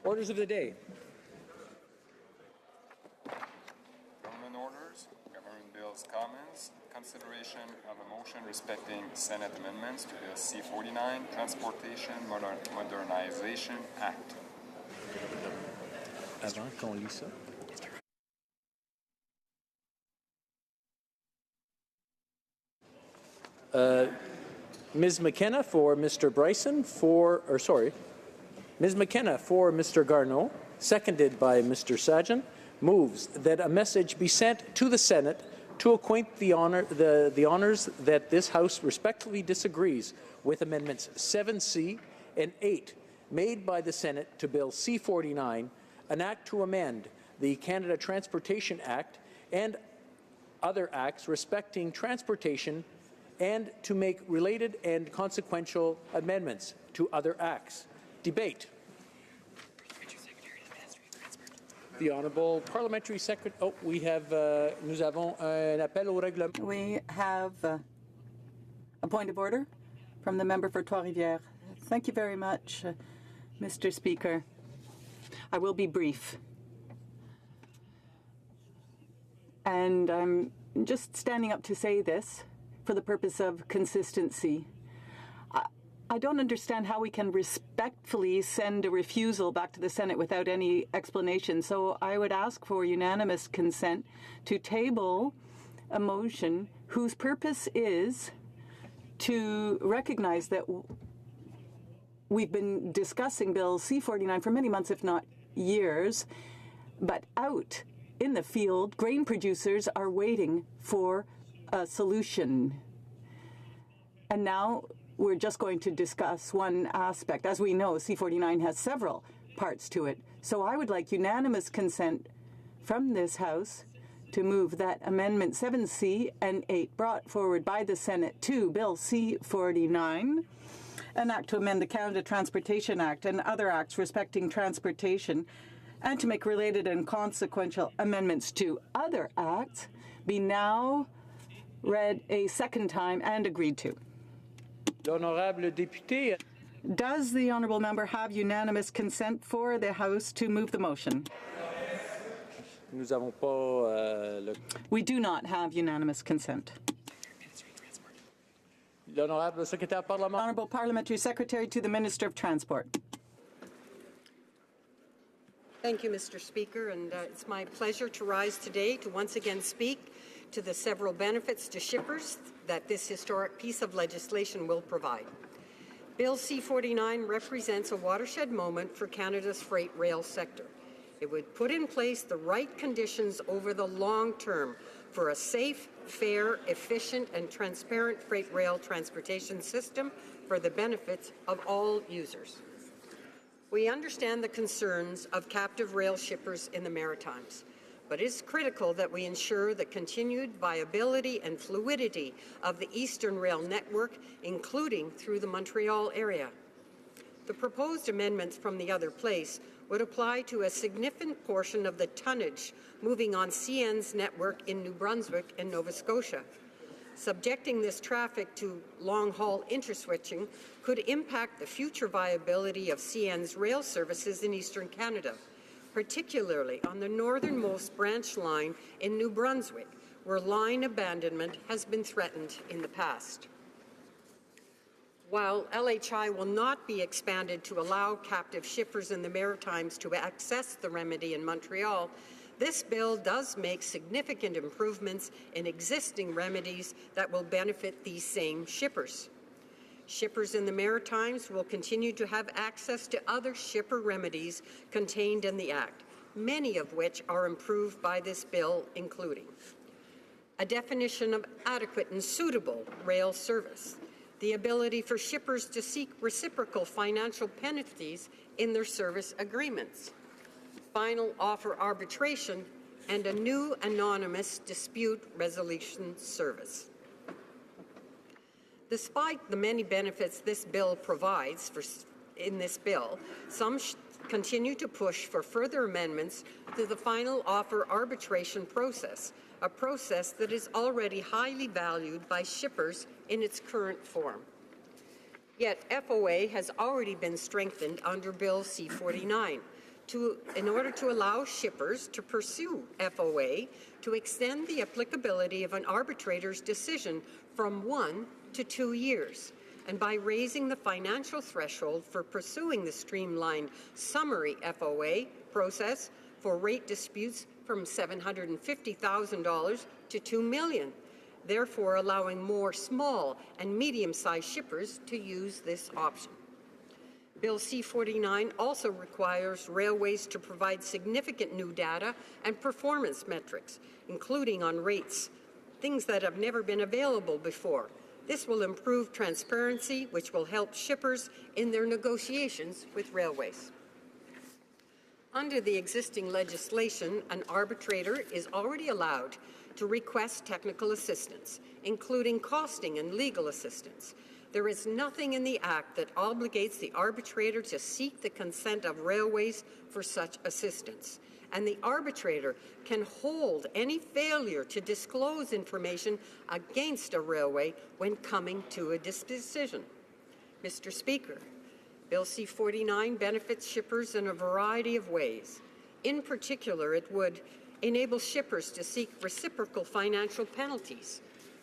Orders of the day. Government orders, government bills, comments, consideration of a motion respecting Senate amendments to Bill C-49, Transportation Modernization Act. Avant qu'on lit ça. Ms. McKenna for Mr. Bryson Ms. McKenna for Mr. Garneau, seconded by Mr. Sajjan, moves that a message be sent to the Senate to acquaint the honors that this House respectfully disagrees with Amendments 7C and 8 made by the Senate to Bill C-49, an act to amend the Canada Transportation Act and other acts respecting transportation and to make related and consequential amendments to other acts. Debate. The Honourable Parliamentary Secretary. Oh, nous avons un appel au règlement. We have a point of order from the member for Trois-Rivières. Thank you very much, Mr. Speaker. I will be brief. And I'm just standing up to say this for the purpose of consistency. I don't understand how we can respectfully send a refusal back to the Senate without any explanation. So I would ask for unanimous consent to table a motion whose purpose is to recognize that we've been discussing Bill C-49 for many months, if not years, but out in the field, grain producers are waiting for a solution. And now we're just going to discuss one aspect. As we know, C-49 has several parts to it. So I would like unanimous consent from this House to move that Amendment 7C and 8 brought forward by the Senate to Bill C-49, an act to amend the Canada Transportation Act and other acts respecting transportation, and to make related and consequential amendments to other acts, be now read a second time and agreed to. L'honorable député. Does the honourable member have unanimous consent for the House to move the motion? Nous avons pas, We do not have unanimous consent. L'honorable secrétaire parlementaire. Honourable Parliamentary Secretary to the Minister of Transport. Thank you, Mr. Speaker, and it's my pleasure to rise today to once again speak to the several benefits to shippers that this historic piece of legislation will provide. Bill C-49 represents a watershed moment for Canada's freight rail sector. It would put in place the right conditions over the long term for a safe, fair, efficient, and transparent freight rail transportation system for the benefits of all users. We understand the concerns of captive rail shippers in the Maritimes, but it is critical that we ensure the continued viability and fluidity of the Eastern Rail network, including through the Montreal area. The proposed amendments from the other place would apply to a significant portion of the tonnage moving on CN's network in New Brunswick and Nova Scotia. Subjecting this traffic to long-haul interswitching could impact the future viability of CN's rail services in Eastern Canada, particularly on the northernmost branch line in New Brunswick, where line abandonment has been threatened in the past. While LHI will not be expanded to allow captive shippers in the Maritimes to access the remedy in Montreal, this bill does make significant improvements in existing remedies that will benefit these same shippers. Shippers in the Maritimes will continue to have access to other shipper remedies contained in the Act, many of which are improved by this bill, including a definition of adequate and suitable rail service, the ability for shippers to seek reciprocal financial penalties in their service agreements, final offer arbitration, and a new anonymous dispute resolution service. Despite the many benefits this bill provides some continue to push for further amendments to the final offer arbitration process, a process that is already highly valued by shippers in its current form. Yet FOA has already been strengthened under Bill C-49 in order to allow shippers to pursue FOA to extend the applicability of an arbitrator's decision from 1 to 2 years, and by raising the financial threshold for pursuing the streamlined summary FOA process for rate disputes from $750,000 to $2 million, therefore allowing more small and medium-sized shippers to use this option. Bill C-49 also requires railways to provide significant new data and performance metrics, including on rates, things that have never been available before. This will improve transparency, which will help shippers in their negotiations with railways. Under the existing legislation, an arbitrator is already allowed to request technical assistance, including costing and legal assistance. There is nothing in the Act that obligates the arbitrator to seek the consent of railways for such assistance, and the arbitrator can hold any failure to disclose information against a railway when coming to a decision. Mr. Speaker, Bill C-49 benefits shippers in a variety of ways. In particular, it would enable shippers to seek reciprocal financial penalties,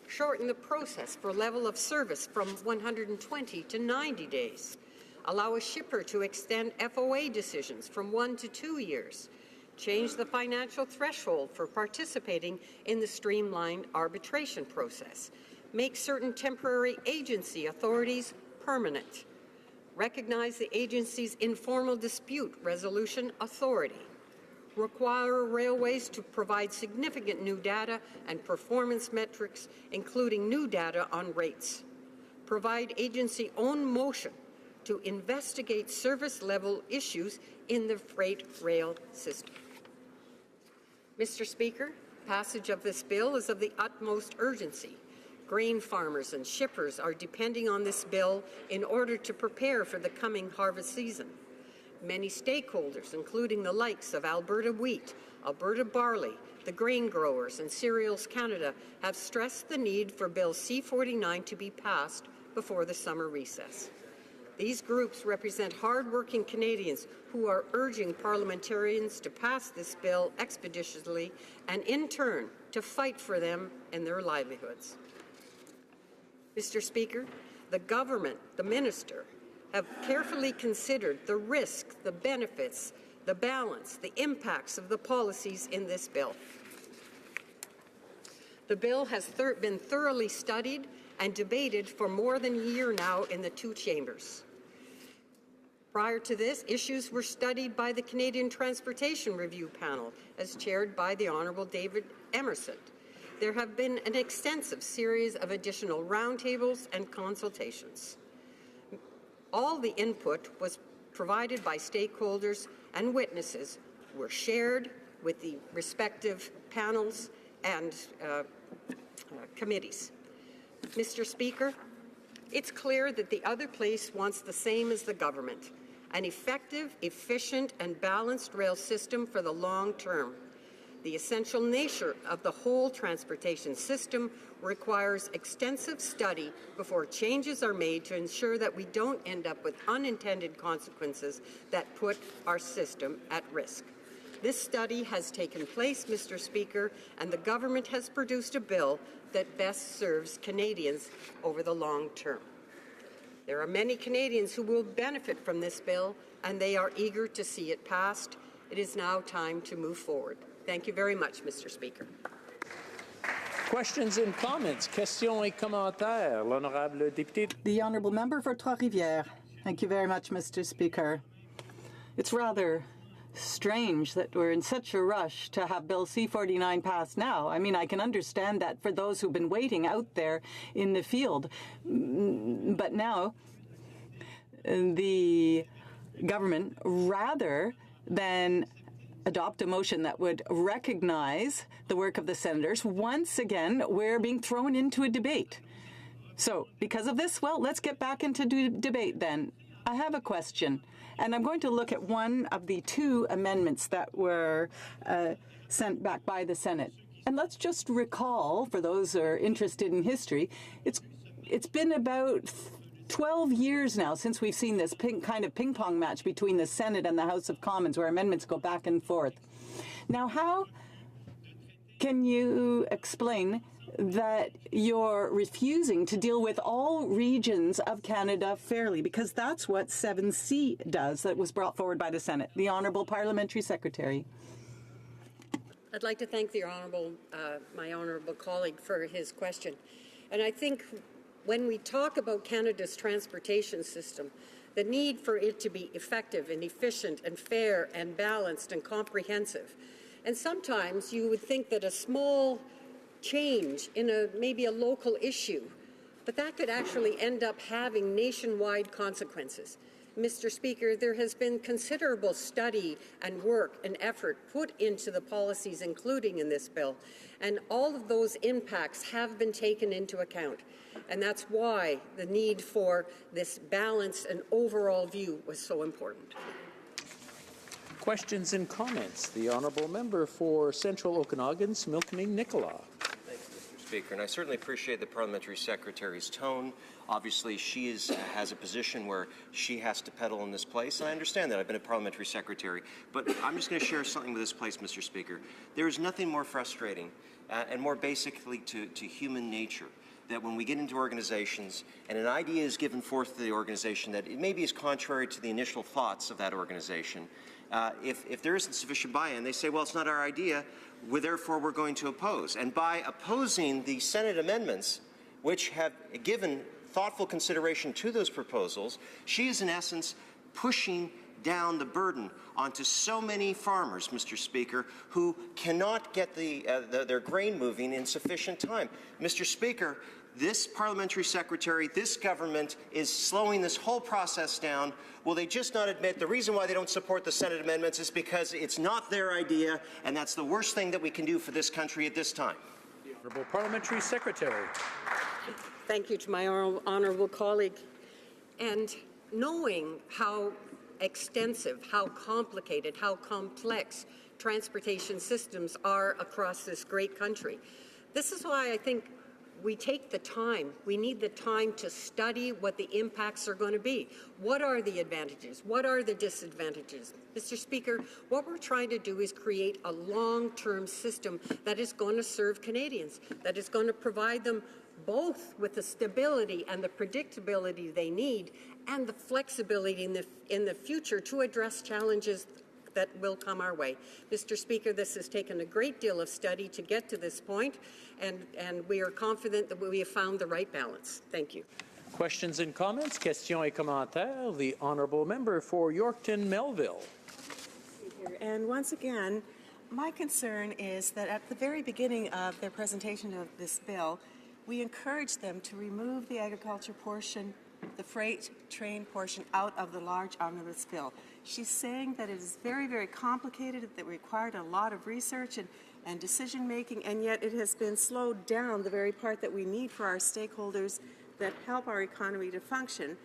shorten the process for level of service from 120 to 90 days, allow a shipper to extend FOA decisions from 1 to 2 years, change the financial threshold for participating in the streamlined arbitration process, make certain temporary agency authorities permanent, recognize the agency's informal dispute resolution authority, require railways to provide significant new data and performance metrics, including new data on rates, provide agency-owned motion to investigate service-level issues in the freight rail system. Mr. Speaker, passage of this bill is of the utmost urgency. Grain farmers and shippers are depending on this bill in order to prepare for the coming harvest season. Many stakeholders, including the likes of Alberta Wheat, Alberta Barley, the grain growers, and Cereals Canada, have stressed the need for Bill C-49 to be passed before the summer recess. These groups represent hard-working Canadians who are urging parliamentarians to pass this bill expeditiously and, in turn, to fight for them and their livelihoods. Mr. Speaker, the government, the minister, have carefully considered the risk, the benefits, the balance, the impacts of the policies in this bill. The bill has been thoroughly studied and debated for more than a year now in the two chambers. Prior to this, issues were studied by the Canadian Transportation Review Panel, as chaired by the Honourable David Emerson. There have been an extensive series of additional roundtables and consultations. All the input was provided by stakeholders and witnesses were shared with the respective panels and committees. Mr. Speaker, it's clear that the other place wants the same as the government, an effective, efficient, and balanced rail system for the long term. The essential nature of the whole transportation system requires extensive study before changes are made to ensure that we don't end up with unintended consequences that put our system at risk. This study has taken place, Mr. Speaker, and the government has produced a bill that best serves Canadians over the long term. There are many Canadians who will benefit from this bill, and they are eager to see it passed. It is now time to move forward. Thank you very much, Mr. Speaker. Questions and comments. Questions et commentaires. L'honorable député. The Honourable Member for Trois-Rivières. Thank you very much, Mr. Speaker. It's rather strange that we're in such a rush to have Bill C-49 passed now. I mean, I can understand that for those who've been waiting out there in the field. But now the government, rather than adopt a motion that would recognize the work of the senators, once again, we're being thrown into a debate. So because of this, well, let's get back into debate then. I have a question, and I'm going to look at one of the two amendments that were sent back by the Senate. And let's just recall, for those who are interested in history, it's been about 12 years now since we've seen this kind of ping-pong match between the Senate and the House of Commons where amendments go back and forth. Now, how can you explain that you're refusing to deal with all regions of Canada fairly? Because that's what 7C does, that was brought forward by the Senate. The Honourable Parliamentary Secretary. I'd like to thank my honourable colleague for his question. And I think when we talk about Canada's transportation system, the need for it to be effective and efficient and fair and balanced and comprehensive. And sometimes you would think that a small change in maybe a local issue, but that could actually end up having nationwide consequences. Mr. Speaker, there has been considerable study and work and effort put into the policies, including in this bill, and all of those impacts have been taken into account. And that's why the need for this balanced and overall view was so important. Questions and comments. The Honourable Member for Central Okanagan's Milkning Nicola. Speaker, and I certainly appreciate the Parliamentary Secretary's tone. Obviously, she has a position where she has to pedal in this place, and I understand that. I've been a Parliamentary Secretary. But I'm just going to share something with this place, Mr. Speaker. There is nothing more frustrating and more basically to human nature that when we get into organizations and an idea is given forth to the organization that it maybe is contrary to the initial thoughts of that organization, if there isn't sufficient buy-in, they say, well, it's not our idea, therefore we're going to oppose. And by opposing the Senate amendments, which have given thoughtful consideration to those proposals, she is in essence pushing down the burden onto so many farmers, Mr. Speaker, who cannot get their grain moving in sufficient time. Mr. Speaker, this Parliamentary Secretary, this government is slowing this whole process down. Will they just not admit the reason why they don't support the Senate amendments is because it's not their idea, and that's the worst thing that we can do for this country at this time? The Honourable Parliamentary Secretary. Thank you to my honourable colleague. And knowing how extensive, how complicated, how complex transportation systems are across this great country, this is why I think we take the time. We need the time to study what the impacts are going to be. What are the advantages? What are the disadvantages? Mr. Speaker, what we're trying to do is create a long-term system that is going to serve Canadians, that is going to provide them both with the stability and the predictability they need and the flexibility in the future to address challenges that will come our way. Mr. Speaker, this has taken a great deal of study to get to this point, and we are confident that we have found the right balance. Thank you. Questions and comments? Questions et commentaires. The Honourable Member for Yorkton Melville. And once again, my concern is that at the very beginning of their presentation of this bill, we encouraged them to remove the agriculture portion, the freight train portion, out of the large omnibus bill. She's saying that it is very, very complicated, that required a lot of research and decision-making, and yet it has been slowed down, the very part that we need for our stakeholders that help our economy to function,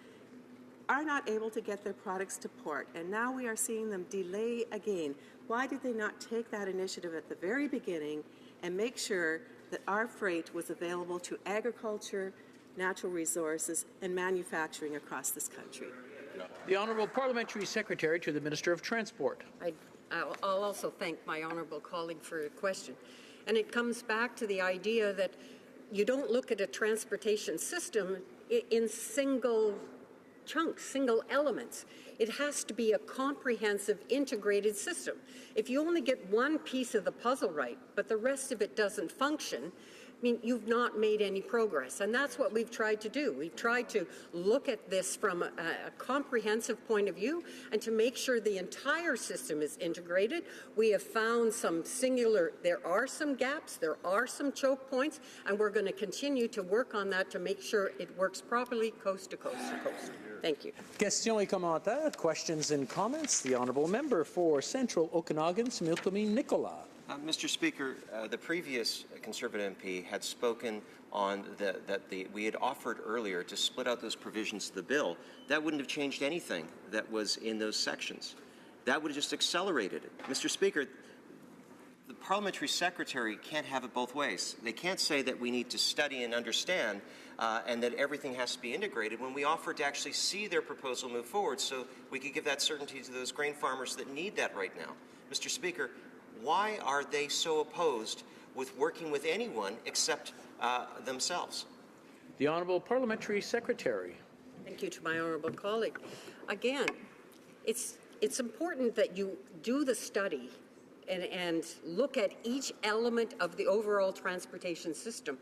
are not able to get their products to port, and now we are seeing them delay again. Why did they not take that initiative at the very beginning and make sure that our freight was available to agriculture, natural resources, and manufacturing across this country? The Honourable Parliamentary Secretary to the Minister of Transport. I'll also thank my honourable colleague for a question. And it comes back to the idea that you don't look at a transportation system in single chunks, single elements. It has to be a comprehensive, integrated system. If you only get one piece of the puzzle right, but the rest of it doesn't function, I mean, you've not made any progress, and that's what we've tried to do. We've tried to look at this from a comprehensive point of view and to make sure the entire system is integrated. We have found there are some gaps, there are some choke points, and we're going to continue to work on that to make sure it works properly coast to coast to coast. Thank you. Questions et commentaires, questions and comments. The Honourable Member for Central Okanagan, Similkameen Nicola. Mr. Speaker, the previous Conservative MP had spoken on we had offered earlier to split out those provisions of the bill. That wouldn't have changed anything that was in those sections. That would have just accelerated it. Mr. Speaker, the parliamentary secretary can't have it both ways. They can't say that we need to study and understand and that everything has to be integrated when we offered to actually see their proposal move forward so we could give that certainty to those grain farmers that need that right now. Mr. Speaker, why are they so opposed with working with anyone except themselves? The Honourable Parliamentary Secretary. Thank you to my honourable colleague. Again, it's important that you do the study and look at each element of the overall transportation system,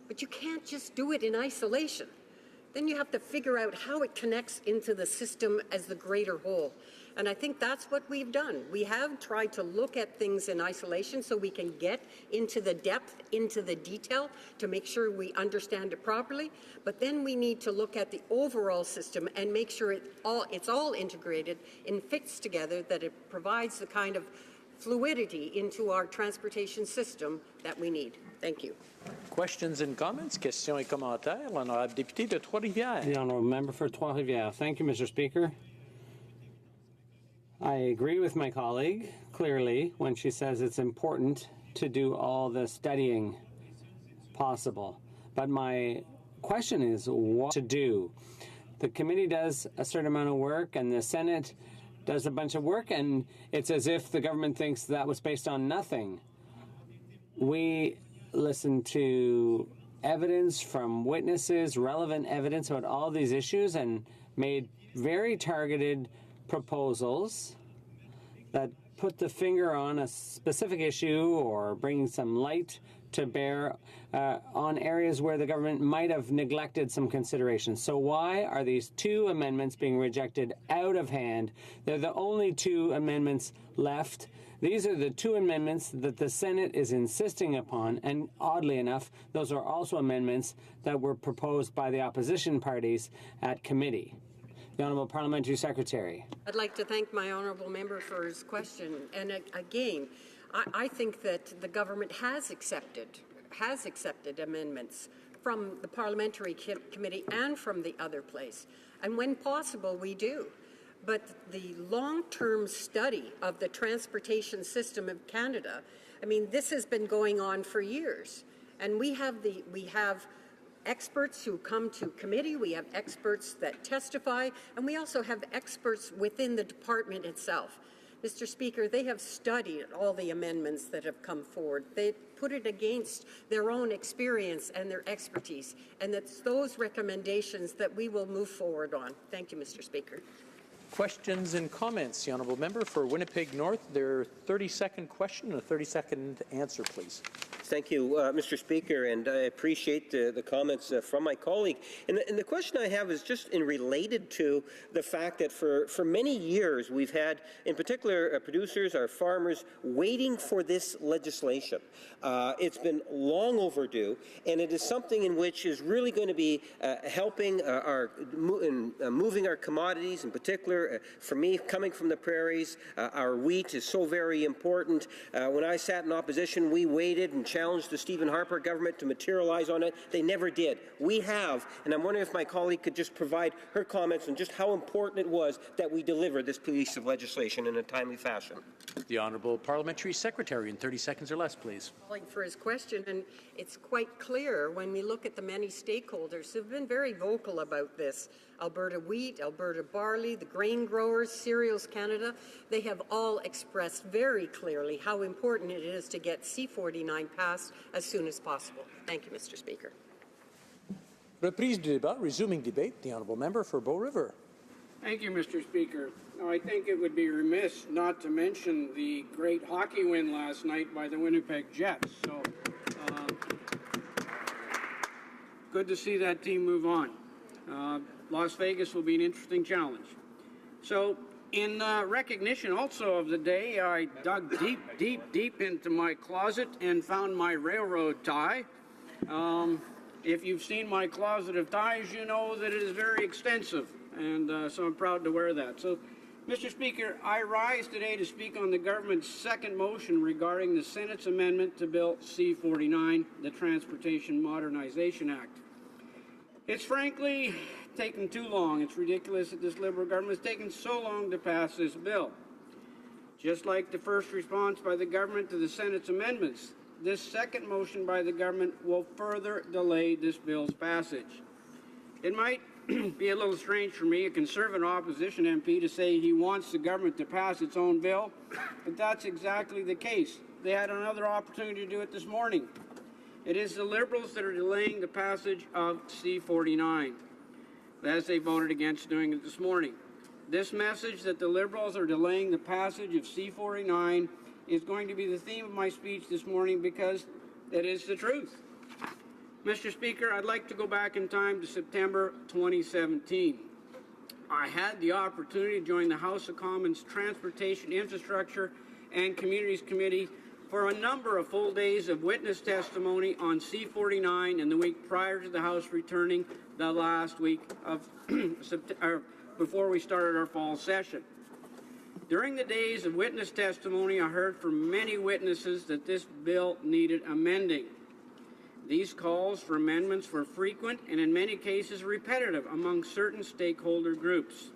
but you can't just do it in isolation. Then you have to figure out how it connects into the system as the greater whole. And I think that's what we've done. We have tried to look at things in isolation so we can get into the depth, into the detail, to make sure we understand it properly. But then we need to look at the overall system and make sure it's all integrated and fits together, that it provides the kind of fluidity into our transportation system that we need. Thank you. Questions and comments. Questions et commentaires. L'honorable député de Trois-Rivières. The Honourable Member for Trois-Rivières. Thank you, Mr. Speaker. I agree with my colleague, clearly, when she says it's important to do all the studying possible. But my question is what to do. The committee does a certain amount of work and the Senate does a bunch of work, and it's as if the government thinks that was based on nothing. We listened to evidence from witnesses, relevant evidence about all these issues, and made very targeted proposals that put the finger on a specific issue or bring some light to bear on areas where the government might have neglected some considerations. So why are these two amendments being rejected out of hand? They're the only two amendments left. These are the two amendments that the Senate is insisting upon, and oddly enough, those are also amendments that were proposed by the opposition parties at committee. The Honourable Parliamentary Secretary. I'd like to thank my honourable member for his question. And again, I think that the government has accepted amendments from the Parliamentary Committee and from the other place. And when possible, we do. But the long-term study of the transportation system of Canada, I mean, this has been going on for years. And we have experts who come to committee, we have experts that testify, and we also have experts within the department itself. Mr. Speaker, they have studied all the amendments that have come forward. They put it against their own experience and their expertise, and it's those recommendations that we will move forward on. Thank you, Mr. Speaker. Questions and comments. The Honourable Member for Winnipeg North, their 30-second question and a 30-second answer, please. Thank you, Mr. Speaker, and I appreciate the comments from my colleague. And the question I have is just related to the fact that for many years we've had, in particular, producers, our farmers, waiting for this legislation. It's been long overdue, and it is something in which is really going to be helping moving our commodities, in particular, for me, coming from the prairies, our wheat is so very important. When I sat in opposition, we waited and challenged the Stephen Harper government to materialize on it. They never did. We have, and I'm wondering if my colleague could just provide her comments on just how important it was that we deliver this piece of legislation in a timely fashion. The Honourable Parliamentary Secretary, in 30 seconds or less, please. For his question, and it's quite clear when we look at the many stakeholders who've been very vocal about this. Alberta Wheat, Alberta Barley, the grain growers, Cereals Canada, they have all expressed very clearly how important it is to get C-49 passed as soon as possible. Thank you, Mr. Speaker. Reprise du débat, resuming debate. The Honourable Member for Bow River. Thank you, Mr. Speaker. Now, I think it would be remiss not to mention the great hockey win last night by the Winnipeg Jets. So good to see that team move on. Las Vegas will be an interesting challenge. So, in recognition also of the day, I dug deep into my closet and found my railroad tie. If you've seen my closet of ties, you know that it is very extensive, and so I'm proud to wear that. So, Mr. Speaker, I rise today to speak on the government's second motion regarding the Senate's amendment to Bill C-49, the Transportation Modernization Act. It's frankly taken too long. It's ridiculous that this Liberal government has taken so long to pass this bill. Just like the first response by the government to the Senate's amendments, this second motion by the government will further delay this bill's passage. It might be a little strange for me, a Conservative opposition MP, to say he wants the government to pass its own bill, but that's exactly the case. They had another opportunity to do it this morning. It is the Liberals that are delaying the passage of C-49, as they voted against doing it this morning. This message that the Liberals are delaying the passage of C-49 is going to be the theme of my speech this morning because it is the truth. Mr. Speaker, I'd like to go back in time to September 2017. I had the opportunity to join the House of Commons Transportation, Infrastructure and Communities Committee for a number of full days of witness testimony on C-49 in the week prior to the House returning the last week of September, before we started our fall session. During the days of witness testimony, I heard from many witnesses that this bill needed amending. These calls for amendments were frequent and in many cases repetitive among certain stakeholder groups.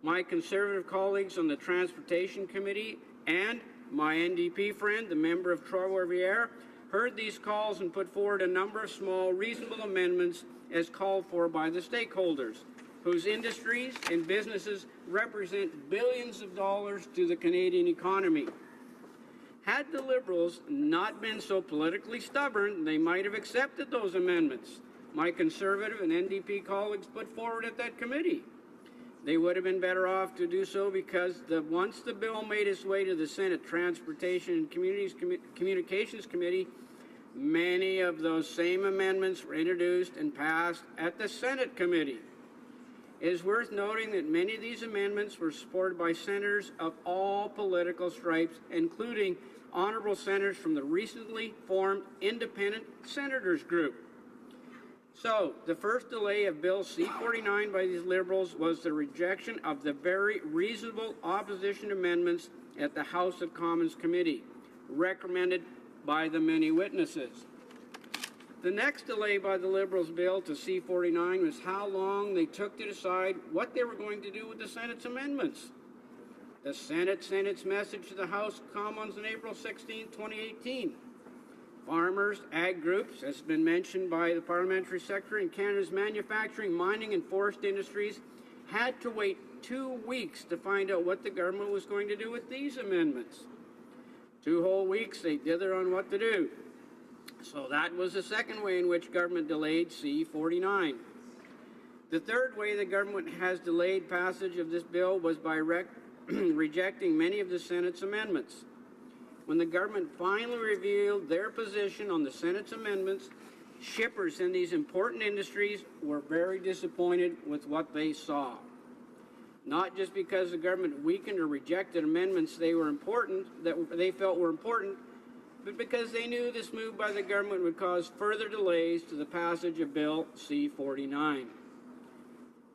My Conservative colleagues on the Transportation Committee and my NDP friend, the member of Trois-Rivières, heard these calls and put forward a number of small, reasonable amendments as called for by the stakeholders, whose industries and businesses represent billions of dollars to the Canadian economy. Had the Liberals not been so politically stubborn, they might have accepted those amendments my Conservative and NDP colleagues put forward at that committee. They would have been better off to do so because once the bill made its way to the Senate Transportation and Communications Committee, many of those same amendments were introduced and passed at the Senate committee. It is worth noting that many of these amendments were supported by senators of all political stripes, including honourable senators from the recently formed Independent Senators Group. So, the first delay of Bill C-49 by these Liberals was the rejection of the very reasonable opposition amendments at the House of Commons Committee, recommended by the many witnesses. The next delay by the Liberals' bill to C-49 was how long they took to decide what they were going to do with the Senate's amendments. The Senate sent its message to the House of Commons on April 16, 2018. Farmers, ag groups, as has been mentioned by the Parliamentary Secretary, and Canada's manufacturing, mining and forest industries had to wait 2 weeks to find out what the government was going to do with these amendments. 2 whole weeks they dither on what to do. So that was the second way in which government delayed C-49. The third way the government has delayed passage of this bill was by rejecting many of the Senate's amendments. When the government finally revealed their position on the Senate's amendments, shippers in these important industries were very disappointed with what they saw. Not just because the government weakened or rejected amendments that they felt were important, but because they knew this move by the government would cause further delays to the passage of Bill C-49.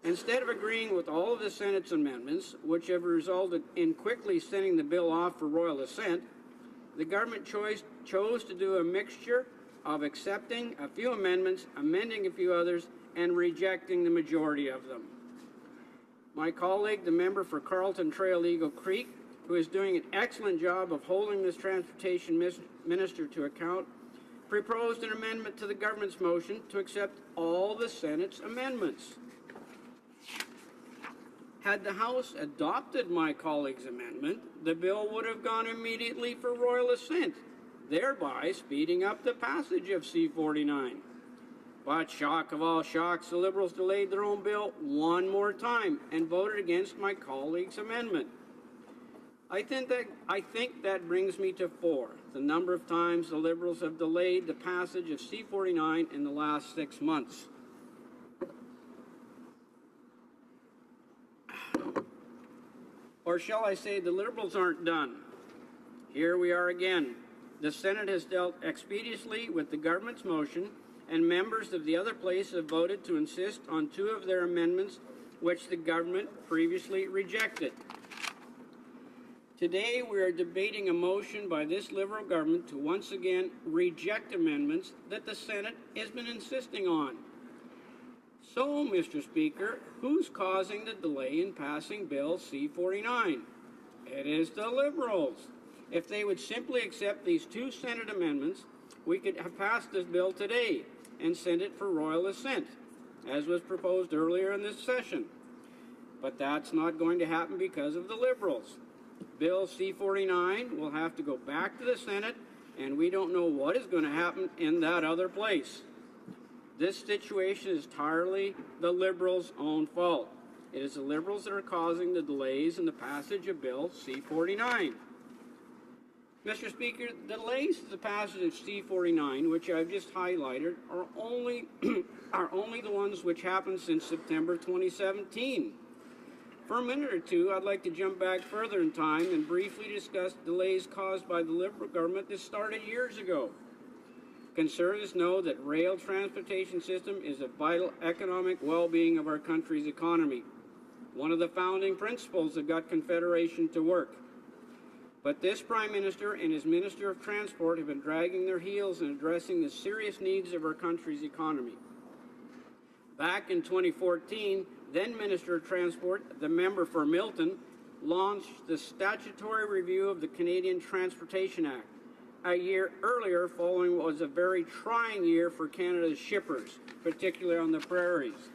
Instead of agreeing with all of the Senate's amendments, which have resulted in quickly sending the bill off for royal assent, the government chose to do a mixture of accepting a few amendments, amending a few others, and rejecting the majority of them. My colleague, the member for Carleton Trail Eagle Creek, who is doing an excellent job of holding this transportation minister to account, proposed an amendment to the government's motion to accept all the Senate's amendments. Had the House adopted my colleague's amendment, the bill would have gone immediately for royal assent, thereby speeding up the passage of C-49. But shock of all shocks, the Liberals delayed their own bill one more time and voted against my colleague's amendment. I think that brings me to 4, the number of times the Liberals have delayed the passage of C-49 in the last 6 months. Or shall I say the Liberals aren't done. Here we are again. The Senate has dealt expeditiously with the government's motion, and members of the other place have voted to insist on 2 of their amendments which the government previously rejected. Today we are debating a motion by this Liberal government to once again reject amendments that the Senate has been insisting on. So, Mr. Speaker, who's causing the delay in passing Bill C-49? It is the Liberals. If they would simply accept these 2 Senate amendments, we could have passed this bill today and send it for royal assent, as was proposed earlier in this session. But that's not going to happen because of the Liberals. Bill C-49 will have to go back to the Senate, and we don't know what is going to happen in that other place. This situation is entirely the Liberals' own fault. It is the Liberals that are causing the delays in the passage of Bill C-49. Mr. Speaker, the delays to the passage of C-49, which I've just highlighted, are only the ones which happened since September 2017. For a minute or two, I'd like to jump back further in time and briefly discuss delays caused by the Liberal government that started years ago. Conservatives know that rail transportation system is a vital economic well-being of our country's economy, one of the founding principles that got Confederation to work. But this Prime Minister and his Minister of Transport have been dragging their heels in addressing the serious needs of our country's economy. Back in 2014, then Minister of Transport, the member for Milton, launched the statutory review of the Canadian Transportation Act, a year earlier following what was a very trying year for Canada's shippers, particularly on the prairies.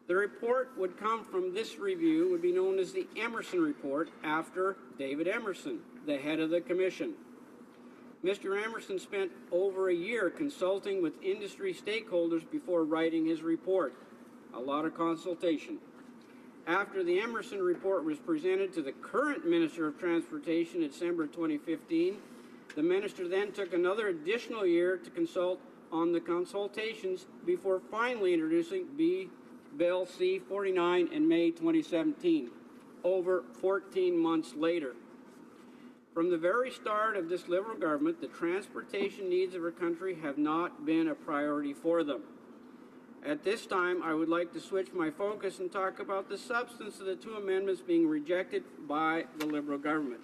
The report would come from this review would be known as the Emerson Report after David Emerson, the head of the commission. Mr. Emerson spent over a year consulting with industry stakeholders before writing his report. A lot of consultation. After the Emerson Report was presented to the current Minister of Transportation in December 2015, the minister then took another additional year to consult on the consultations before finally introducing Bill C-49 in May 2017, over 14 months later. From the very start of this Liberal government, the transportation needs of our country have not been a priority for them. At this time, I would like to switch my focus and talk about the substance of the 2 amendments being rejected by the Liberal government.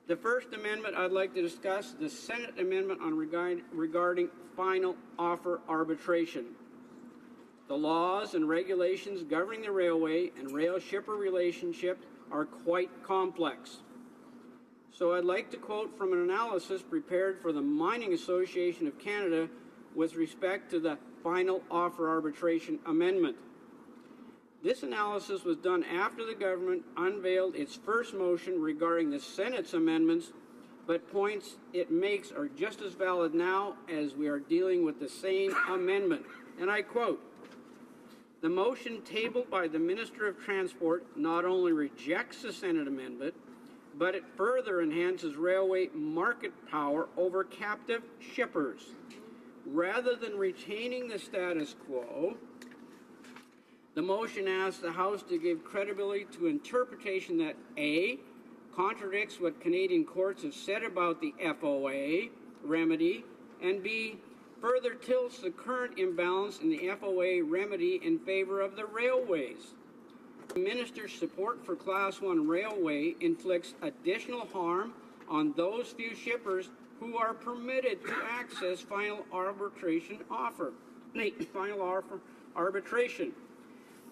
The first amendment I'd like to discuss, the Senate amendment on regarding final offer arbitration. The laws and regulations governing the railway and rail shipper relationship are quite complex. So I'd like to quote from an analysis prepared for the Mining Association of Canada with respect to the final offer arbitration amendment. This analysis was done after the government unveiled its first motion regarding the Senate's amendments, but points it makes are just as valid now as we are dealing with the same amendment. And I quote, "The motion tabled by the Minister of Transport not only rejects the Senate amendment, but it further enhances railway market power over captive shippers. Rather than retaining the status quo, the motion asks the House to give credibility to interpretation that A, contradicts what Canadian courts have said about the FOA remedy, and B, further tilts the current imbalance in the FOA remedy in favor of the railways. The minister's support for Class 1 railway inflicts additional harm on those few shippers who are permitted to access final offer arbitration.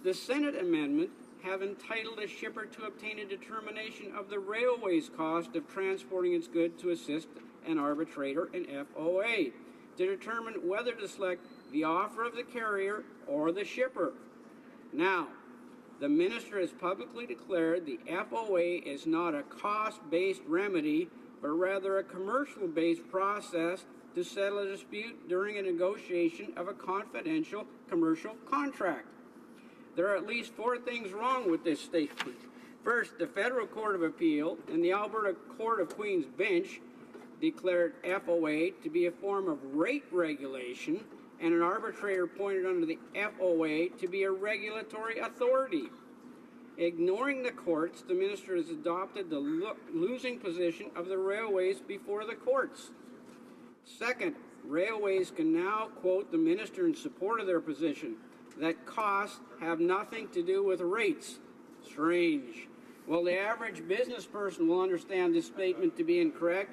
The Senate amendment have entitled a shipper to obtain a determination of the railway's cost of transporting its good to assist an arbitrator in FOA to determine whether to select the offer of the carrier or the shipper. Now, the minister has publicly declared the FOA is not a cost-based remedy, but rather a commercial-based process to settle a dispute during a negotiation of a confidential commercial contract. There are at least 4 things wrong with this statement. First, the Federal Court of Appeal and the Alberta Court of Queen's Bench declared FOA to be a form of rate regulation, and an arbitrator appointed under the FOA to be a regulatory authority. Ignoring the courts, the minister has adopted the losing position of the railways before the courts. Second, railways can now quote the minister in support of their position that costs have nothing to do with rates. Strange. While the average business person will understand this statement to be incorrect,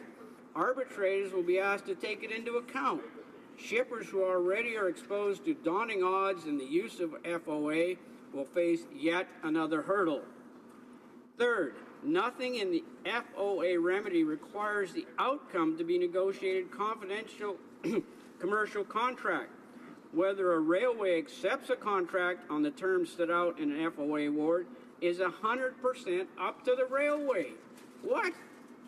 arbitrators will be asked to take it into account. Shippers who already are exposed to daunting odds in the use of FOA will face yet another hurdle. Third, nothing in the FOA remedy requires the outcome to be negotiated confidential commercial contract. Whether a railway accepts a contract on the terms set out in an FOA award is 100% up to the railway. What?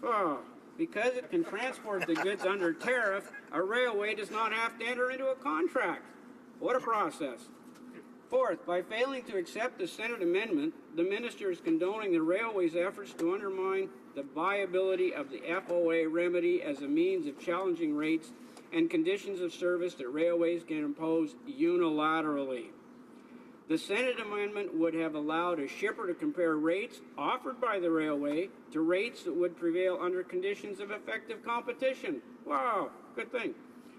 Oh, because it can transport the goods under tariff, a railway does not have to enter into a contract. What a process. Fourth, by failing to accept the Senate amendment, the minister is condoning the railway's efforts to undermine the viability of the FOA remedy as a means of challenging rates and conditions of service that railways can impose unilaterally. The Senate amendment would have allowed a shipper to compare rates offered by the railway to rates that would prevail under conditions of effective competition. Wow, good thing.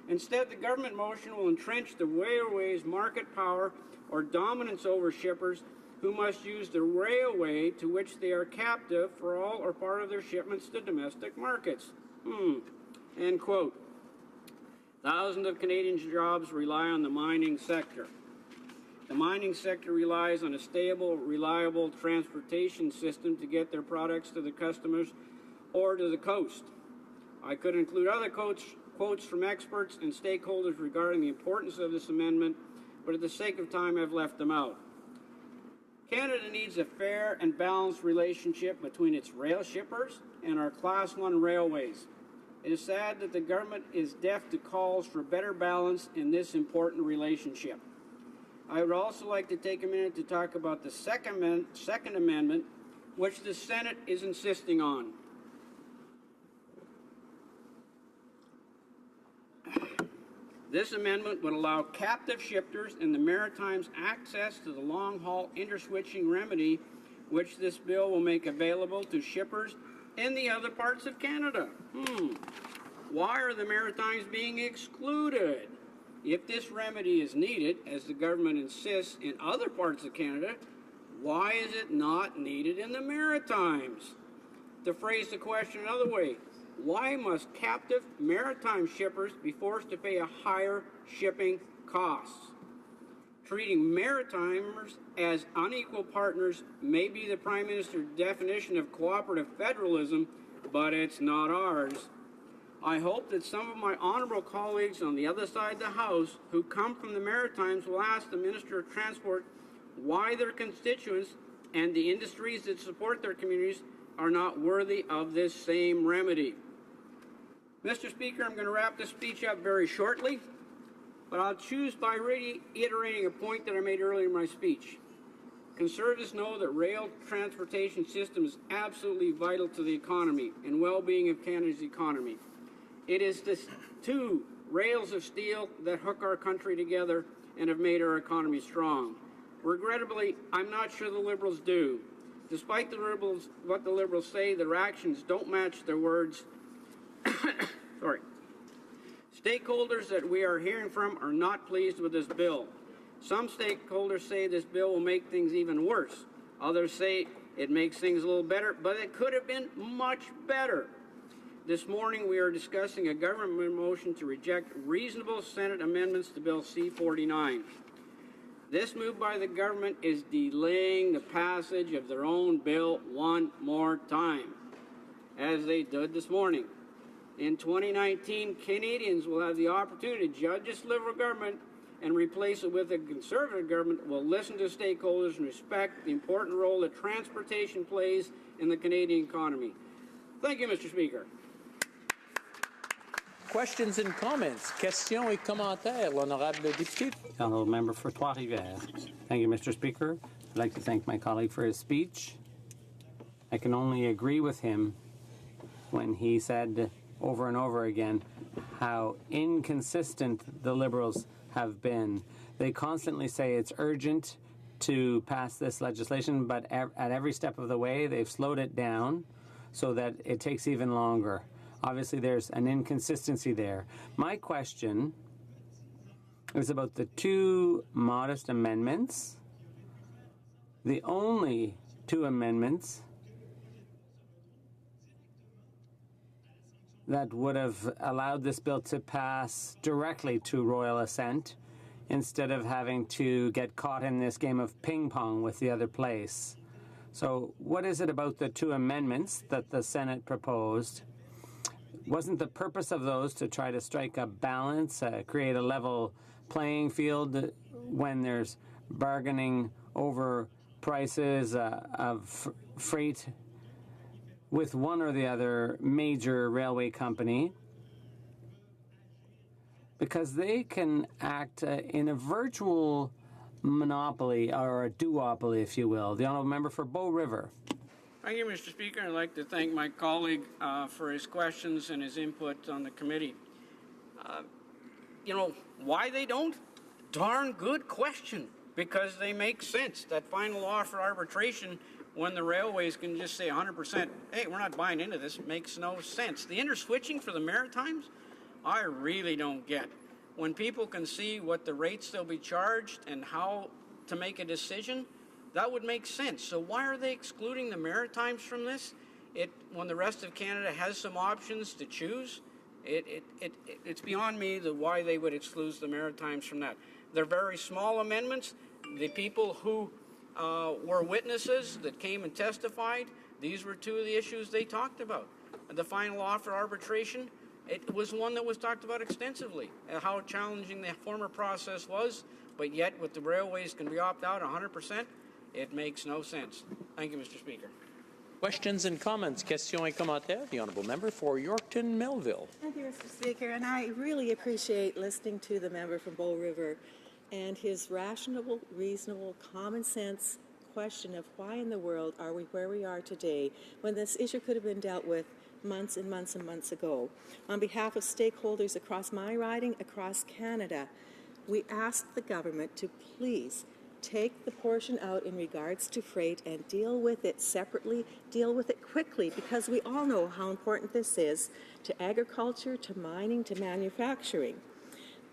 Instead, the government motion will entrench the railway's market power or dominance over shippers who must use the railway to which they are captive for all or part of their shipments to domestic markets. End quote. Thousands of Canadian jobs rely on the mining sector. The mining sector relies on a stable, reliable transportation system to get their products to the customers or to the coast. I could include other quotes from experts and stakeholders regarding the importance of this amendment, but at the sake of time, I've left them out. Canada needs a fair and balanced relationship between its rail shippers and our Class 1 railways. It is sad that the government is deaf to calls for better balance in this important relationship. I would also like to take a minute to talk about the Second Amendment, which the Senate is insisting on. This amendment would allow captive shippers in the Maritimes access to the long-haul interswitching remedy, which this bill will make available to shippers in the other parts of Canada. Why are the Maritimes being excluded? If this remedy is needed, as the government insists in other parts of Canada, why is it not needed in the Maritimes? To phrase the question another way, why must captive maritime shippers be forced to pay a higher shipping costs? Treating Maritimers as unequal partners may be the Prime Minister's definition of cooperative federalism, but it's not ours. I hope that some of my honourable colleagues on the other side of the House who come from the Maritimes will ask the Minister of Transport why their constituents and the industries that support their communities are not worthy of this same remedy. Mr. Speaker, I'm going to wrap this speech up very shortly, but I'll choose by reiterating a point that I made earlier in my speech. Conservatives know that rail transportation system is absolutely vital to the economy and well-being of Canada's economy. It is the two rails of steel that hook our country together and have made our economy strong. Regrettably, I'm not sure the Liberals do. Despite what the Liberals say, their actions don't match their words. Sorry. Stakeholders that we are hearing from are not pleased with this bill. Some stakeholders say this bill will make things even worse. Others say it makes things a little better, but it could have been much better. This morning we are discussing a government motion to reject reasonable Senate amendments to Bill C-49. This move by the government is delaying the passage of their own bill one more time, as they did this morning. In 2019, Canadians will have the opportunity to judge this Liberal government and replace it with a Conservative government that will listen to stakeholders and respect the important role that transportation plays in the Canadian economy. Thank you, Mr. Speaker. Questions and comments. Questions et commentaires. L'honorable député. Honourable Member for Trois-Rivières. Thank you, Mr. Speaker. I'd like to thank my colleague for his speech. I can only agree with him when he said over and over again how inconsistent the Liberals have been. They constantly say it's urgent to pass this legislation, but at every step of the way, they've slowed it down so that it takes even longer. Obviously, there's an inconsistency there. My question is about the two modest amendments, the only two amendments that would have allowed this bill to pass directly to royal assent instead of having to get caught in this game of ping pong with the other place. So what is it about the two amendments that the Senate proposed? Wasn't the purpose of those to try to strike a balance, create a level playing field when there's bargaining over prices of freight with one or the other major railway company? Because they can act in a virtual monopoly, or a duopoly, if you will. The Honourable Member for Bow River. Thank you, Mr. Speaker. I'd like to thank my colleague for his questions and his input on the committee. Why they don't? Darn good question, because they make sense. That final offer arbitration, when the railways can just say 100%, hey, we're not buying into this, makes no sense. The interswitching for the Maritimes, I really don't get. When people can see what the rates they'll be charged and how to make a decision, that would make sense. So why are they excluding the Maritimes from this? When the rest of Canada has some options to choose, it's beyond me why they would exclude the Maritimes from that. They're very small amendments. The people who were witnesses that came and testified, these were two of the issues they talked about. The final offer arbitration, it was one that was talked about extensively, how challenging the former process was, but yet with the railways can be opt out 100%, it makes no sense. Thank you, Mr. Speaker. Questions and comments. Questions et commentaires. The Honourable Member for Yorkton Melville. Thank you, Mr. Speaker, and I really appreciate listening to the member from Bow River and his rational, reasonable, common sense question of why in the world are we where we are today when this issue could have been dealt with months and months and months ago. On behalf of stakeholders across my riding, across Canada, we ask the government to please take the portion out in regards to freight and deal with it separately, deal with it quickly, because we all know how important this is to agriculture, to mining, to manufacturing.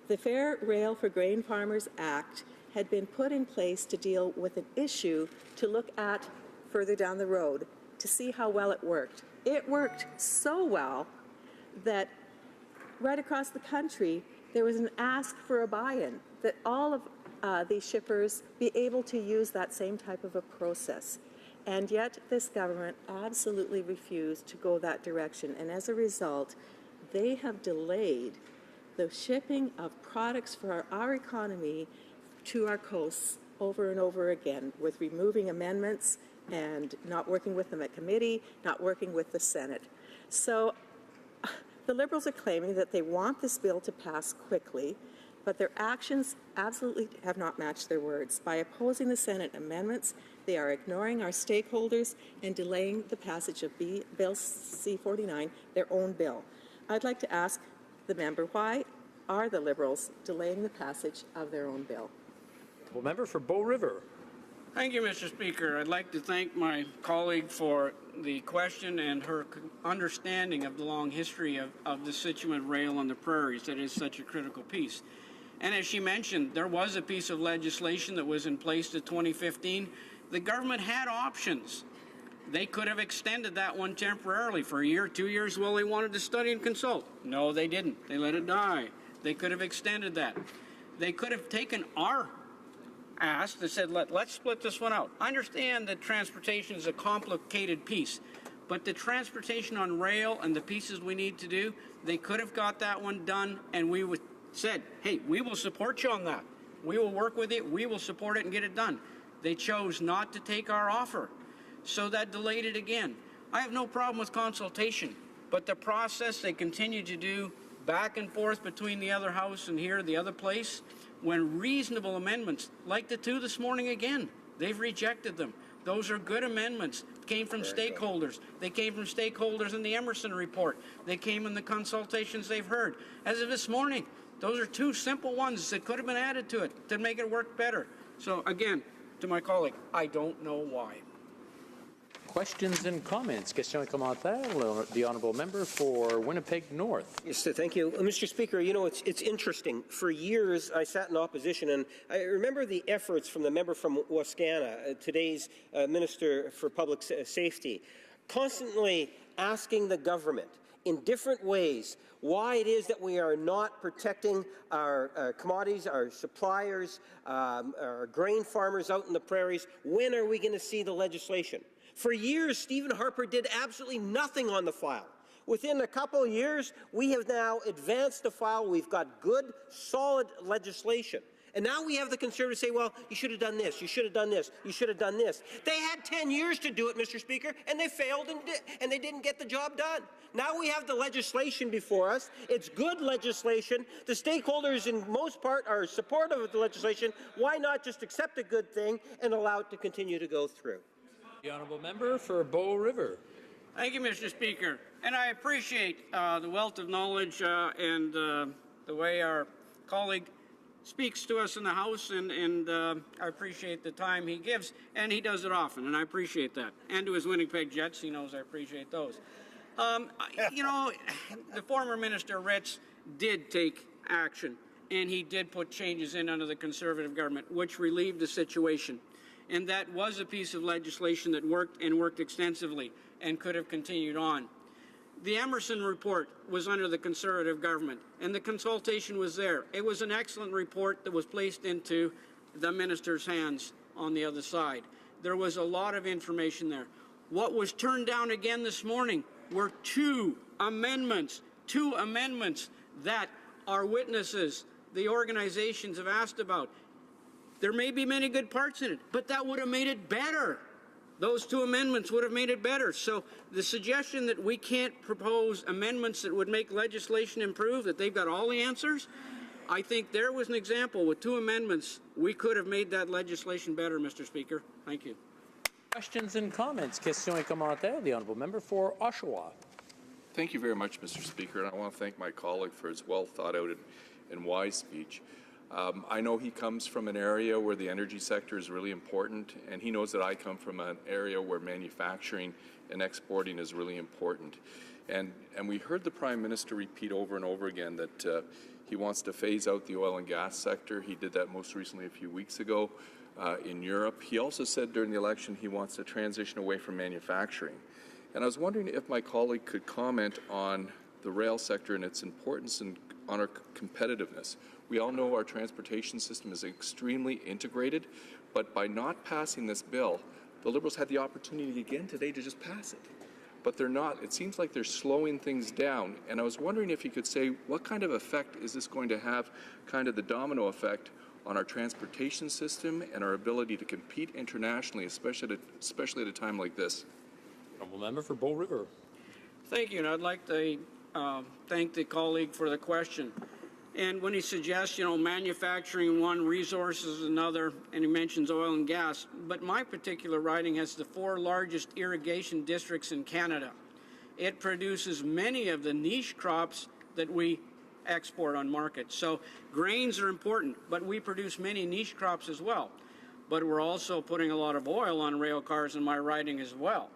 The Fair Rail for Grain Farmers Act had been put in place to deal with an issue to look at further down the road, to see how well it worked. It worked so well that right across the country, there was an ask for a buy-in, that all of these shippers be able to use that same type of a process. And yet this government absolutely refused to go that direction. And as a result, they have delayed the shipping of products for our economy to our coasts over and over again, with removing amendments and not working with them at committee, not working with the Senate. So the Liberals are claiming that they want this bill to pass quickly, but their actions absolutely have not matched their words. By opposing the Senate amendments, they are ignoring our stakeholders and delaying the passage of Bill C-49, their own bill. I'd like to ask the member, why are the Liberals delaying the passage of their own bill? Well, Member for Bow River. Thank you, Mr. Speaker. I'd like to thank my colleague for the question and her understanding of the long history of the Situate Rail on the prairies. That is such a critical piece. And as she mentioned, there was a piece of legislation that was in place to 2015. The government had options. They could have extended that one temporarily for a year, 2 years while they wanted to study and consult. No, they didn't. They let it die. They could have extended that. They could have taken our ask that said, let's split this one out. I understand that transportation is a complicated piece, but the transportation on rail and the pieces we need to do, they could have got that one done, and we would said, hey, we will support you on that. We will work with it. We will support it and get it done. They chose not to take our offer, so that delayed it again. I have no problem with consultation, but the process they continue to do back and forth between the other house and here, the other place, when reasonable amendments, like the two this morning again, they've rejected them. Those are good amendments, came from stakeholders. They came from stakeholders in the Emerson report. They came in the consultations they've heard. As of this morning, those are two simple ones that could have been added to it to make it work better. So again, to my colleague, I don't know why. Questions and comments? Questions et commentaires? The honourable member for Winnipeg North. Yes, thank you. Mr. Speaker, you know, it's interesting. For years, I sat in opposition, and I remember the efforts from the member from Wascana, today's Minister for Public Safety, constantly asking the government in different ways why it is that we are not protecting our commodities, our suppliers, our grain farmers out in the prairies. When are we going to see the legislation? For years, Stephen Harper did absolutely nothing on the file. Within a couple of years, we have now advanced the file. We've got good, solid legislation. And now we have the Conservatives say, well, you should have done this, you should have done this, you should have done this. They had 10 years to do it, Mr. Speaker, and they failed and they didn't get the job done. Now we have the legislation before us. It's good legislation. The stakeholders, in most part, are supportive of the legislation. Why not just accept a good thing and allow it to continue to go through? The honourable member for Bow River. Thank you, Mr. Speaker. And I appreciate the wealth of knowledge and the way our colleague speaks to us in the House, and I appreciate the time he gives, and he does it often, and I appreciate that. And to his Winnipeg Jets, he knows I appreciate those. You know, the former Minister Ritz did take action, and he did put changes in under the Conservative government, which relieved the situation. And that was a piece of legislation that worked and worked extensively and could have continued on. The Emerson report was under the Conservative government, and the consultation was there. It was an excellent report that was placed into the minister's hands on the other side. There was a lot of information there. What was turned down again this morning were two amendments that our witnesses, the organizations, have asked about. There may be many good parts in it, but that would have made it better. Those two amendments would have made it better. So the suggestion that we can't propose amendments that would make legislation improve, that they've got all the answers, I think there was an example with two amendments. We could have made that legislation better, Mr. Speaker. Thank you. Questions and comments? Questions et commentaires? The honourable member for Oshawa. Thank you very much, Mr. Speaker, and I want to thank my colleague for his well thought out and wise speech. I know he comes from an area where the energy sector is really important, and he knows that I come from an area where manufacturing and exporting is really important. And we heard the Prime Minister repeat over and over again that he wants to phase out the oil and gas sector. He did that most recently a few weeks ago in Europe. He also said during the election he wants to transition away from manufacturing. And I was wondering if my colleague could comment on the rail sector and its importance and on our competitiveness. We all know our transportation system is extremely integrated, but by not passing this bill, the Liberals had the opportunity again today to just pass it. But they're not. It seems like they're slowing things down. And I was wondering if you could say what kind of effect is this going to have, kind of the domino effect on our transportation system and our ability to compete internationally, especially at a time like this. Honourable member for Bow River. Thank you, and I'd like to thank the colleague for the question. And when he suggests, you know, manufacturing one, resources another, and he mentions oil and gas, but my particular riding has the 4 largest irrigation districts in Canada. It produces many of the niche crops that we export on market. So grains are important, but we produce many niche crops as well. But we're also putting a lot of oil on rail cars in my riding as well.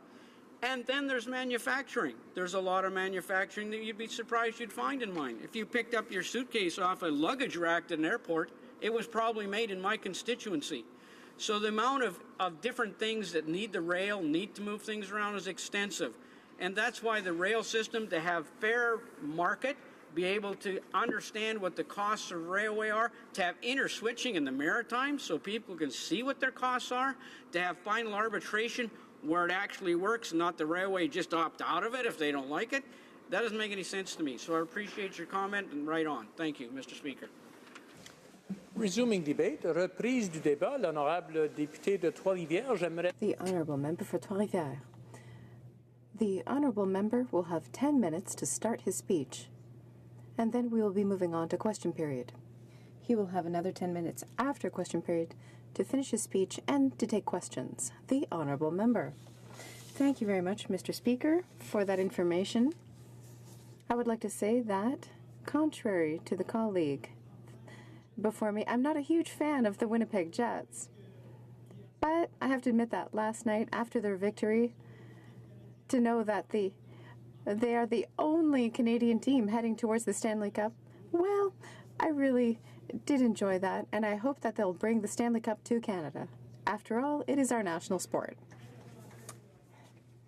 And then there's manufacturing. There's a lot of manufacturing that you'd be surprised you'd find in mine. If you picked up your suitcase off a luggage rack at an airport, it was probably made in my constituency. So the amount of different things that need the rail, need to move things around is extensive. And that's why the rail system, to have fair market, be able to understand what the costs of railway are, to have inter-switching in the Maritimes so people can see what their costs are, to have final arbitration where it actually works, not the railway just opt out of it if they don't like it. That doesn't make any sense to me. So I appreciate your comment, and right on. Thank you, Mr. Speaker. Resuming debate, reprise du débat, l'honorable député de Trois-Rivières, j'aimerais... The honourable member for Trois-Rivières. The honourable member will have 10 minutes to start his speech, and then we will be moving on to question period. He will have another 10 minutes after question period to finish his speech and to take questions. The honourable member. Thank you very much, Mr. Speaker, for that information. I would like to say that, contrary to the colleague before me, I'm not a huge fan of the Winnipeg Jets. But I have to admit that last night, after their victory, to know that they are the only Canadian team heading towards the Stanley Cup, well, I really did enjoy that, and I hope that they'll bring the Stanley Cup to Canada. After all, it is our national sport.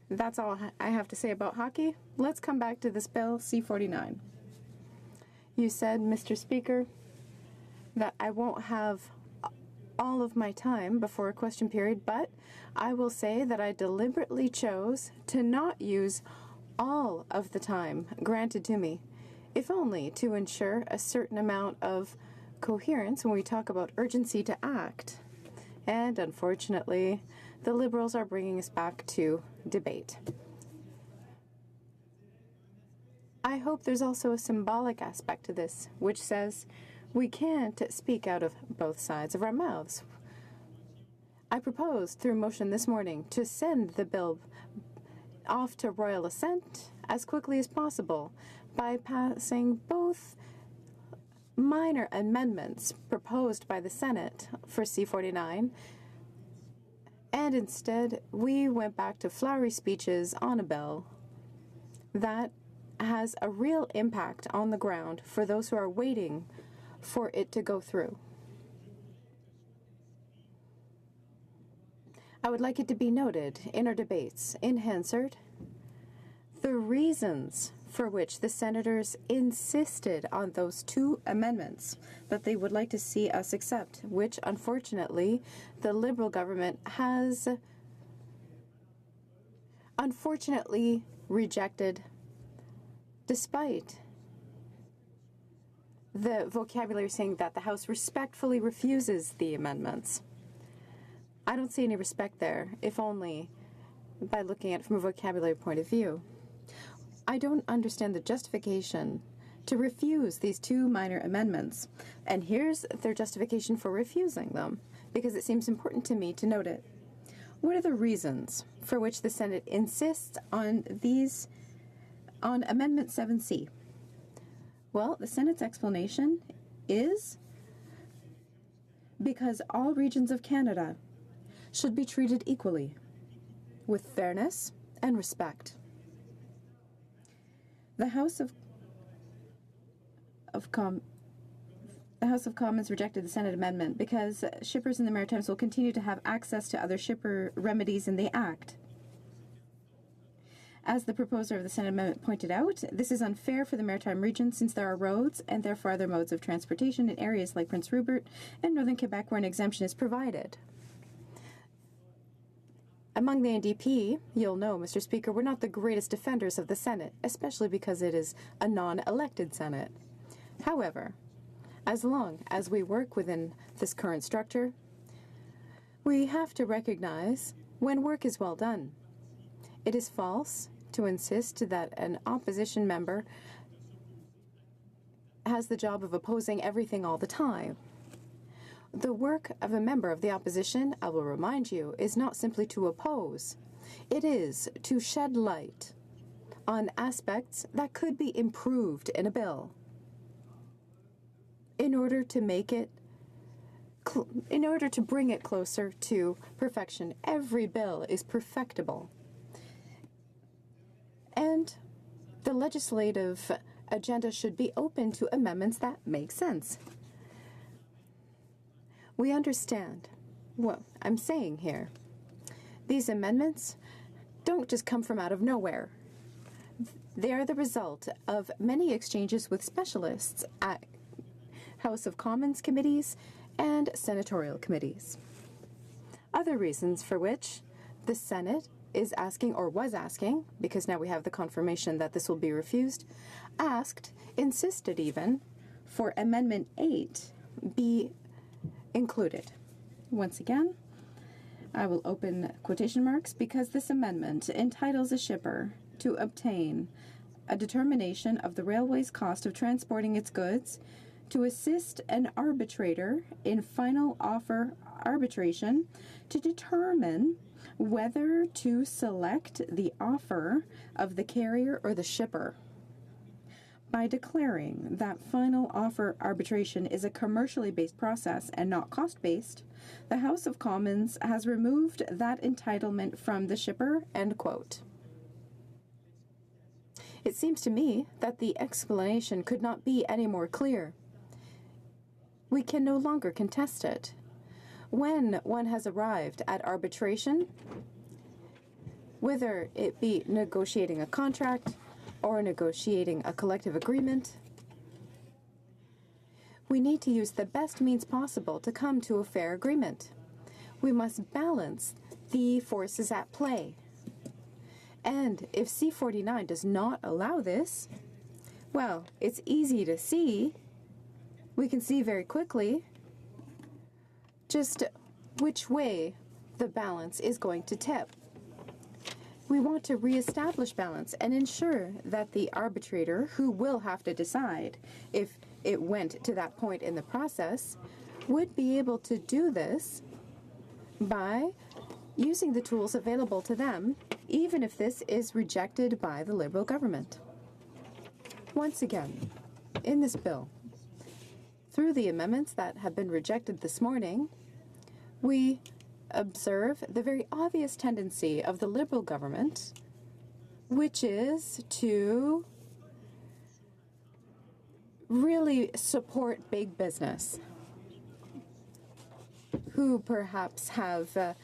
That's all I have to say about hockey. Let's come back to this bill, C-49. You said, Mr. Speaker, that I won't have all of my time before a question period, but I will say that I deliberately chose to not use all of the time granted to me, if only to ensure a certain amount of coherence when we talk about urgency to act. And unfortunately, the Liberals are bringing us back to debate. I hope there's also a symbolic aspect to this, which says we can't speak out of both sides of our mouths. I proposed through motion this morning to send the bill off to royal assent as quickly as possible by passing both minor amendments proposed by the Senate for C-49, and instead we went back to flowery speeches on a bill that has a real impact on the ground for those who are waiting for it to go through. I would like it to be noted in our debates in Hansard the reasons for which the senators insisted on those two amendments that they would like to see us accept, which unfortunately the Liberal government has unfortunately rejected, despite the vocabulary saying that the House respectfully refuses the amendments. I don't see any respect there, if only by looking at it from a vocabulary point of view. I don't understand the justification to refuse these two minor amendments. And here's their justification for refusing them, because it seems important to me to note it. What are the reasons for which the Senate insists on Amendment 7C? Well, the Senate's explanation is because all regions of Canada should be treated equally, with fairness and respect. The House of Commons rejected the Senate amendment because shippers in the Maritimes will continue to have access to other shipper remedies in the Act. As the proposer of the Senate amendment pointed out, this is unfair for the Maritime region since there are roads and therefore other modes of transportation in areas like Prince Rupert and northern Quebec where an exemption is provided. Among the NDP, you'll know, Mr. Speaker, we're not the greatest defenders of the Senate, especially because it is a non-elected Senate. However, as long as we work within this current structure, we have to recognize when work is well done. It is false to insist that an opposition member has the job of opposing everything all the time. The work of a member of the opposition, I will remind you, is not simply to oppose. It is to shed light on aspects that could be improved in a bill in order to make it, in order to bring it closer to perfection. Every bill is perfectible. And the legislative agenda should be open to amendments that make sense. We understand what I'm saying here. These amendments don't just come from out of nowhere. They are the result of many exchanges with specialists at House of Commons committees and senatorial committees. Other reasons for which the Senate is asking, or was asking, because now we have the confirmation that this will be refused, insisted even, for Amendment 8 be included. Once again, I will open quotation marks, because this amendment entitles a shipper to obtain a determination of the railway's cost of transporting its goods, to assist an arbitrator in final offer arbitration, to determine whether to select the offer of the carrier or the shipper. By declaring that final offer arbitration is a commercially based process and not cost-based, the House of Commons has removed that entitlement from the shipper, end quote. It seems to me that the explanation could not be any more clear. We can no longer contest it. When one has arrived at arbitration, whether it be negotiating a contract or negotiating a collective agreement, we need to use the best means possible to come to a fair agreement. We must balance the forces at play. And if C-49 does not allow this, well, it's easy to see. We can see very quickly just which way the balance is going to tip. We want to reestablish balance and ensure that the arbitrator, who will have to decide if it went to that point in the process, would be able to do this by using the tools available to them, even if this is rejected by the Liberal government. Once again, in this bill, through the amendments that have been rejected this morning, we observe the very obvious tendency of the Liberal government, which is to really support big business, who perhaps have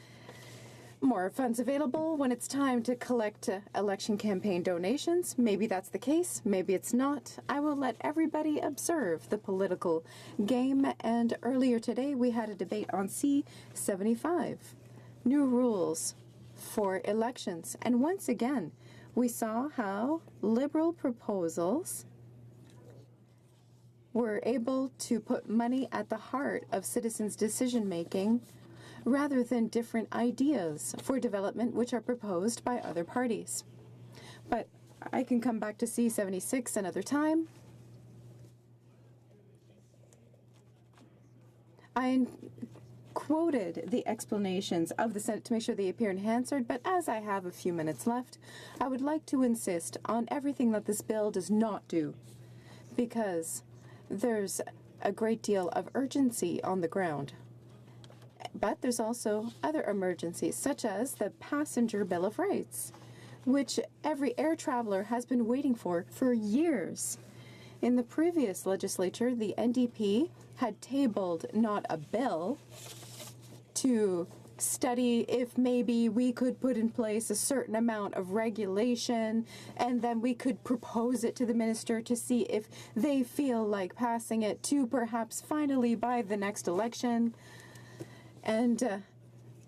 more funds available when it's time to collect election campaign donations. Maybe that's the case, maybe it's not. I will let everybody observe the political game, and earlier today we had a debate on C-75, new rules for elections. And once again, we saw how Liberal proposals were able to put money at the heart of citizens' decision-making rather than different ideas for development which are proposed by other parties. But I can come back to C-76 another time. I quoted the explanations of the Senate to make sure they appear in Hansard, but as I have a few minutes left, I would like to insist on everything that this bill does not do, because there's a great deal of urgency on the ground. But there's also other emergencies, such as the Passenger Bill of Rights, which every air traveler has been waiting for years. In the previous legislature, the NDP had tabled not a bill to study if maybe we could put in place a certain amount of regulation, and then we could propose it to the minister to see if they feel like passing it to perhaps finally by the next election. And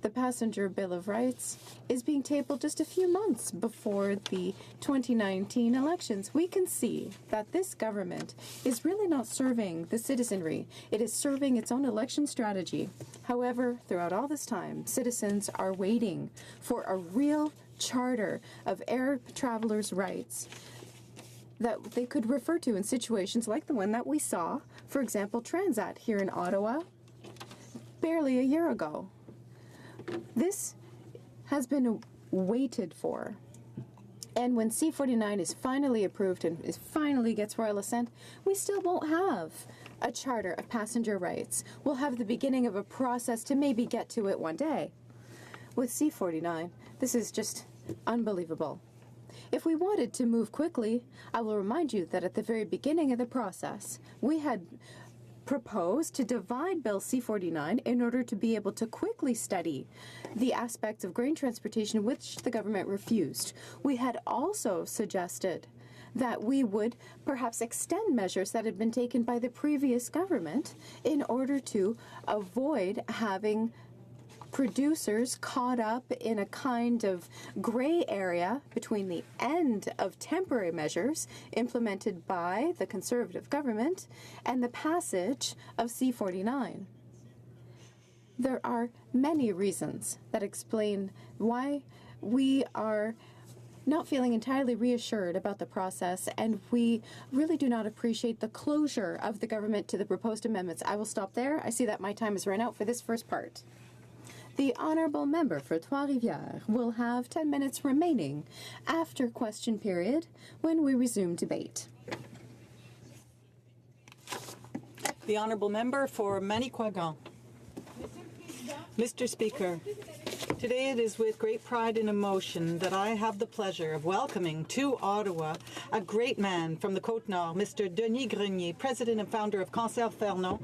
the Passenger Bill of Rights is being tabled just a few months before the 2019 elections. We can see that this government is really not serving the citizenry. It is serving its own election strategy. However, throughout all this time, citizens are waiting for a real charter of air travelers' rights that they could refer to in situations like the one that we saw, for example, Transat here in Ottawa, barely a year ago. This has been waited for. And when C-49 is finally approved and finally gets royal assent, we still won't have a charter of passenger rights. We'll have the beginning of a process to maybe get to it one day. With C-49, this is just unbelievable. If we wanted to move quickly, I will remind you that at the very beginning of the process, we had proposed to divide Bill C-49 in order to be able to quickly study the aspects of grain transportation which the government refused. We had also suggested that we would perhaps extend measures that had been taken by the previous government in order to avoid having producers caught up in a kind of gray area between the end of temporary measures implemented by the Conservative government and the passage of C-49. There are many reasons that explain why we are not feeling entirely reassured about the process, and we really do not appreciate the closure of the government to the proposed amendments. I will stop there. I see that my time has run out for this first part. The honourable member for Trois-Rivières will have 10 minutes remaining after question period when we resume debate. The honourable member for Manicouagan. Mr. Speaker, today it is with great pride and emotion that I have the pleasure of welcoming to Ottawa a great man from the Côte-Nord, Mr. Denis Grenier, president and founder of Cancer Fermont,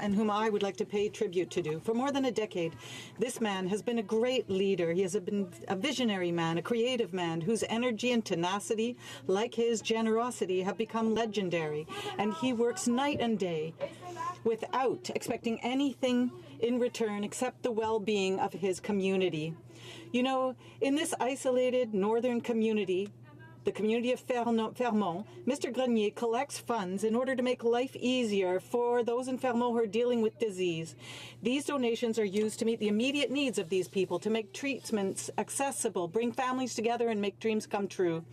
and whom I would like to pay tribute to. For more than a decade, this man has been a great leader. He has been a visionary man, a creative man, whose energy and tenacity, like his generosity, have become legendary. And he works night and day without expecting anything in return except the well-being of his community. You know, in this isolated northern community, the community of Fermont, Mr. Grenier collects funds in order to make life easier for those in Fermont who are dealing with disease. These donations are used to meet the immediate needs of these people, to make treatments accessible, bring families together, and make dreams come true.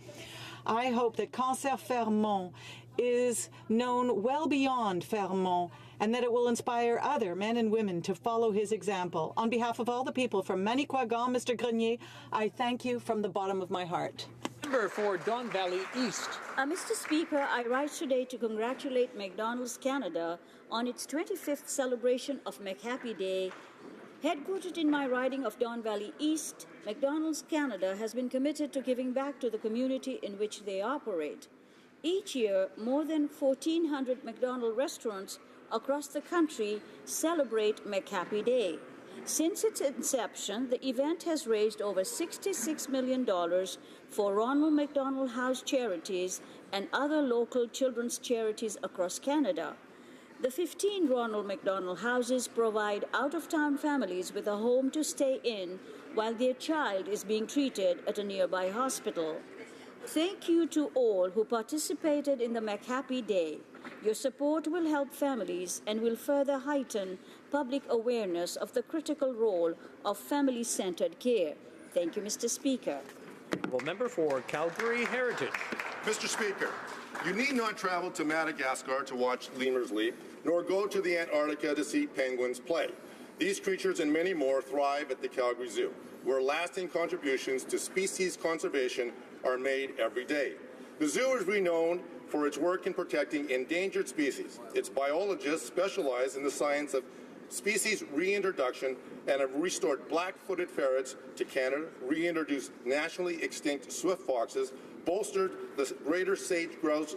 I hope that Cancer Fermont is known well beyond Fermont, and that it will inspire other men and women to follow his example. On behalf of all the people from Manicouagan, Mr. Grenier, I thank you from the bottom of my heart. Member for Don Valley East. Mr. Speaker, I rise today to congratulate McDonald's Canada on its 25th celebration of McHappy Day. Headquartered in my riding of Don Valley East, McDonald's Canada has been committed to giving back to the community in which they operate. Each year, more than 1,400 McDonald's restaurants across the country celebrate McHappy Day. Since its inception, the event has raised over $66 million for Ronald McDonald House charities and other local children's charities across Canada. The 15 Ronald McDonald Houses provide out-of-town families with a home to stay in while their child is being treated at a nearby hospital. Thank you to all who participated in the McHappy Day. Your support will help families and will further heighten public awareness of the critical role of family-centered care. Thank you, Mr. Speaker. Well, member for Calgary Heritage. Mr. Speaker, you need not travel to Madagascar to watch lemurs leap, nor go to the Antarctica to see penguins play. These creatures and many more thrive at the Calgary Zoo, where lasting contributions to species conservation are made every day. The zoo is renowned for its work in protecting endangered species. Its biologists specialize in the science of species reintroduction and have restored black-footed ferrets to Canada, reintroduced nationally extinct swift foxes, bolstered the greater sage-grouse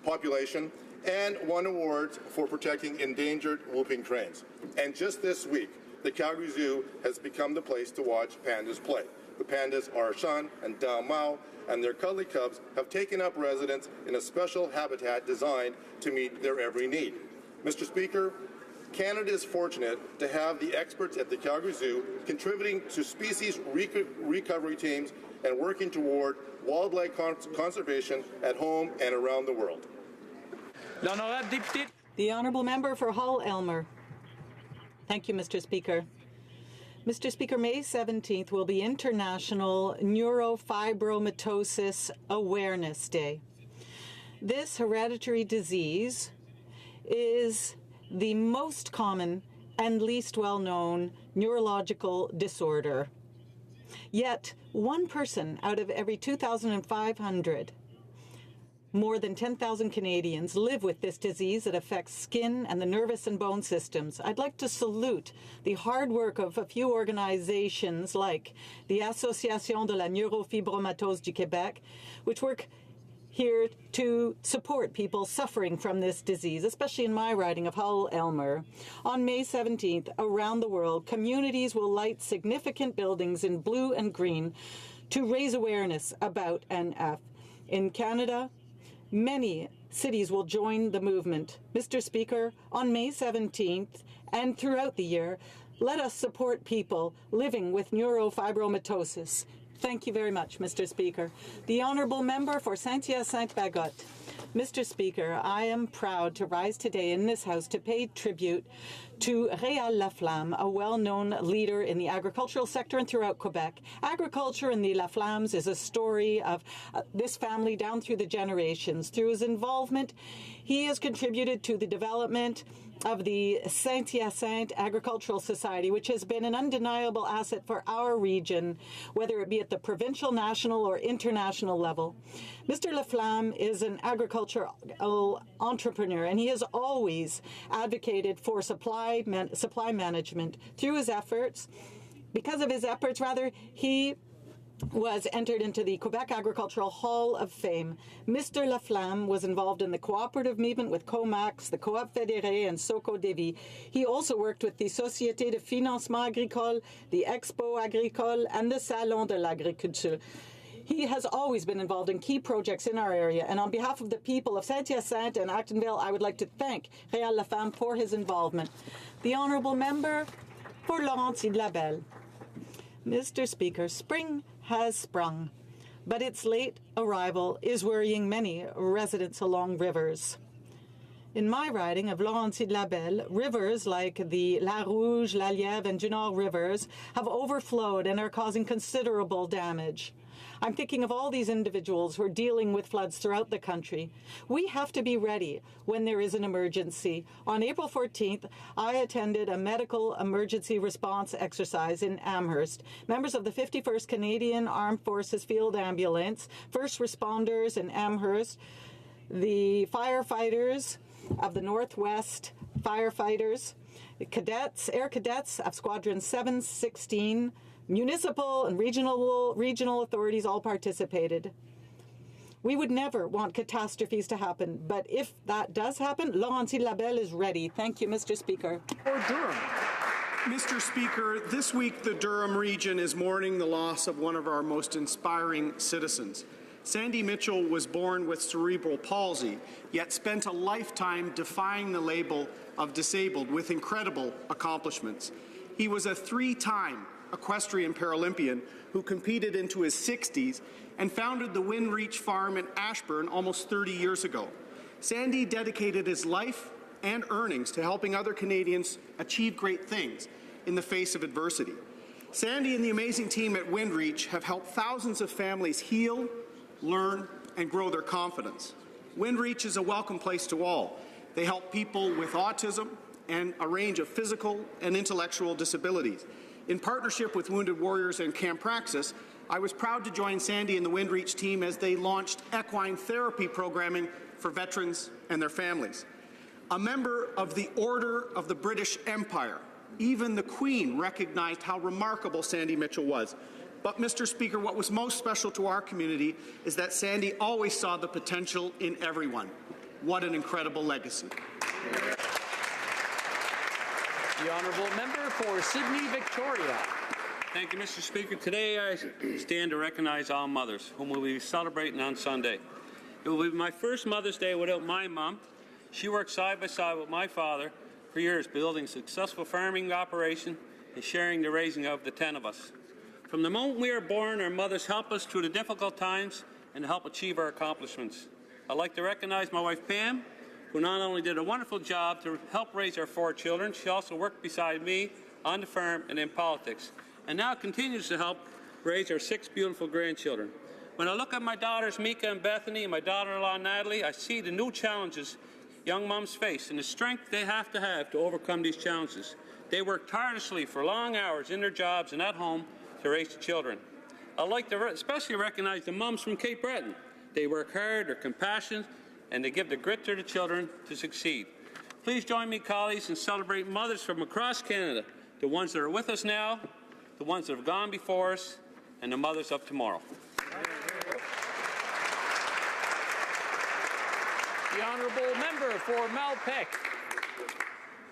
population, and won awards for protecting endangered whooping cranes. And just this week, the Calgary Zoo has become the place to watch pandas play. The pandas Arshan and Dao Mao and their cuddly cubs have taken up residence in a special habitat designed to meet their every need. Mr. Speaker, Canada is fortunate to have the experts at the Calgary Zoo contributing to species recovery teams and working toward wildlife conservation at home and around the world. The honourable member for Hull-Elmer. Thank you, Mr. Speaker. Mr. Speaker, May 17th will be International Neurofibromatosis Awareness Day. This hereditary disease is the most common and least well-known neurological disorder. Yet, one person out of every 2,500, more than 10,000 Canadians live with this disease that affects skin and the nervous and bone systems. I'd like to salute the hard work of a few organizations like the Association de la Neurofibromatose du Québec, which work here to support people suffering from this disease, especially in my riding of Hull-Elmer. On May 17th, around the world, communities will light significant buildings in blue and green to raise awareness about NF. In Canada, many cities will join the movement. Mr. Speaker, on May 17th and throughout the year, let us support people living with neurofibromatosis. Thank you very much, Mr. Speaker. The Honourable Member for Saint-Hyacinthe-Bagotte. Mr. Speaker, I am proud to rise today in this House to pay tribute to Réal Laflamme, a well-known leader in the agricultural sector and throughout Quebec. Agriculture in the Laflammes is a story of this family down through the generations. Through his involvement, he has contributed to the development of the Saint-Hyacinthe Agricultural Society, which has been an undeniable asset for our region, whether it be at the provincial, national, or international level. Mr. Laflamme is an agricultural entrepreneur, and he has always advocated for supply management. Through his efforts, because of his efforts, he was entered into the Quebec Agricultural Hall of Fame. Mr. Laflamme was involved in the cooperative movement with Comax, the Coop Fédéré, and Soco Devi. He also worked with the Société de Financement Agricole, the Expo Agricole, and the Salon de l'Agriculture. He has always been involved in key projects in our area, and on behalf of the people of Saint-Hyacinthe and Actonville, I would like to thank Réal Laflamme for his involvement. The Honourable Member for Laurentides-Labelle. Mr. Speaker, spring has sprung, but its late arrival is worrying many residents along rivers. In my riding of Laurentides-Labelle, rivers like the La Rouge, La Lièvre, and Dunard rivers have overflowed and are causing considerable damage. I'm thinking of all these individuals who are dealing with floods throughout the country. We have to be ready when there is an emergency. On April 14th, I attended a medical emergency response exercise in Amherst. Members of the 51st Canadian Armed Forces Field Ambulance, first responders in Amherst, the firefighters of the Northwest Firefighters, cadets, air cadets of Squadron 716, municipal and regional authorities all participated. We would never want catastrophes to happen, but if that does happen, Laurentides-Labelle is ready. Thank you, Mr. Speaker. For Durham. Mr. Speaker, this week the Durham region is mourning the loss of one of our most inspiring citizens. Sandy Mitchell was born with cerebral palsy, yet spent a lifetime defying the label of disabled with incredible accomplishments. He was a three-time equestrian Paralympian who competed into his 60s and founded the Windreach Farm in Ashburn almost 30 years ago. Sandy dedicated his life and earnings to helping other Canadians achieve great things in the face of adversity. Sandy and the amazing team at Windreach have helped thousands of families heal, learn, and grow their confidence. Windreach is a welcome place to all. They help people with autism and a range of physical and intellectual disabilities. In partnership with Wounded Warriors and Camp Praxis, I was proud to join Sandy and the Windreach team as they launched equine therapy programming for veterans and their families. A member of the Order of the British Empire, even the Queen recognized how remarkable Sandy Mitchell was. But, Mr. Speaker, what was most special to our community is that Sandy always saw the potential in everyone. What an incredible legacy. The Honourable Member for Sydney Victoria. Thank you, Mr. Speaker. Today I stand to recognize all mothers, whom we'll be celebrating on Sunday. It will be my first Mother's Day without my mom. She worked side by side with my father for years, building a successful farming operation and sharing the raising of the 10 of us. From the moment we are born, our mothers help us through the difficult times and help achieve our accomplishments. I'd like to recognize my wife, Pam, who not only did a wonderful job to help raise our 4 children, she also worked beside me on the farm and in politics, and now continues to help raise our 6 beautiful grandchildren. When I look at my daughters, Mika and Bethany, and my daughter-in-law, Natalie, I see the new challenges young moms face and the strength they have to overcome these challenges. They work tirelessly for long hours in their jobs and at home to raise the children. I'd like to especially recognize the moms from Cape Breton. They work hard, they're compassionate, and they give the grit to the children to succeed. Please join me, colleagues, in celebrating mothers from across Canada, the ones that are with us now, the ones that have gone before us, and the mothers of tomorrow. The Honourable Member for Malpeque.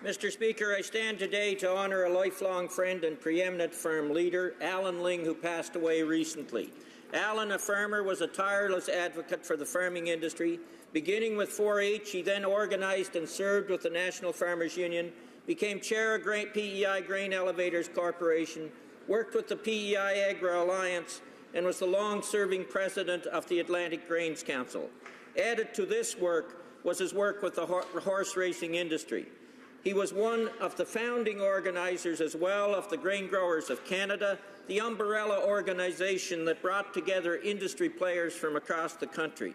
Mr. Speaker, I stand today to honour a lifelong friend and preeminent farm leader, Alan Ling, who passed away recently. Alan, a farmer, was a tireless advocate for the farming industry. Beginning with 4-H, he then organized and served with the National Farmers Union, became chair of PEI Grain Elevators Corporation, worked with the PEI Agri Alliance, and was the long-serving president of the Atlantic Grains Council. Added to this work was his work with the horse racing industry. He was one of the founding organizers as well of the Grain Growers of Canada, the umbrella organization that brought together industry players from across the country.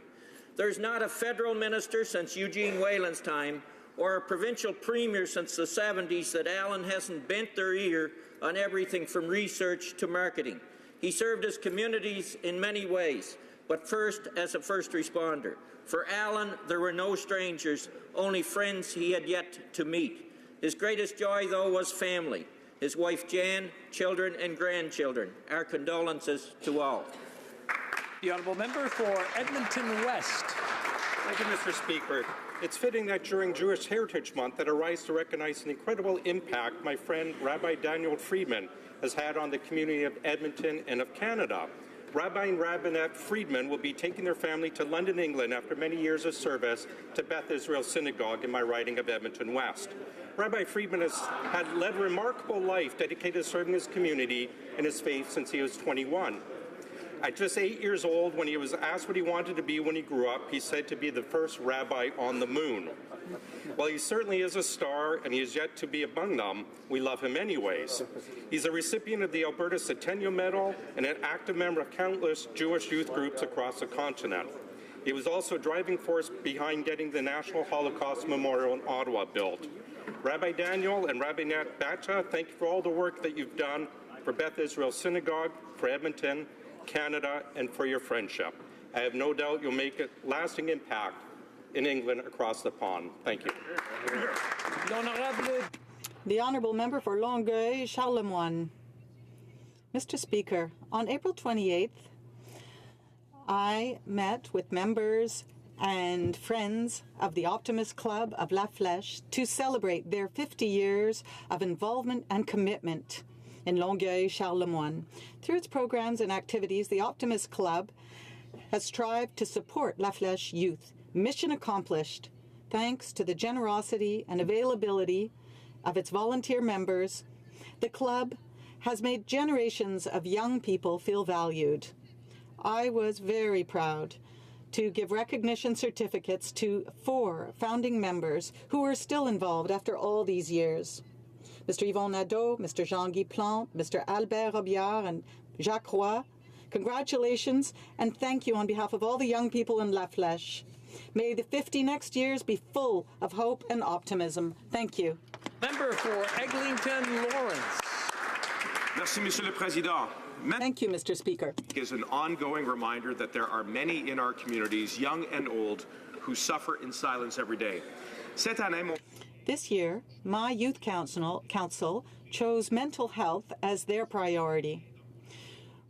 There's not a federal minister since Eugene Whalen's time or a provincial premier since the 70s that Alan hasn't bent their ear on everything from research to marketing. He served his communities in many ways, but first as a first responder. For Alan, there were no strangers, only friends he had yet to meet. His greatest joy, though, was family. His wife Jan, children and grandchildren. Our condolences to all. The honourable member for Edmonton West. Thank you, Mr. Speaker. It's fitting that during Jewish Heritage Month that I rise to recognize the incredible impact my friend Rabbi Daniel Friedman has had on the community of Edmonton and of Canada. Rabbi and Rabbinette Friedman will be taking their family to London, England after many years of service to Beth Israel Synagogue in my riding of Edmonton West. Rabbi Friedman has led a remarkable life dedicated to serving his community and his faith since he was 21. At just 8 years old, when he was asked what he wanted to be when he grew up, he said to be the first rabbi on the moon. While he certainly is a star and he is yet to be among them, we love him anyways. He's a recipient of the Alberta Centennial Medal and an active member of countless Jewish youth groups across the continent. He was also a driving force behind getting the National Holocaust Memorial in Ottawa built. Rabbi Daniel and Rabbi Nat Bacha, thank you for all the work that you've done for Beth Israel Synagogue, for Edmonton, Canada, and for your friendship. I have no doubt you'll make a lasting impact in England across the pond. Thank you. The Honourable Member for Longueuil, Charlemagne. Mr. Speaker, on April 28th, I met with members and friends of the Optimist Club of La Flèche to celebrate their 50 years of involvement and commitment in Longueuil, Charlemagne. Through its programs and activities, the Optimist Club has strived to support La Flèche youth. Mission accomplished. Thanks to the generosity and availability of its volunteer members, the club has made generations of young people feel valued. I was very proud to give recognition certificates to 4 founding members who are still involved after all these years. Mr. Yvon Nadeau, Mr. Jean-Guy Plante, Mr. Albert Robillard, and Jacques Roy. Congratulations and thank you on behalf of all the young people in La Flèche. May the 50 next years be full of hope and optimism. Thank you. Member for Eglinton Lawrence. Merci, Monsieur le Président. Thank you, Mr. Speaker. Is an ongoing reminder that there are many in our communities, young and old, who suffer in silence every day. Cette année, This year, my youth council chose mental health as their priority.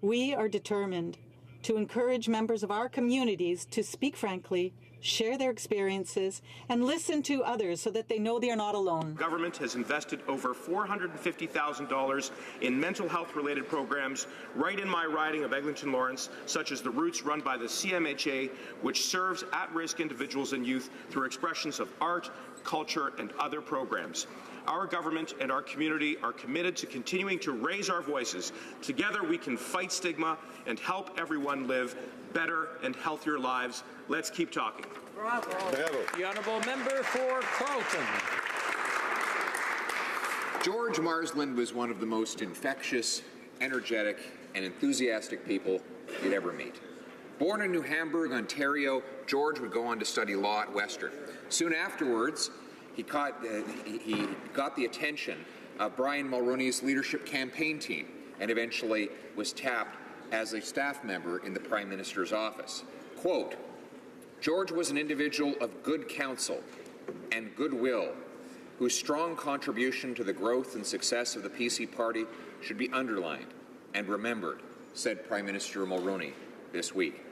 We are determined to encourage members of our communities to speak frankly, share their experiences, and listen to others so that they know they are not alone. Government has invested over $450,000 in mental health-related programs right in my riding of Eglinton Lawrence, such as the Roots run by the CMHA, which serves at-risk individuals and youth through expressions of art, culture, and other programs. Our government and our community are committed to continuing to raise our voices. Together we can fight stigma and help everyone live better and healthier lives. Let's keep talking. Bravo. Bravo. The Honourable Member for Carleton. George Marsland was one of the most infectious, energetic, and enthusiastic people you'd ever meet. Born in New Hamburg, Ontario, George would go on to study law at Western. Soon afterwards, he got the attention of Brian Mulroney's leadership campaign team and eventually was tapped as a staff member in the Prime Minister's office. Quote, George was an individual of good counsel and goodwill whose strong contribution to the growth and success of the PC Party should be underlined and remembered, said Prime Minister Mulroney this week.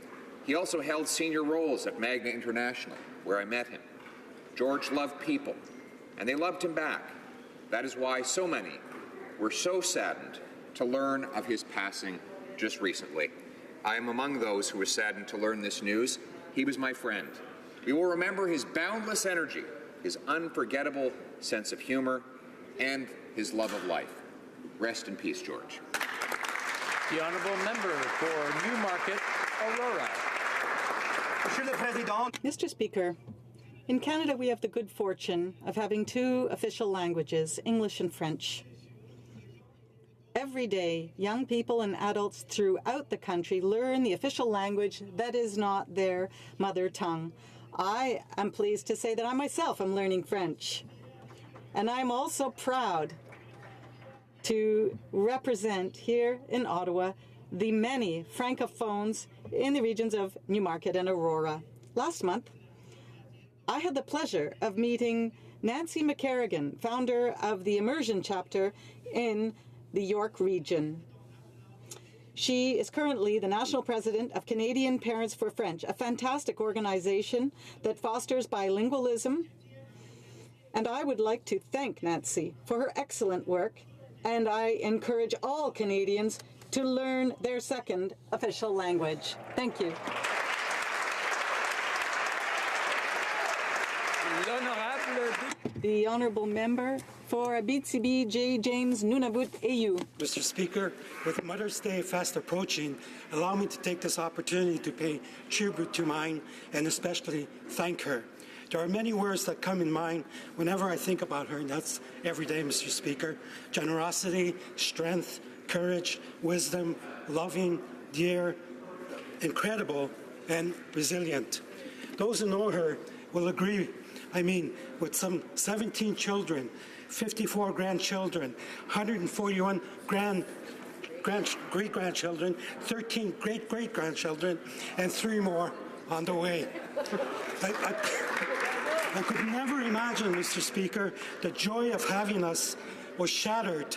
He also held senior roles at Magna International, where I met him. George loved people, and they loved him back. That is why so many were so saddened to learn of his passing just recently. I am among those who were saddened to learn this news. He was my friend. We will remember his boundless energy, his unforgettable sense of humor, and his love of life. Rest in peace, George. The Honourable Member for Newmarket, Aurora. Mr. Speaker, in Canada we have the good fortune of having 2 official languages, English and French. Every day, young people and adults throughout the country learn the official language that is not their mother tongue. I am pleased to say that I myself am learning French. And I'm also proud to represent here in Ottawa the many francophones in the regions of Newmarket and Aurora. Last month, I had the pleasure of meeting Nancy McCarrigan, founder of the Immersion chapter in the York region. She is currently the national president of Canadian Parents for French, a fantastic organization that fosters bilingualism. And I would like to thank Nancy for her excellent work, and I encourage all Canadians to learn their second official language. Thank you. The Honourable Member for Abitibi J. James Nunavut AU. Mr. Speaker, with Mother's Day fast approaching, allow me to take this opportunity to pay tribute to mine and especially thank her. There are many words that come in mind whenever I think about her, and that's every day, Mr. Speaker. Generosity, strength, courage, wisdom, loving, dear, incredible, and resilient. Those who know her will agree, with some 17 children, 54 grandchildren, 141 great-grandchildren, 13 great-great-grandchildren, and 3 more on the way. I could never imagine, Mr. Speaker, the joy of having us was shattered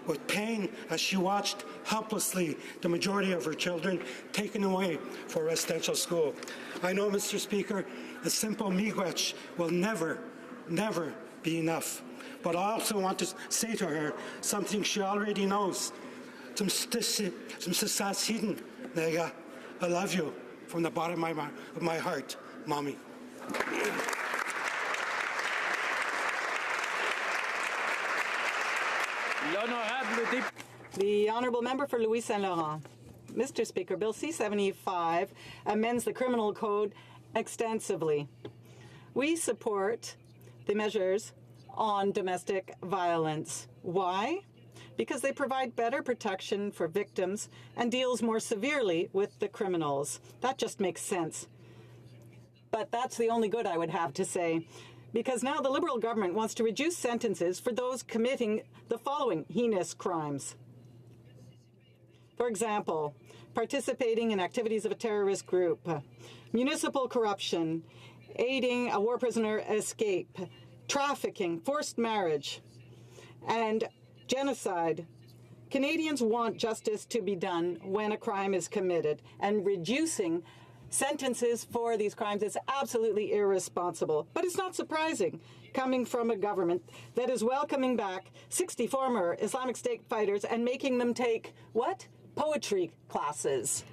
with pain as she watched helplessly the majority of her children taken away for residential school. I know, Mr. Speaker, a simple miigwech will never be enough. But I also want to say to her something she already knows. I love you from the bottom of my heart, Mommy. The Honourable Member for Louis Saint Laurent. Mr. Speaker, Bill C-75 amends the Criminal Code extensively. We support the measures on domestic violence. Why? Because they provide better protection for victims and deals more severely with the criminals. That just makes sense. But that's the only good I would have to say, because now the Liberal government wants to reduce sentences for those committing the following heinous crimes. For example, participating in activities of a terrorist group, municipal corruption, aiding a war prisoner escape, trafficking, forced marriage, and genocide. Canadians want justice to be done when a crime is committed, and reducing sentences for these crimes is absolutely irresponsible. But it's not surprising, coming from a government that is welcoming back 60 former Islamic State fighters and making them take, what? Poetry classes.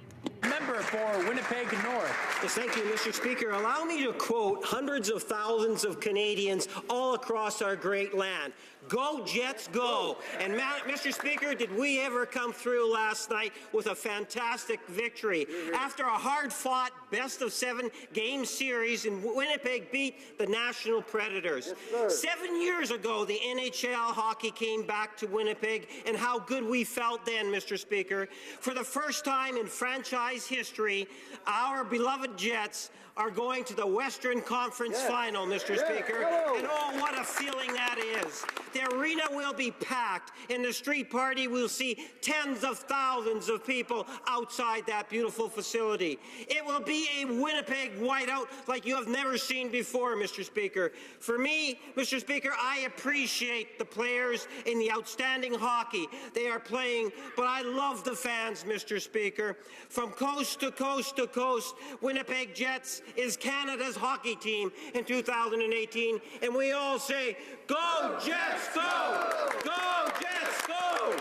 Member for Winnipeg North. Yes, thank you, Mr. Speaker. Allow me to quote hundreds of thousands of Canadians all across our great land. Go, Jets, go. And Mr. Speaker, did we ever come through last night with a fantastic victory? After a hard-fought best-of-7 game series, and Winnipeg beat the National Predators. Yes, 7 years ago, the NHL hockey came back to Winnipeg, and how good we felt then, Mr. Speaker. For the first time in franchise history, our beloved Jets are going to the Western Conference Final, Mr. Speaker. And oh, what a feeling that is. The arena will be packed. In the street party, we'll see tens of thousands of people outside that beautiful facility. It will be a Winnipeg whiteout like you have never seen before, Mr. Speaker. For me, Mr. Speaker, I appreciate the players in the outstanding hockey they are playing, but I love the fans, Mr. Speaker. From coast to coast to coast, Winnipeg Jets is Canada's hockey team in 2018, and we all say, go Jets, go! Go Jets, go!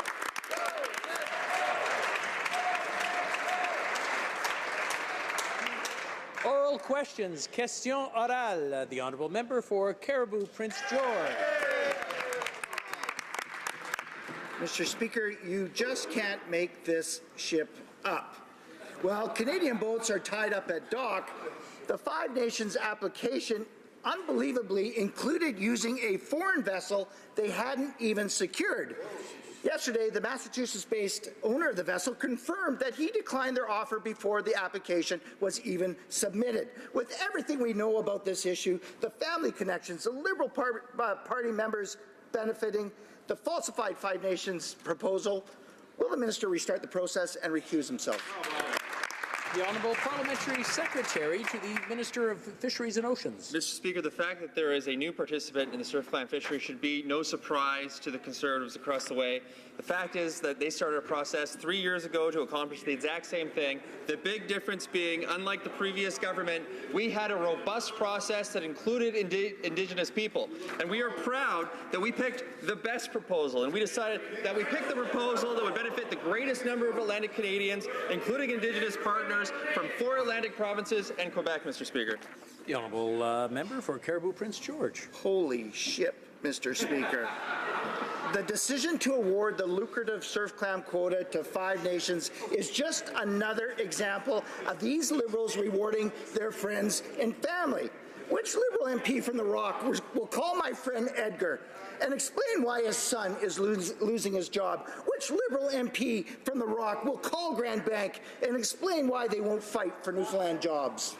Oral questions. Question orale. The Honourable Member for Caribou Prince George. Mr. Speaker, you just can't make this ship up. While Canadian boats are tied up at dock, the Five Nations application unbelievably included using a foreign vessel they hadn't even secured. Yesterday, the Massachusetts-based owner of the vessel confirmed that he declined their offer before the application was even submitted. With everything we know about this issue, the family connections, the Liberal Party members benefiting, the falsified Five Nations proposal, will the minister restart the process and recuse himself? The Honourable Parliamentary Secretary to the Minister of Fisheries and Oceans. Mr. Speaker, the fact that there is a new participant in the surf clam fishery should be no surprise to the Conservatives across the way. The fact is that they started a process 3 years ago to accomplish the exact same thing. The big difference being, unlike the previous government, we had a robust process that included Indigenous people. And we are proud that we picked the best proposal. And we decided that we picked the proposal that would benefit the greatest number of Atlantic Canadians, including Indigenous partners from 4 Atlantic provinces and Quebec, Mr. Speaker. The Honourable Member for Caribou Prince George. Holy shit, Mr. Speaker. The decision to award the lucrative surf clam quota to Five Nations is just another example of these Liberals rewarding their friends and family. Which Liberal MP from the Rock will call my friend Edgar and explain why his son is losing his job? Which Liberal MP from the Rock will call Grand Bank and explain why they won't fight for Newfoundland jobs?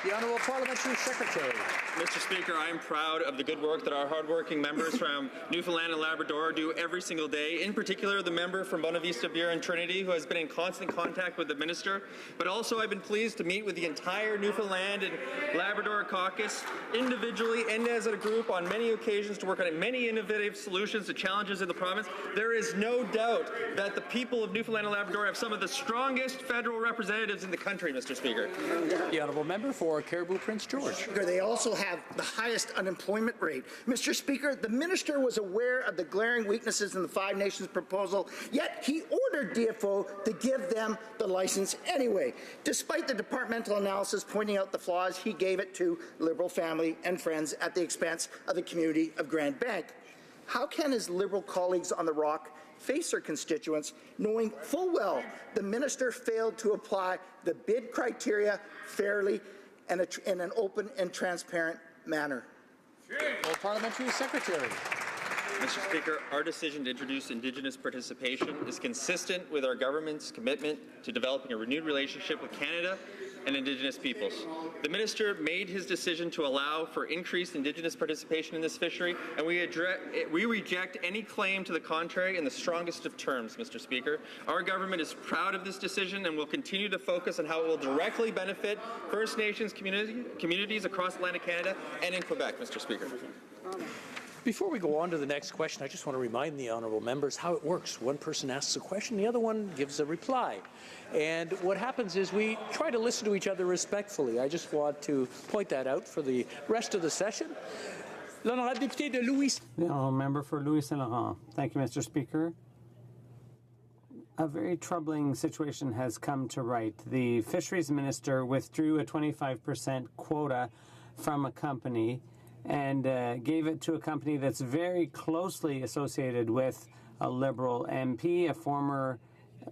The Honourable Parliamentary Secretary. Mr. Speaker, I am proud of the good work that our hardworking members from Newfoundland and Labrador do every single day, in particular the member from Bonavista, Beer and Trinity, who has been in constant contact with the Minister. But also I've been pleased to meet with the entire Newfoundland and Labrador caucus, individually and as a group, on many occasions to work on many innovative solutions to challenges in the province. There is no doubt that the people of Newfoundland and Labrador have some of the strongest federal representatives in the country, Mr. Speaker. The Honourable Member for Caribou Prince George. They also have the highest unemployment rate. Mr. Speaker, the minister was aware of the glaring weaknesses in the Five Nations proposal, yet he ordered DFO to give them the license anyway. Despite the departmental analysis pointing out the flaws, he gave it to Liberal family and friends at the expense of the community of Grand Bank. How can his Liberal colleagues on the Rock face their constituents knowing full well the minister failed to apply the bid criteria fairly and in an open and transparent manner? Parliamentary Secretary. Mr. Speaker, our decision to introduce Indigenous participation is consistent with our government's commitment to developing a renewed relationship with Canada and Indigenous peoples. The Minister made his decision to allow for increased Indigenous participation in this fishery, and we reject any claim to the contrary in the strongest of terms, Mr. Speaker. Our government is proud of this decision and will continue to focus on how it will directly benefit First Nations communities across Atlantic Canada and in Quebec, Mr. Speaker. Before we go on to the next question, I just want to remind the honourable members how it works. One person asks a question, the other one gives a reply. And what happens is we try to listen to each other respectfully. I just want to point that out for the rest of the session. L'honorable député de Louis. The honourable member for Louis Saint Laurent. Thank you, Mr. Speaker. A very troubling situation has come to light. The fisheries minister withdrew a 25% quota from a company and gave it to a company that's very closely associated with a Liberal MP, a former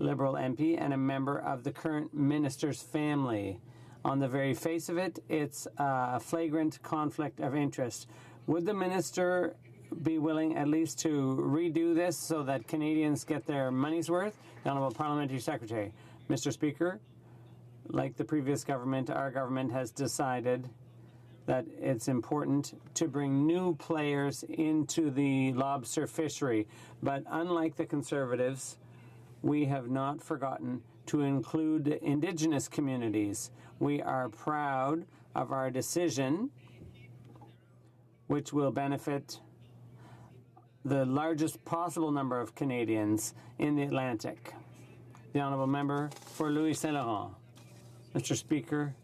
Liberal MP, and a member of the current minister's family. On the very face of it, it's a flagrant conflict of interest. Would the minister be willing at least to redo this so that Canadians get their money's worth? The Honourable Parliamentary Secretary. Mr. Speaker, like the previous government, our government has decided that it's important to bring new players into the lobster fishery. But unlike the Conservatives, we have not forgotten to include Indigenous communities. We are proud of our decision, which will benefit the largest possible number of Canadians in the Atlantic. The Honourable Member for Louis Saint Laurent. Mr. Speaker,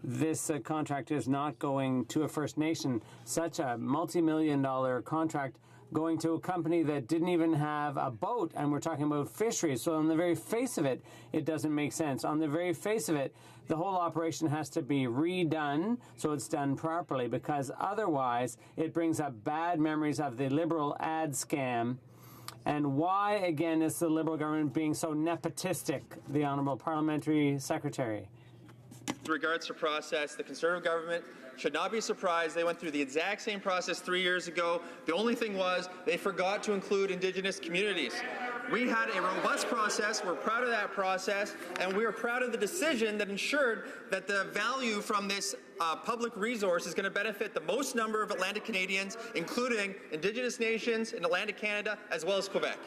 this contract is not going to a First Nation. Such a multi-million-dollar contract going to a company that didn't even have a boat, and we're talking about fisheries. So on the very face of it, it doesn't make sense. On the very face of it, the whole operation has to be redone so it's done properly, because otherwise it brings up bad memories of the Liberal ad scam. And why, again, is the Liberal government being so nepotistic? The Honourable Parliamentary Secretary. with regards to process. The Conservative government should not be surprised. They went through the exact same process 3 years ago. The only thing was they forgot to include Indigenous communities. We had a robust process. We're proud of that process, and we are proud of the decision that ensured that the value from this public resource is going to benefit the most number of Atlantic Canadians, including Indigenous nations in Atlantic Canada, as well as Quebec.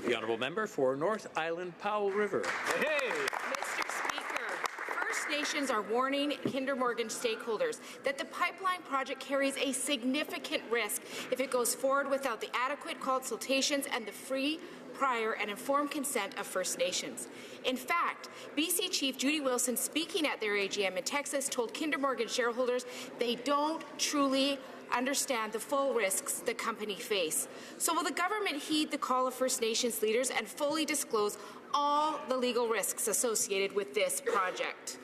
The honourable member for North Island Powell River. Hey! Mr. Speaker, First Nations are warning Kinder Morgan stakeholders that the pipeline project carries a significant risk if it goes forward without the adequate consultations and the free, prior and informed consent of First Nations. In fact, BC Chief Judy Wilson, speaking at their AGM in Texas, told Kinder Morgan shareholders they don't truly understand the full risks the company face. So will the government heed the call of First Nations leaders and fully disclose all the legal risks associated with this project?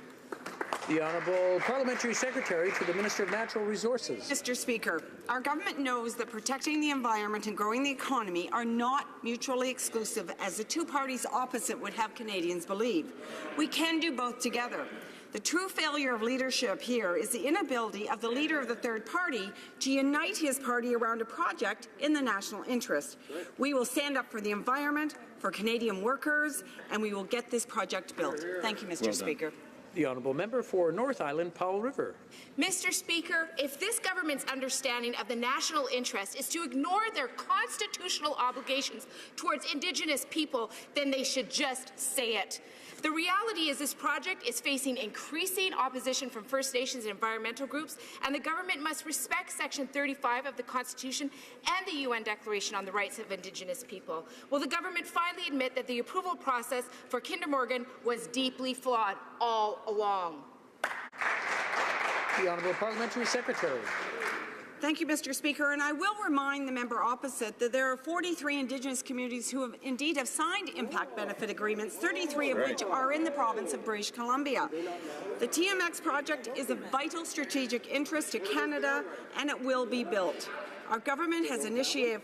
The Honourable Parliamentary Secretary to the Minister of Natural Resources. Mr. Speaker, our government knows that protecting the environment and growing the economy are not mutually exclusive, as the two parties opposite would have Canadians believe. We can do both together. The true failure of leadership here is the inability of the leader of the third party to unite his party around a project in the national interest. We will stand up for the environment, for Canadian workers, and we will get this project built. Thank you, Mr. Speaker. The honourable member for North Island Powell River. Mr. Speaker, if this government's understanding of the national interest is to ignore their constitutional obligations towards Indigenous people, then they should just say it. The reality is this project is facing increasing opposition from First Nations and environmental groups, and the government must respect Section 35 of the Constitution and the UN Declaration on the Rights of Indigenous People. Will the government finally admit that the approval process for Kinder Morgan was deeply flawed all along? The Honourable Parliamentary Secretary. Thank you, Mr. Speaker, and I will remind the member opposite that there are 43 Indigenous communities who have signed impact benefit agreements, 33 of which are in the province of British Columbia. The TMX project is of vital strategic interest to Canada, and it will be built. Our government has initiated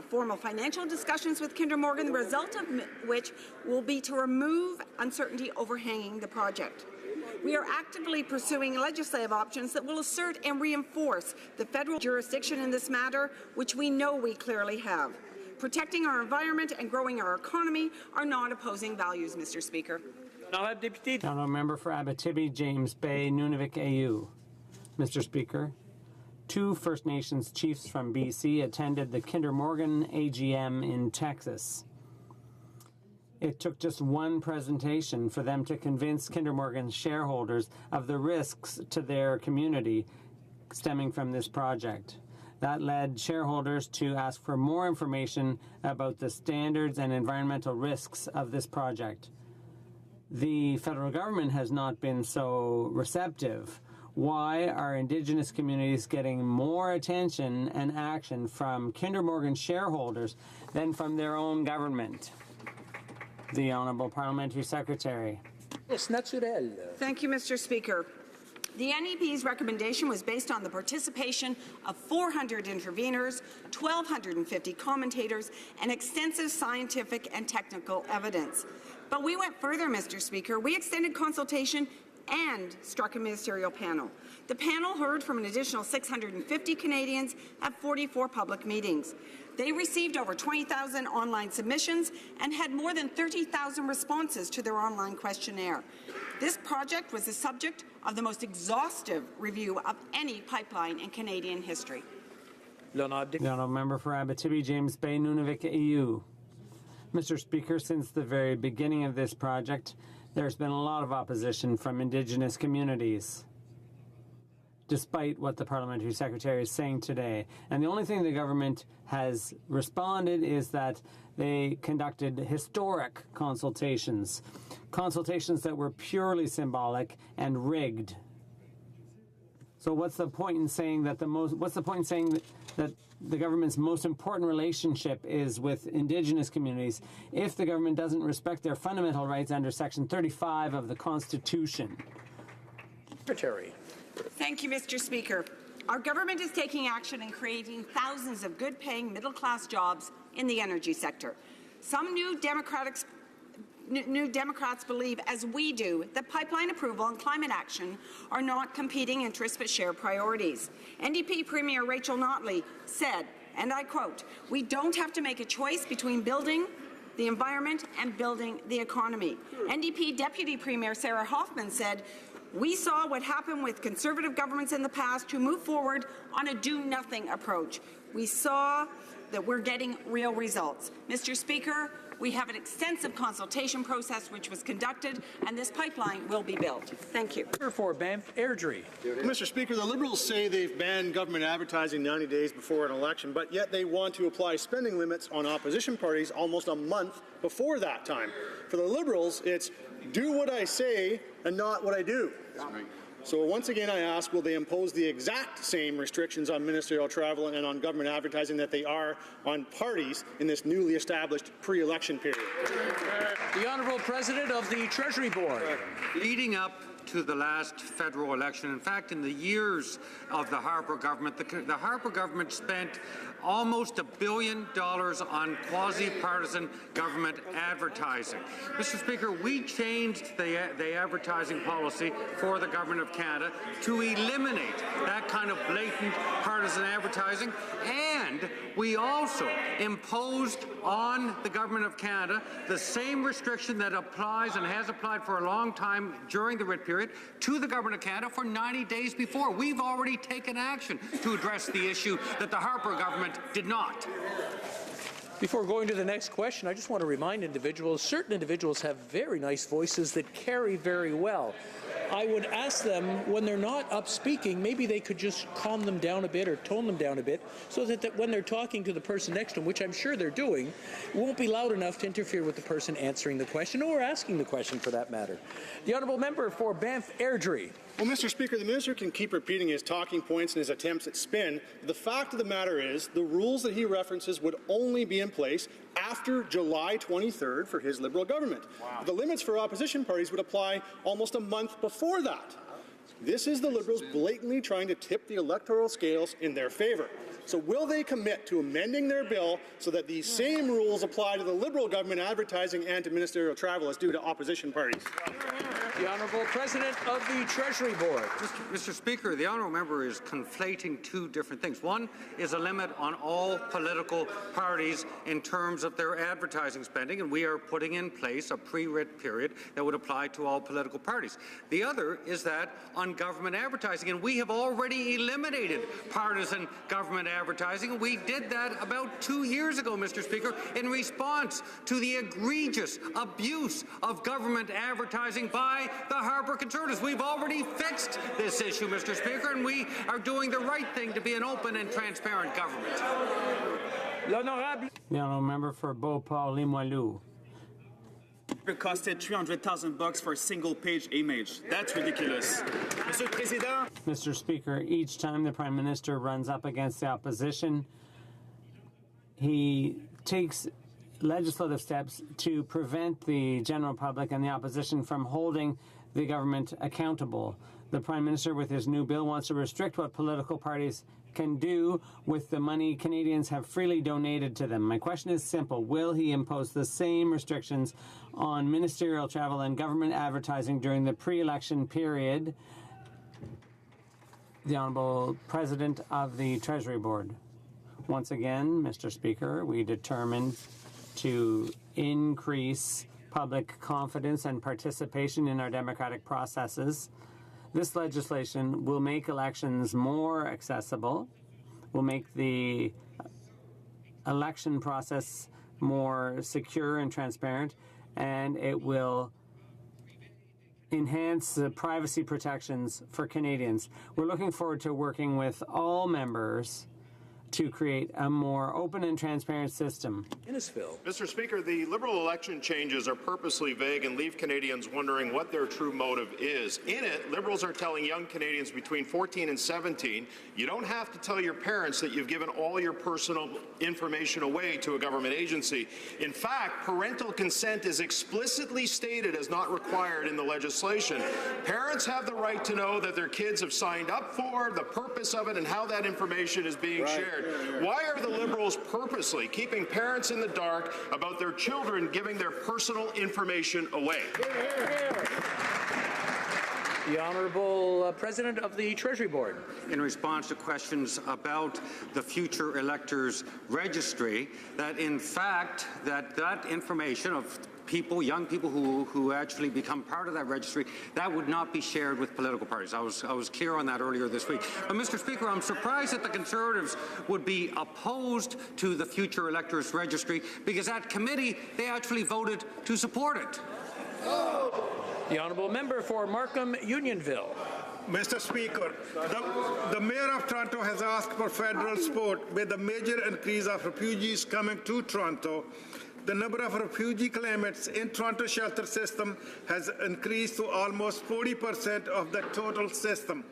formal financial discussions with Kinder Morgan, the result of which will be to remove uncertainty overhanging the project. We are actively pursuing legislative options that will assert and reinforce the federal jurisdiction in this matter, which we know we clearly have. Protecting our environment and growing our economy are not opposing values, Mr. Speaker. Honourable member for Abitibi, James Bay, Nunavik, AU. Mr. Speaker, 2 First Nations chiefs from BC attended the Kinder Morgan AGM in Texas. It took just one presentation for them to convince Kinder Morgan shareholders of the risks to their community stemming from this project. That led shareholders to ask for more information about the standards and environmental risks of this project. The federal government has not been so receptive. Why are Indigenous communities getting more attention and action from Kinder Morgan shareholders than from their own government? The Honourable Parliamentary Secretary. Thank you, Mr. Speaker. The NEP's recommendation was based on the participation of 400 interveners, 1,250 commentators, and extensive scientific and technical evidence. But we went further, Mr. Speaker. We extended consultation and struck a ministerial panel. The panel heard from an additional 650 Canadians at 44 public meetings. They received over 20,000 online submissions and had more than 30,000 responses to their online questionnaire. This project was the subject of the most exhaustive review of any pipeline in Canadian history. The honourable member for Abitibi, James Bay, Nunavik, AU. Mr. Speaker, since the very beginning of this project, there's been a lot of opposition from Indigenous communities, despite what the Parliamentary Secretary is saying today. And the only thing the government has responded is that they conducted historic consultations that were purely symbolic and rigged. So what's the point in saying that that the government's most important relationship is with Indigenous communities if the government doesn't respect their fundamental rights under Section 35 of the Constitution? Secretary. Thank you, Mr. Speaker. Our government is taking action in creating thousands of good-paying middle-class jobs in the energy sector. Some new Democratic New Democrats believe, as we do, that pipeline approval and climate action are not competing interests but shared priorities. NDP Premier Rachel Notley said, and I quote, "We don't have to make a choice between building the environment and building the economy." NDP Deputy Premier Sarah Hoffman said, "We saw what happened with Conservative governments in the past who moved forward on a do-nothing approach. We saw that we're getting real results." Mr. Speaker, we have an extensive consultation process which was conducted, and this pipeline will be built. Thank you. For Banff Airdrie. Mr. Speaker, the Liberals say they've banned government advertising 90 days before an election, but yet they want to apply spending limits on opposition parties almost a month before that time. For the Liberals, it's do what I say and not what I do. So once again, I ask, will they impose the exact same restrictions on ministerial travel and on government advertising that they are on parties in this newly established pre-election period? The Honourable President of the Treasury Board. Leading up to the last federal election, in fact, in the years of the Harper government, the Harper government spent almost $1 billion on quasi-partisan government advertising. Mr. Speaker, we changed the advertising policy for the Government of Canada to eliminate that kind of blatant partisan advertising, and we also imposed on the Government of Canada the same restriction that applies and has applied for a long time during the writ period to the Government of Canada for 90 days before. We've already taken action to address the issue that the Harper government did not. Before going to the next question, I just want to remind individuals, certain individuals have very nice voices that carry very well. I would ask them, when they're not up speaking, maybe they could just calm them down a bit or tone them down a bit so that when they're talking to the person next to them, which I'm sure they're doing, it won't be loud enough to interfere with the person answering the question or asking the question for that matter. The Honourable Member for Banff Airdrie. Well, Mr. Speaker, the Minister can keep repeating his talking points and his attempts at spin. The fact of the matter is the rules that he references would only be in place after July 23rd for his Liberal government. Wow. The limits for opposition parties would apply almost a month before that. This is the Liberals blatantly trying to tip the electoral scales in their favour. So will they commit to amending their bill so that these same rules apply to the Liberal government advertising and to ministerial travel as due to opposition parties? The Honourable President of the Treasury Board. Mr. Speaker, the Honourable Member is conflating two different things. One is a limit on all political parties in terms of their advertising spending, and we are putting in place a pre-writ period that would apply to all political parties. The other is that on government advertising, and we have already eliminated partisan government advertising. We did that about 2 years ago, Mr. Speaker, in response to the egregious abuse of government advertising by the Harper Conservatives. We've already fixed this issue, Mr. Speaker, and we are doing the right thing to be an open and transparent government. The Honourable Member for Beauport-Limoilou. It costed $300,000 for a single-page image. That's ridiculous. Monsieur le Président. Mr. Speaker, each time the Prime Minister runs up against the opposition, he takes legislative steps to prevent the general public and the opposition from holding the government accountable. The Prime Minister, with his new bill, wants to restrict what political parties can do with the money Canadians have freely donated to them. My question is simple. Will he impose the same restrictions on ministerial travel and government advertising during the pre-election period? The Honourable President of the Treasury Board. Once again, Mr. Speaker, we determined to increase public confidence and participation in our democratic processes. This legislation will make elections more accessible, will make the election process more secure and transparent, and it will enhance the privacy protections for Canadians. We're looking forward to working with all members to create a more open and transparent system. Mr. Speaker, the Liberal election changes are purposely vague and leave Canadians wondering what their true motive is. In it, Liberals are telling young Canadians between 14 and 17, you don't have to tell your parents that you've given all your personal information away to a government agency. In fact, parental consent is explicitly stated as not required in the legislation. Parents have the right to know that their kids have signed up for, the purpose of it, and how that information is being shared. scared. Why are the Liberals purposely keeping parents in the dark about their children giving their personal information away? The Honourable President of the Treasury Board. In response to questions about the future electors registry, that in fact that information of people, young people who actually become part of that registry, that would not be shared with political parties. I was clear on that earlier this week. But Mr. Speaker, I'm surprised that the Conservatives would be opposed to the future electors registry, because at committee they actually voted to support it. The Honourable Member for Markham Unionville. Mr. Speaker, the Mayor of Toronto has asked for federal support with a major increase of refugees coming to Toronto. The number of refugee claimants in Toronto shelter system has increased to almost 40% of the total system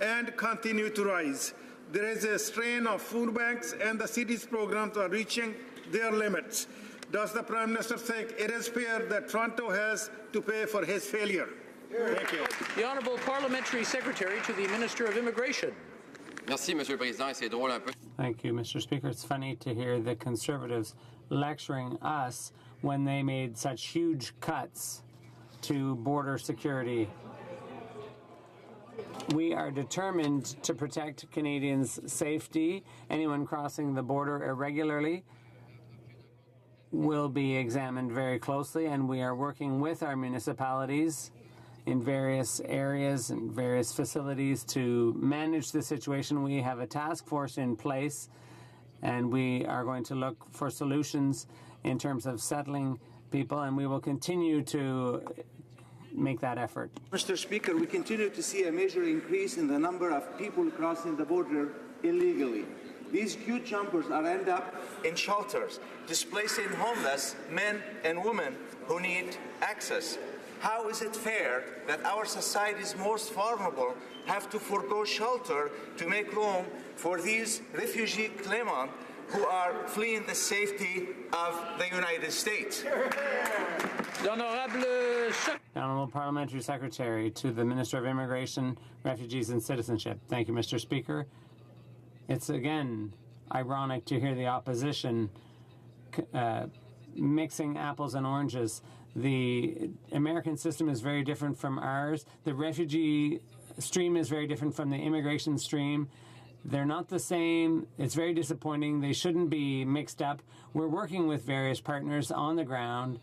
and continue to rise. There is a strain of food banks and the city's programs are reaching their limits. Does the Prime Minister think it is fair that Toronto has to pay for his failure? Thank you. The Honourable Parliamentary Secretary to the Minister of Immigration. Merci, Monsieur le Président. C'est drôle un peu. Thank you, Mr. Speaker. It's funny to hear the Conservatives lecturing us when they made such huge cuts to border security. We are determined to protect Canadians' safety. Anyone crossing the border irregularly will be examined very closely, and we are working with our municipalities in various areas and various facilities to manage the situation. We have a task force in place, and we are going to look for solutions in terms of settling people, and we will continue to make that effort. Mr. Speaker, we continue to see a major increase in the number of people crossing the border illegally. These huge numbers are end up in shelters, displacing homeless men and women who need access. How is it fair that our society's most vulnerable have to forego shelter to make room for these refugee claimants who are fleeing the safety of the United States? The Honourable Parliamentary Secretary to the Minister of Immigration, Refugees and Citizenship. Thank you, Mr. Speaker. It's again ironic to hear the opposition mixing apples and oranges. The American system is very different from ours. The refugee stream is very different from the immigration stream. They're not the same. It's very disappointing. They shouldn't be mixed up. We're working with various partners on the ground.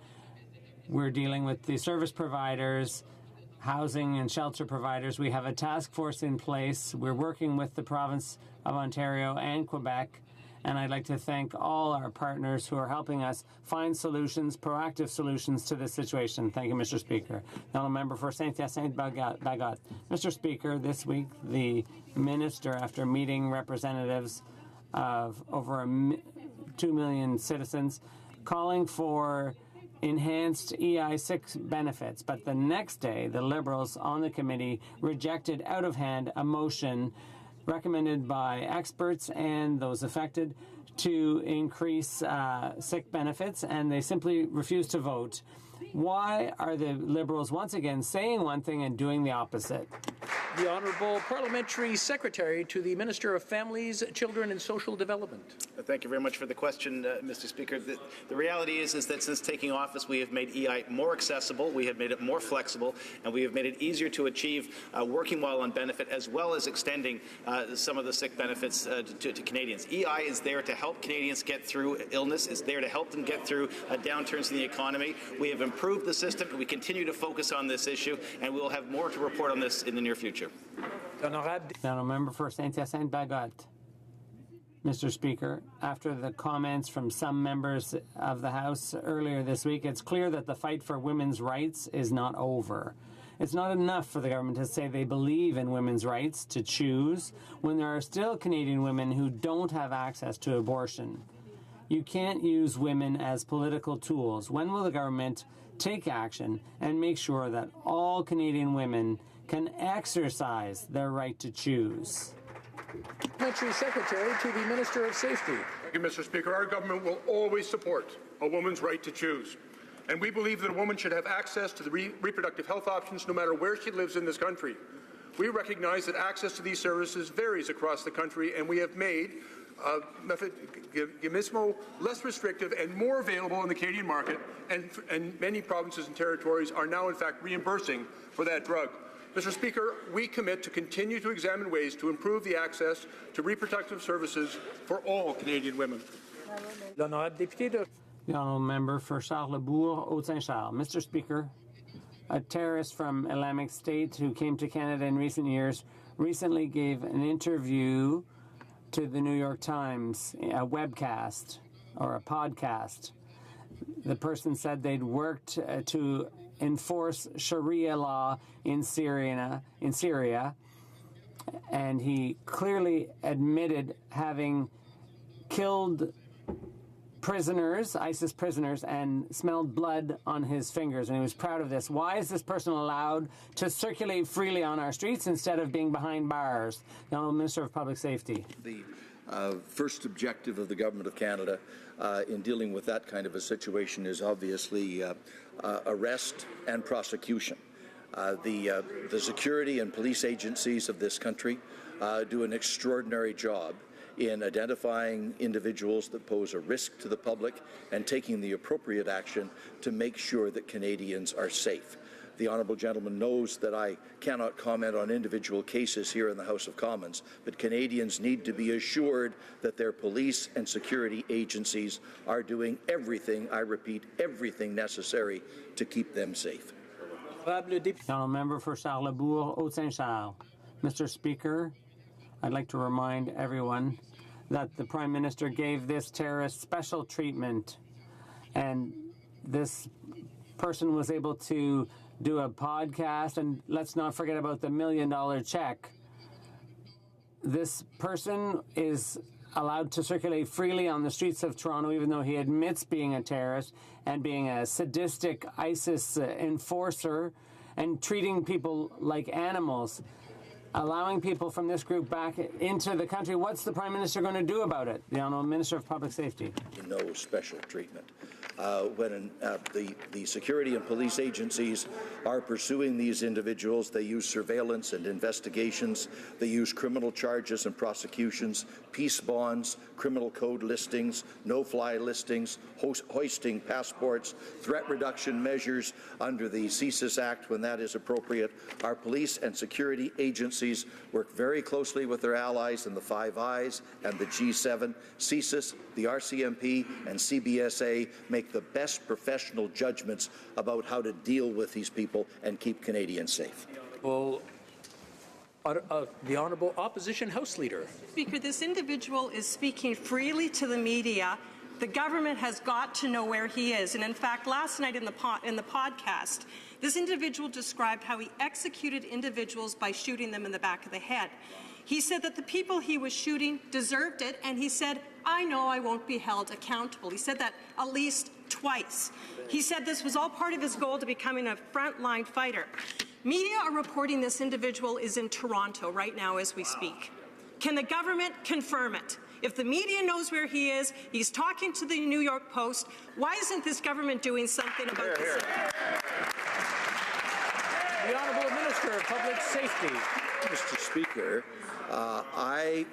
We're dealing with the service providers, housing and shelter providers. We have a task force in place. We're working with the province of Ontario and Quebec. And I'd like to thank all our partners who are helping us find solutions, proactive solutions to this situation. Thank you, Mr. Speaker. Now, a member for Saint-Hyacinthe-Bagot. Mr. Speaker, this week the minister, after meeting representatives of over 2 million citizens, calling for enhanced EI6 benefits. But the next day, the Liberals on the committee rejected out of hand a motion recommended by experts and those affected to increase sick benefits, and they simply refused to vote. Why are the Liberals once again saying one thing and doing the opposite? The Honourable Parliamentary Secretary to the Minister of Families, Children and Social Development. Thank you very much for the question, Mr. Speaker. The reality is that since taking office, we have made EI more accessible, we have made it more flexible, and we have made it easier to achieve working while on benefit, as well as extending some of the sick benefits to Canadians. EI is there to help Canadians get through illness. It's there to help them get through downturns in the economy. We have improved the system. We continue to focus on this issue, and we will have more to report on this in the near future. Now, member for Saint-Hyacinthe-Bagot. Mr. Speaker, after the comments from some members of the House earlier this week, it's clear that the fight for women's rights is not over. It's not enough for the government to say they believe in women's rights to choose when there are still Canadian women who don't have access to abortion. You can't use women as political tools. When will the government take action and make sure that all Canadian women can exercise their right to choose? Parliamentary Secretary to the Minister of Safety. Thank you, Mr. Speaker. Our government will always support a woman's right to choose. And we believe that a woman should have access to the reproductive health options no matter where she lives in this country. We recognize that access to these services varies across the country, and we have made less restrictive, and more available in the Canadian market, and many provinces and territories are now, in fact, reimbursing for that drug. Mr. Speaker, we commit to continue to examine ways to improve the access to reproductive services for all Canadian women. The honourable member for Charlesbourg, Haute-Saint-Charles. Mr. Speaker, a terrorist from Islamic State who came to Canada in recent years recently gave an interview to the New York Times, a webcast or a podcast. The person said they'd worked to enforce Sharia law in Syria, and he clearly admitted having killed prisoners, ISIS prisoners, and smelled blood on his fingers, and he was proud of this. Why is this person allowed to circulate freely on our streets instead of being behind bars? The Honourable Minister of Public Safety. The first objective of the Government of Canada in dealing with that kind of a situation is obviously arrest and prosecution. The security and police agencies of this country do an extraordinary job in identifying individuals that pose a risk to the public and taking the appropriate action to make sure that Canadians are safe. The honourable gentleman knows that I cannot comment on individual cases here in the House of Commons, but Canadians need to be assured that their police and security agencies are doing everything, I repeat, everything necessary to keep them safe. Honourable member for Charlesbourg, Haute-Saint-Charles. Mr. Speaker, I'd like to remind everyone that the Prime Minister gave this terrorist special treatment, and this person was able to do a podcast, and let's not forget about the $1 million check. This person is allowed to circulate freely on the streets of Toronto, even though he admits being a terrorist and being a sadistic ISIS enforcer and treating people like animals, allowing people from this group back into the country. What's the Prime Minister going to do about it? The Honourable Minister of Public Safety. No special treatment. When the security and police agencies are pursuing these individuals, they use surveillance and investigations, they use criminal charges and prosecutions, peace bonds, criminal code listings, no-fly listings, hoisting passports, threat reduction measures under the CSIS Act when that is appropriate. Our police and security agencies work very closely with their allies in the Five Eyes and the G7. CSIS, the RCMP, and CBSA make the best professional judgments about how to deal with these people and keep Canadians safe. Well, the Honourable Opposition House Leader. Speaker, this individual is speaking freely to the media. The government has got to know where he is. And in fact, last night in the podcast, this individual described how he executed individuals by shooting them in the back of the head. He said that the people he was shooting deserved it, and he said, I know I won't be held accountable. He said that at least twice. He said this was all part of his goal to becoming a frontline fighter. Media are reporting this individual is in Toronto right now as we speak. Can the government confirm it? If the media knows where he is, he's talking to the New York Post, why isn't this government doing something about this? The Honourable Minister of Public Safety. Mr. Speaker, I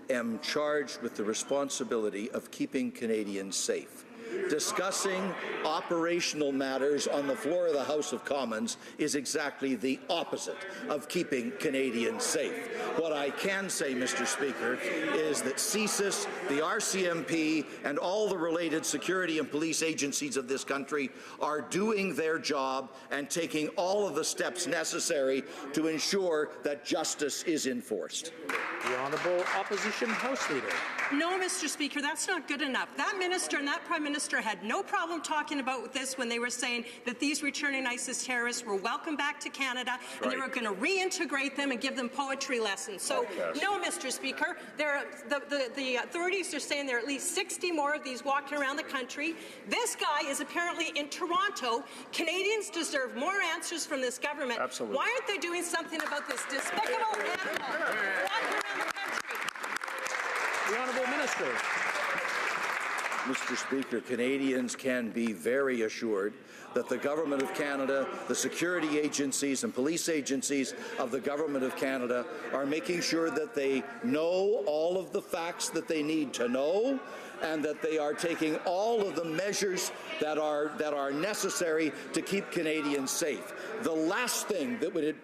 am charged with the responsibility of keeping Canadians safe. Discussing operational matters on the floor of the House of Commons is exactly the opposite of keeping Canadians safe. What I can say, Mr. Speaker, is that CSIS, the RCMP, and all the related security and police agencies of this country are doing their job and taking all of the steps necessary to ensure that justice is enforced. The Honourable Opposition House Leader. No, Mr. Speaker, that's not good enough. That minister and that Prime Minister had no problem talking about this when they were saying that these returning ISIS terrorists were welcome back to Canada and they were going to reintegrate them and give them poetry lessons. So, no, Mr. Speaker, the authorities are saying there are at least 60 more of these walking around the country. This guy is apparently in Toronto. Canadians deserve more answers from this government. Absolutely. Why aren't they doing something about this despicable animal walking around the country? The Honourable Minister. Mr. Speaker, Canadians can be very assured that the Government of Canada, the security agencies and police agencies of the Government of Canada are making sure that they know all of the facts that they need to know, and that they are taking all of the measures that are necessary to keep Canadians safe. The last thing that would...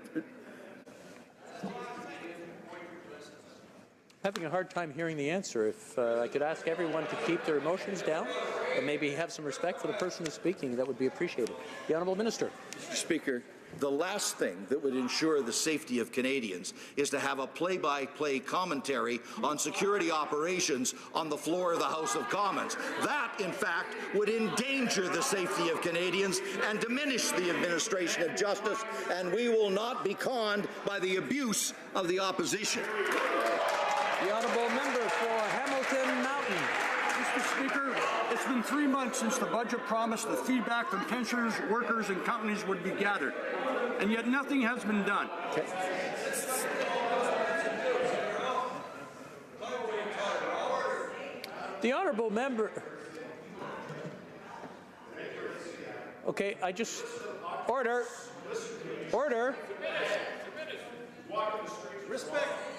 Having a hard time hearing the answer. If I could ask everyone to keep their emotions down and maybe have some respect for the person who's speaking, that would be appreciated. The Honourable Minister. Mr. Speaker, the last thing that would ensure the safety of Canadians is to have a play-by-play commentary on security operations on the floor of the House of Commons. That, in fact, would endanger the safety of Canadians and diminish the administration of justice, and we will not be conned by the abuse of the opposition. The Honourable Member for Hamilton Mountain. Mr. Speaker, it's been 3 months since the budget promised that feedback from pensioners, workers and companies would be gathered, and yet nothing has been done. Okay. The Honourable Member... Okay, I just... Order. Order.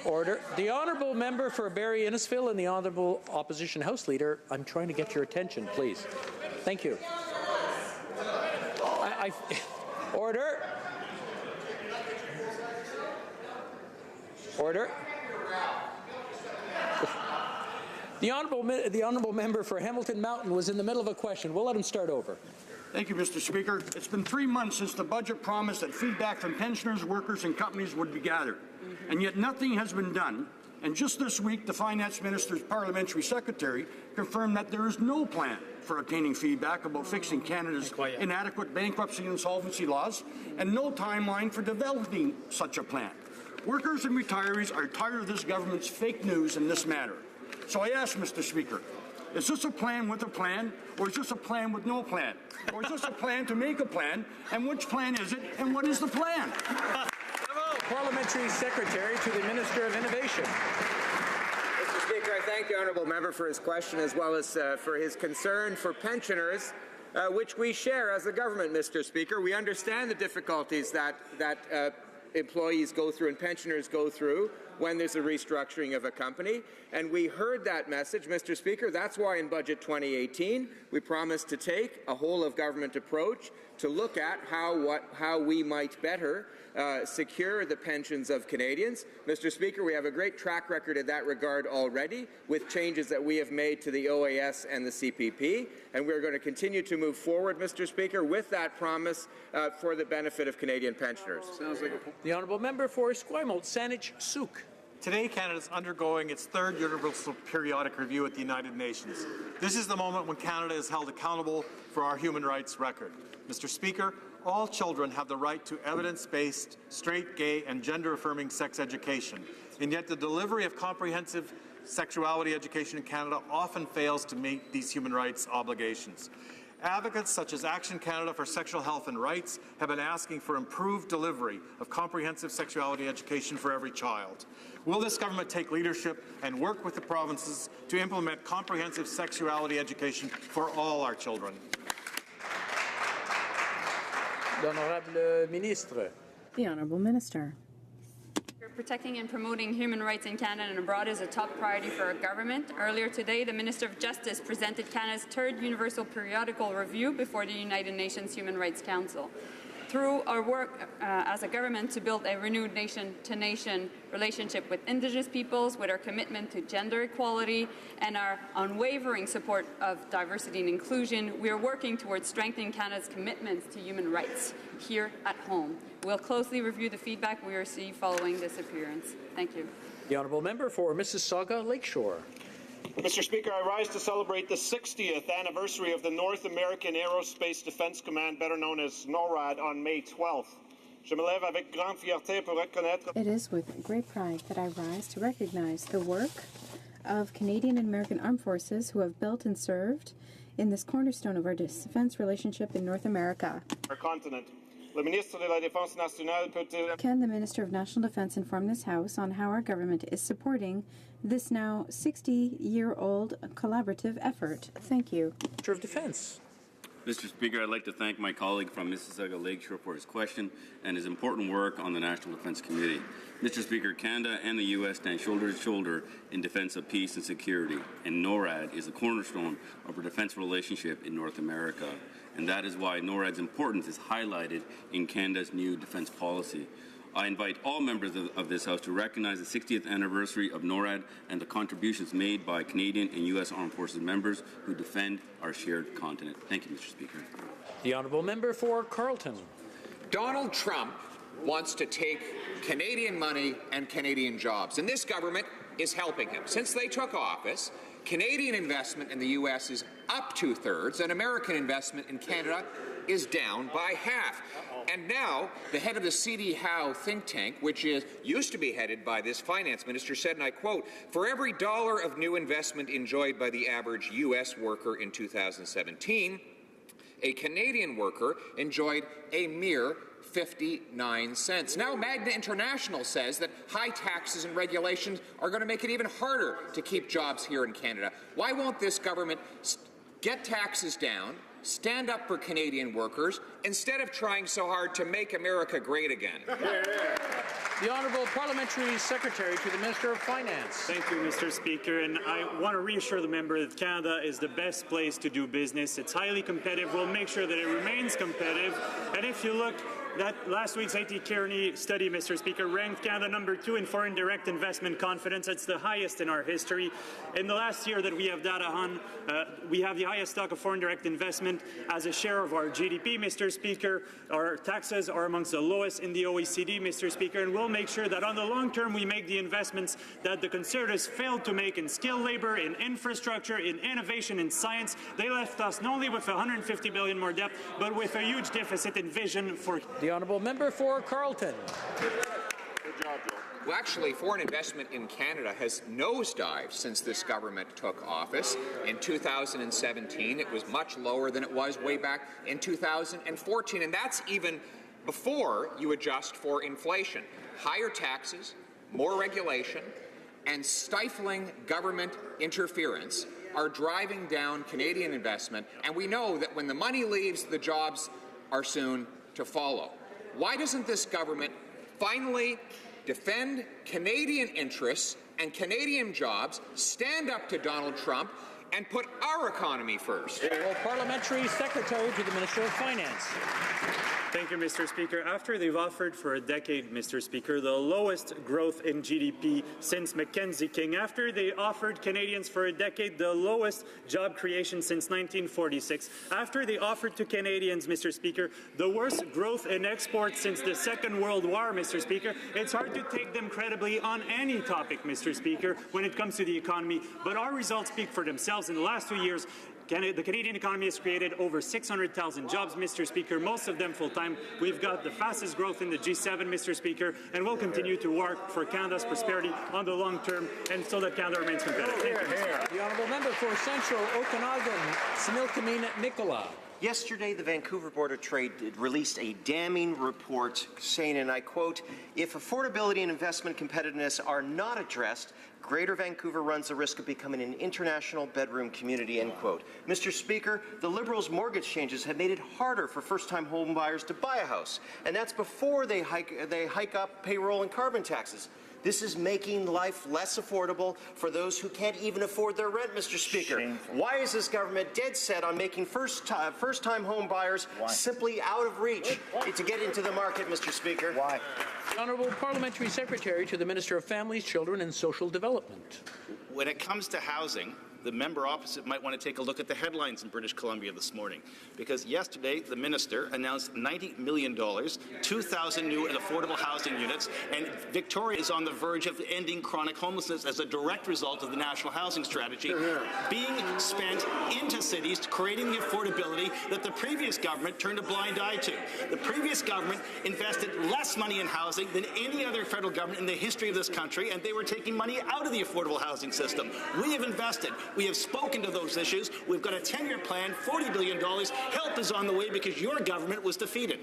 Order. The Honourable Member for Barrie Innisfil and the Honourable Opposition House Leader, I'm trying to get your attention, please. Thank you. Order. Order. The Honourable Member for Hamilton Mountain was in the middle of a question. We'll let him start over. Thank you, Mr. Speaker. It's been 3 months since the budget promised that feedback from pensioners, workers and companies would be gathered, and yet nothing has been done. And just this week, the Finance Minister's Parliamentary Secretary confirmed that there is no plan for obtaining feedback about fixing Canada's inadequate bankruptcy and insolvency laws, and no timeline for developing such a plan. Workers and retirees are tired of this government's fake news in this matter. So I ask, Mr. Speaker, is this a plan with a plan, or is this a plan with no plan? Or is this a plan to make a plan, and which plan is it, and what is the plan? Parliamentary Secretary to the Minister of Innovation. Mr. Speaker, I thank the Honourable Member for his question as well as for his concern for pensioners, which we share as a government, Mr. Speaker. We understand the difficulties that employees go through and pensioners go through when there's a restructuring of a company. And we heard that message, Mr. Speaker. That's why in Budget 2018 we promised to take a whole-of-government approach to look at how we might better secure the pensions of Canadians. Mr. Speaker, we have a great track record in that regard already with changes that we have made to the OAS and the CPP, and we're going to continue to move forward, Mr. Speaker, with that promise for the benefit of Canadian pensioners. The Honourable Member for Esquimalt, Saanich Sooke. Today, Canada is undergoing its 3rd Universal Periodic Review at the United Nations. This is the moment when Canada is held accountable for our human rights record. Mr. Speaker, all children have the right to evidence-based, straight, gay, and gender-affirming sex education, and yet the delivery of comprehensive sexuality education in Canada often fails to meet these human rights obligations. Advocates such as Action Canada for Sexual Health and Rights have been asking for improved delivery of comprehensive sexuality education for every child. Will this government take leadership and work with the provinces to implement comprehensive sexuality education for all our children? L'Honorable Ministre. The Honourable Minister. Protecting and promoting human rights in Canada and abroad is a top priority for our government. Earlier today, the Minister of Justice presented Canada's 3rd Universal Periodical Review before the United Nations Human Rights Council. Through our work as a government to build a renewed nation-to-nation relationship with Indigenous peoples, with our commitment to gender equality and our unwavering support of diversity and inclusion, we are working towards strengthening Canada's commitments to human rights here at home. We'll closely review the feedback we receive following this appearance. Thank you. The Honourable Member for Mississauga Lakeshore. Mr. Speaker, I rise to celebrate the 60th anniversary of the North American Aerospace Defense Command, better known as NORAD, on May 12th. Je me lève avec grande fierté pour reconnaître... It is with great pride that I rise to recognize the work of Canadian and American armed forces who have built and served in this cornerstone of our defense relationship in North America. Our continent. Le ministre de la Défense nationale peut-il... Can the Minister of National Defense inform this House on how our government is supporting this now 60-year-old collaborative effort? Thank you. Minister of Defense. Mr. Speaker, I'd like to thank my colleague from Mississauga Lakeshore for his question and his important work on the National Defense Committee. Mr. Speaker, Canada and the U.S. stand shoulder to shoulder in defense of peace and security, and NORAD is the cornerstone of our defense relationship in North America. And that is why NORAD's importance is highlighted in Canada's new defense policy. I invite all members of this House to recognize the 60th anniversary of NORAD and the contributions made by Canadian and U.S. Armed Forces members who defend our shared continent. Thank you, Mr. Speaker. The honourable member for Carleton. Donald Trump wants to take Canadian money and Canadian jobs, and this government is helping him. Since they took office, Canadian investment in the U.S. is up 2/3, and American investment in Canada is down by half. And now, the head of the C.D. Howe think tank, which used to be headed by this finance minister, said, and I quote, "For every dollar of new investment enjoyed by the average U.S. worker in 2017, a Canadian worker enjoyed a mere 59 cents. Now, Magna International says that high taxes and regulations are going to make it even harder to keep jobs here in Canada. Why won't this government get taxes down, stand up for Canadian workers, instead of trying so hard to make America great again?" The Honourable Parliamentary Secretary to the Minister of Finance. Thank you, Mr. Speaker. And I want to reassure the member that Canada is the best place to do business. It's highly competitive. We'll make sure that it remains competitive. And if you look, that last week's A.T. Kearney study, Mr. Speaker, ranked Canada #2 in foreign direct investment confidence. It's the highest in our history. In the last year that we have data on, we have the highest stock of foreign direct investment as a share of our GDP, Mr. Speaker. Our taxes are amongst the lowest in the OECD, Mr. Speaker, and we'll make sure that on the long term we make the investments that the Conservatives failed to make in skilled labour, in infrastructure, in innovation, in science. They left us not only with $150 billion more debt, but with a huge deficit in vision for... The honourable member for Carleton. Good job, Joe. Well, actually, foreign investment in Canada has nosedived since this government took office. In 2017, it was much lower than it was way back in 2014, and that's even before you adjust for inflation. Higher taxes, more regulation, and stifling government interference are driving down Canadian investment, and we know that when the money leaves, the jobs are soon to follow. Why doesn't this government finally defend Canadian interests and Canadian jobs, stand up to Donald Trump, and put our economy first? Well, Parliamentary Secretary to the Minister of Finance. Thank you, Mr. Speaker. After they've offered for a decade, Mr. Speaker, the lowest growth in GDP since Mackenzie King, after they offered Canadians for a decade the lowest job creation since 1946, after they offered to Canadians, Mr. Speaker, the worst growth in exports since the Second World War, Mr. Speaker, it's hard to take them credibly on any topic, Mr. Speaker, when it comes to the economy. But our results speak for themselves. In the last 2 years, the Canadian economy has created over 600,000 jobs, Mr. Speaker, most of them full-time. We've got the fastest growth in the G7, Mr. Speaker, and we'll continue to work for Canada's prosperity on the long term and so that Canada remains competitive. Thank you. The honourable member for Central Okanagan, Similkameen Nicola. Yesterday, the Vancouver Board of Trade released a damning report saying, and I quote, "If affordability and investment competitiveness are not addressed, Greater Vancouver runs the risk of becoming an international bedroom community," end quote. Mr. Speaker, the Liberals' mortgage changes have made it harder for first-time home buyers to buy a house, and that's before they hike up payroll and carbon taxes. This is making life less affordable for those who can't even afford their rent, Mr. Speaker. Shameful. Why is this government dead set on making first-time home buyers simply out of reach to get into the market, Mr. Speaker? Why? The Honourable Parliamentary Secretary to the Minister of Families, Children and Social Development. When it comes to housing, the member opposite might want to take a look at the headlines in British Columbia this morning, because yesterday the minister announced $90 million, 2,000 new and affordable housing units, and Victoria is on the verge of ending chronic homelessness as a direct result of the National Housing Strategy being spent into cities, creating the affordability that the previous government turned a blind eye to. The previous government invested less money in housing than any other federal government in the history of this country, and they were taking money out of the affordable housing system. We have invested. We have spoken to those issues. We've got a 10-year plan, $40 billion. Help is on the way because your government was defeated.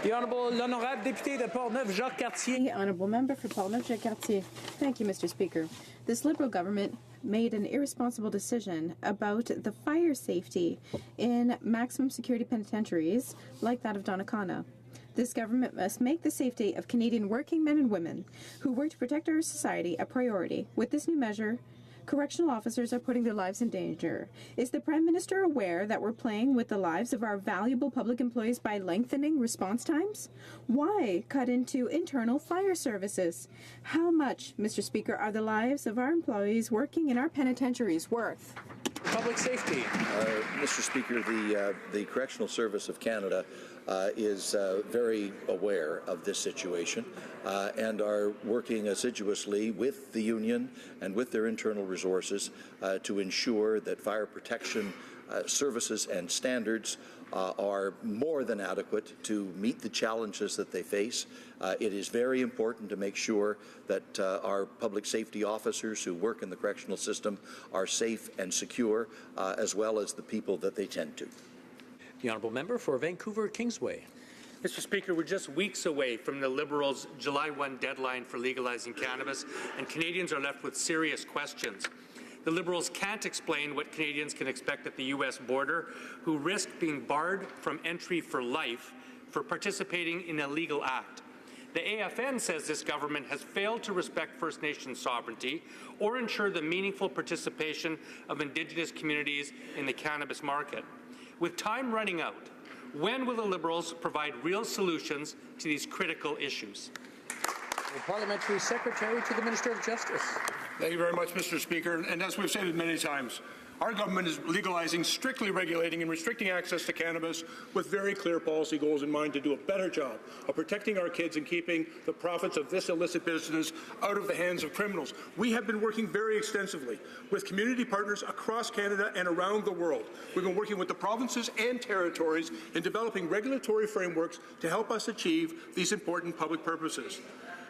The Honourable Député de Portneuf-Jacques-Cartier. The Honourable Member for Portneuf-Jacques-Cartier. Thank you, Mr. Speaker. This Liberal government made an irresponsible decision about the fire safety in maximum security penitentiaries like that of Donnacona. This government must make the safety of Canadian working men and women who work to protect our society a priority. With this new measure, correctional officers are putting their lives in danger. Is the Prime Minister aware that we're playing with the lives of our valuable public employees by lengthening response times? Why cut into internal fire services? How much, Mr. Speaker, are the lives of our employees working in our penitentiaries worth? Public safety. Mr. Speaker, the Correctional Service of Canada is very aware of this situation and are working assiduously with the union and with their internal resources to ensure that fire protection services and standards are more than adequate to meet the challenges that they face. It is very important to make sure that our public safety officers who work in the correctional system are safe and secure, as well as the people that they tend to. The Honourable Member for Vancouver-Kingsway. Mr. Speaker, we're just weeks away from the Liberals' July 1 deadline for legalizing cannabis, and Canadians are left with serious questions. The Liberals can't explain what Canadians can expect at the U.S. border, who risk being barred from entry for life for participating in a legal act. The AFN says this government has failed to respect First Nations sovereignty or ensure the meaningful participation of Indigenous communities in the cannabis market. With time running out, when will the Liberals provide real solutions to these critical issues? The Parliamentary Secretary to the Minister of Justice. Thank you very much, Mr. Speaker. And as we've stated many times, our government is legalizing, strictly regulating and restricting access to cannabis with very clear policy goals in mind to do a better job of protecting our kids and keeping the profits of this illicit business out of the hands of criminals. We have been working very extensively with community partners across Canada and around the world. We've been working with the provinces and territories in developing regulatory frameworks to help us achieve these important public purposes.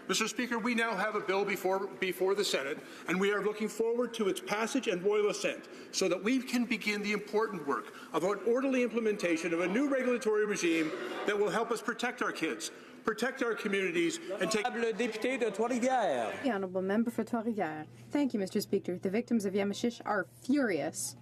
Mr. Speaker, we now have a bill before the Senate, and we are looking forward to its passage and royal assent so that we can begin the important work of an orderly implementation of a new regulatory regime that will help us protect our kids, protect our communities, and take... The Honourable Member for Trois-Rivières. Thank you, Mr. Speaker. The victims of Yamishish are furious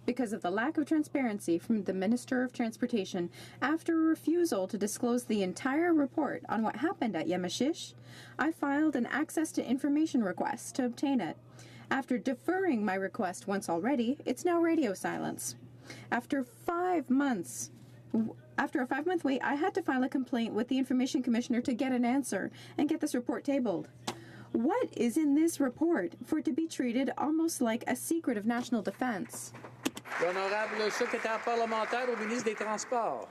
because of the lack of transparency from the Minister of Transportation after a refusal to disclose the entire report on what happened at Yamishish. I filed an access to information request to obtain it. After deferring my request once already, it's now radio silence. After a 5-month wait, I had to file a complaint with the Information Commissioner to get an answer and get this report tabled. What is in this report for it to be treated almost like a secret of national defense? L'Honorable Secrétaire parlementaire au ministre des Transports.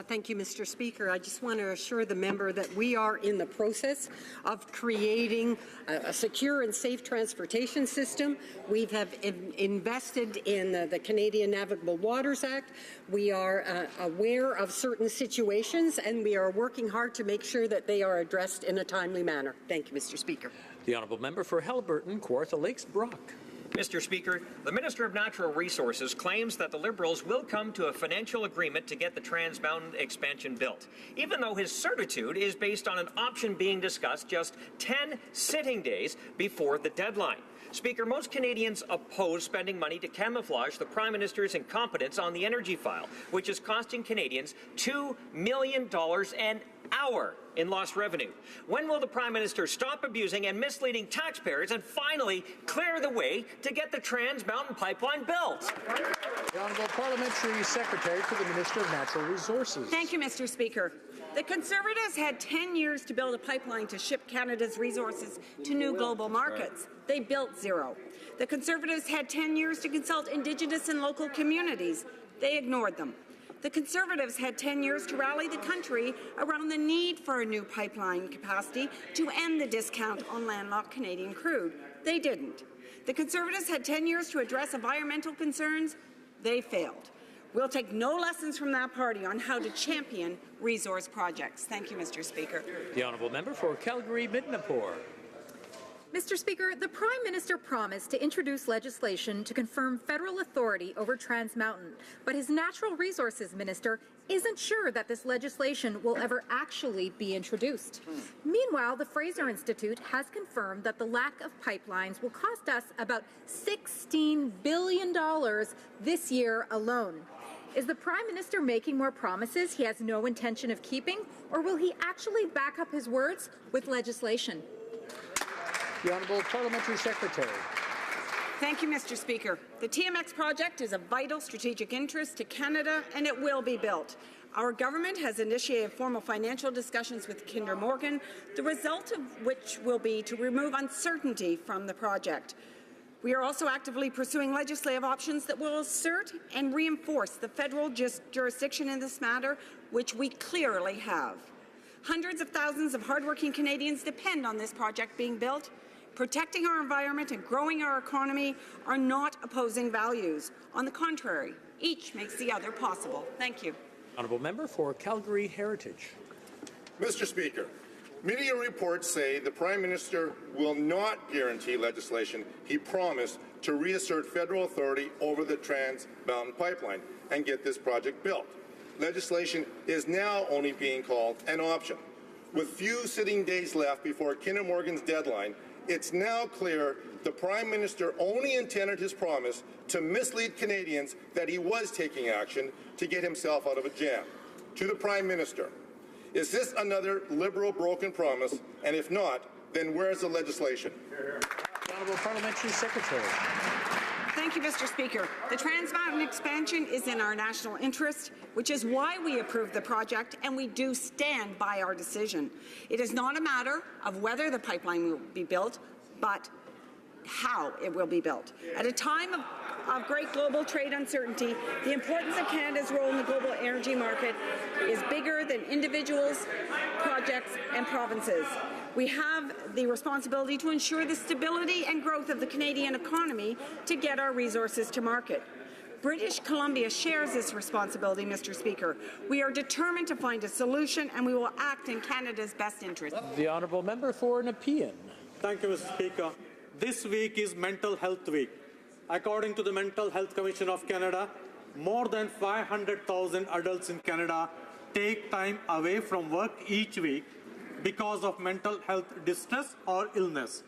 Thank you, Mr. Speaker. I just want to assure the member that we are in the process of creating a secure and safe transportation system. We have invested in the Canadian Navigable Waters Act. We are aware of certain situations, and we are working hard to make sure that they are addressed in a timely manner. Thank you, Mr. Speaker. The Honourable Member for Haliburton, Kawartha Lakes, Brock. Mr. Speaker, the Minister of Natural Resources claims that the Liberals will come to a financial agreement to get the Trans Mountain expansion built, even though his certitude is based on an option being discussed just 10 sitting days before the deadline. Speaker, most Canadians oppose spending money to camouflage the Prime Minister's incompetence on the energy file, which is costing Canadians $2 million an hour in lost revenue. When will the Prime Minister stop abusing and misleading taxpayers and finally clear the way to get the Trans Mountain Pipeline built? The Honourable Parliamentary Secretary to the Minister of Natural Resources. Thank you, Mr. Speaker. The Conservatives had 10 years to build a pipeline to ship Canada's resources to new global markets. They built zero. The Conservatives had 10 years to consult Indigenous and local communities. They ignored them. The Conservatives had 10 years to rally the country around the need for a new pipeline capacity to end the discount on landlocked Canadian crude. They didn't. The Conservatives had 10 years to address environmental concerns. They failed. We'll take no lessons from that party on how to champion resource projects. Thank you, Mr. Speaker. The Honourable Member for Calgary-Midnapore. Mr. Speaker, the Prime Minister promised to introduce legislation to confirm federal authority over Trans Mountain, but his Natural Resources Minister isn't sure that this legislation will ever actually be introduced. Meanwhile, the Fraser Institute has confirmed that the lack of pipelines will cost us about $16 billion this year alone. Is the Prime Minister making more promises he has no intention of keeping, or will he actually back up his words with legislation? The Honourable Parliamentary Secretary. Thank you, Mr. Speaker. The TMX project is of vital strategic interest to Canada, and it will be built. Our government has initiated formal financial discussions with Kinder Morgan, the result of which will be to remove uncertainty from the project. We are also actively pursuing legislative options that will assert and reinforce the federal jurisdiction in this matter, which we clearly have. Hundreds of thousands of hardworking Canadians depend on this project being built. Protecting our environment and growing our economy are not opposing values. On the contrary, each makes the other possible. Thank you. Honourable Member for Calgary Heritage. Mr. Speaker, media reports say the Prime Minister will not guarantee legislation he promised to reassert federal authority over the Trans Mountain Pipeline and get this project built. Legislation is now only being called an option. With few sitting days left before Kinder Morgan's deadline, it's now clear the Prime Minister only intended his promise to mislead Canadians that he was taking action to get himself out of a jam. To the Prime Minister, is this another Liberal broken promise? And if not, then where's the legislation? The Honourable Parliamentary Secretary. Thank you, Mr. Speaker. The Trans Mountain expansion is in our national interest, which is why we approved the project, and we do stand by our decision. It is not a matter of whether the pipeline will be built, but how it will be built. At a time of great global trade uncertainty, the importance of Canada's role in the global energy market is bigger than individuals, projects, and provinces. We have the responsibility to ensure the stability and growth of the Canadian economy to get our resources to market. British Columbia shares this responsibility, Mr. Speaker. We are determined to find a solution, and we will act in Canada's best interest. The Honourable Member for Nepean. Thank you, Mr. Speaker. This week is Mental Health Week. According to the Mental Health Commission of Canada, more than 500,000 adults in Canada take time away from work each week because of mental health distress or illness.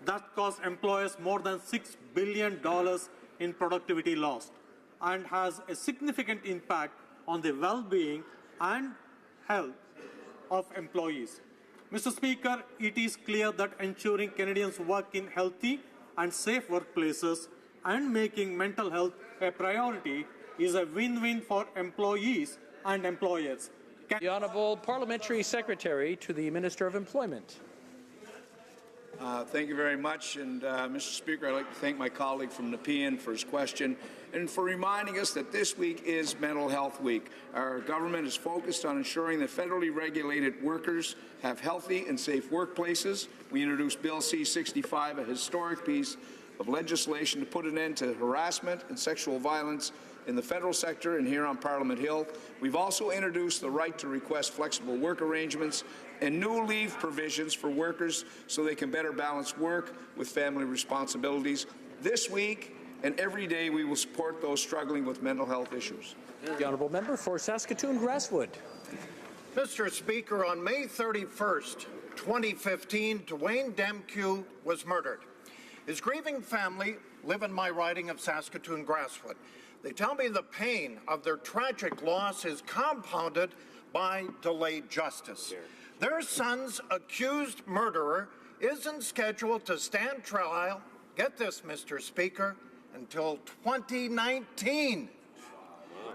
That costs employers more than $6 billion in productivity lost and has a significant impact on the well-being and health of employees. Mr. Speaker, it is clear that ensuring Canadians work in healthy and safe workplaces and making mental health a priority is a win-win for employees and employers. The Honourable Parliamentary Secretary to the Minister of Employment. Thank you very much. And Mr. Speaker, I'd like to thank my colleague from Nepean for his question and for reminding us that this week is Mental Health Week. Our government is focused on ensuring that federally regulated workers have healthy and safe workplaces. We introduced Bill C-65, a historic piece of legislation to put an end to harassment and sexual violence in the federal sector and here on Parliament Hill. We've also introduced the right to request flexible work arrangements and new leave provisions for workers so they can better balance work with family responsibilities. This week and every day we will support those struggling with mental health issues. The Honourable Member for Saskatoon-Grasswood. Mr. Speaker, on May 31st, 2015, Dwayne Demkew was murdered. His grieving family live in my riding of Saskatoon-Grasswood. They tell me the pain of their tragic loss is compounded by delayed justice. Their son's accused murderer isn't scheduled to stand trial, get this, Mr. Speaker, until 2019.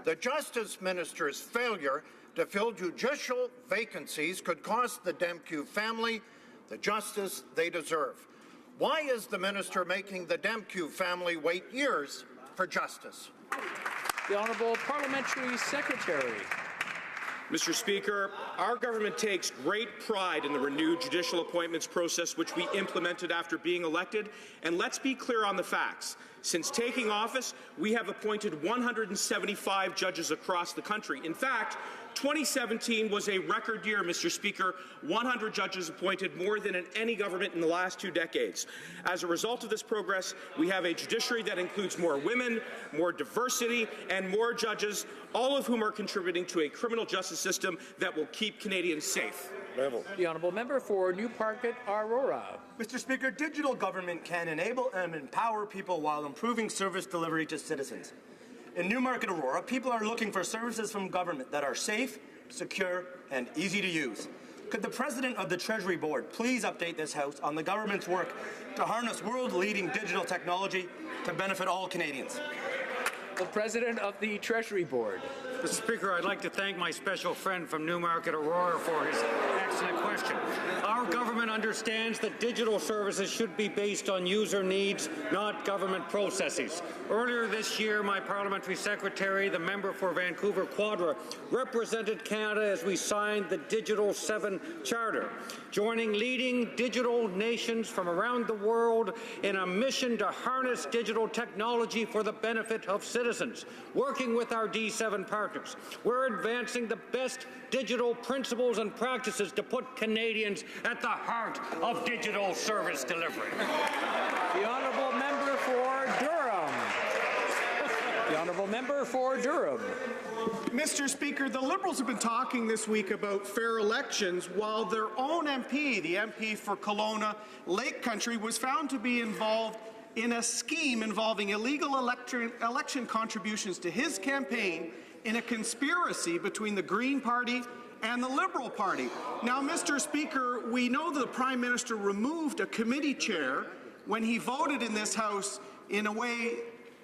The Justice Minister's failure to fill judicial vacancies could cost the Demkew family the justice they deserve. Why is the minister making the Demkew family wait years for justice? The Honourable Parliamentary Secretary. Mr. Speaker, our government takes great pride in the renewed judicial appointments process which we implemented after being elected. And let's be clear on the facts. Since taking office, we have appointed 175 judges across the country. In fact, 2017 was a record year, Mr. Speaker. 100 judges appointed, more than in any government in the last 2 decades. As a result of this progress, we have a judiciary that includes more women, more diversity, and more judges, all of whom are contributing to a criminal justice system that will keep Canadians safe. The honourable member for Newmarket Aurora. Mr. Speaker, digital government can enable and empower people while improving service delivery to citizens. In Newmarket Aurora, people are looking for services from government that are safe, secure, and easy to use. Could the President of the Treasury Board please update this House on the government's work to harness world-leading digital technology to benefit all Canadians? The President of the Treasury Board. Mr. Speaker, I'd like to thank my special friend from Newmarket Aurora for his excellent question. Our government understands that digital services should be based on user needs, not government processes. Earlier this year, my parliamentary secretary, the member for Vancouver Quadra, represented Canada as we signed the Digital 7 Charter, joining leading digital nations from around the world in a mission to harness digital technology for the benefit of citizens. Working with our D7 partners, we're advancing the best digital principles and practices to put Canadians at the heart of digital service delivery. The honourable member for Durham. The honourable member for Durham. Mr. Speaker, the Liberals have been talking this week about fair elections while their own MP, the MP for Kelowna Lake Country, was found to be involved in a scheme involving illegal election contributions to his campaign in a conspiracy between the Green Party and the Liberal Party. Now, Mr. Speaker, we know that the Prime Minister removed a committee chair when he voted in this House in a way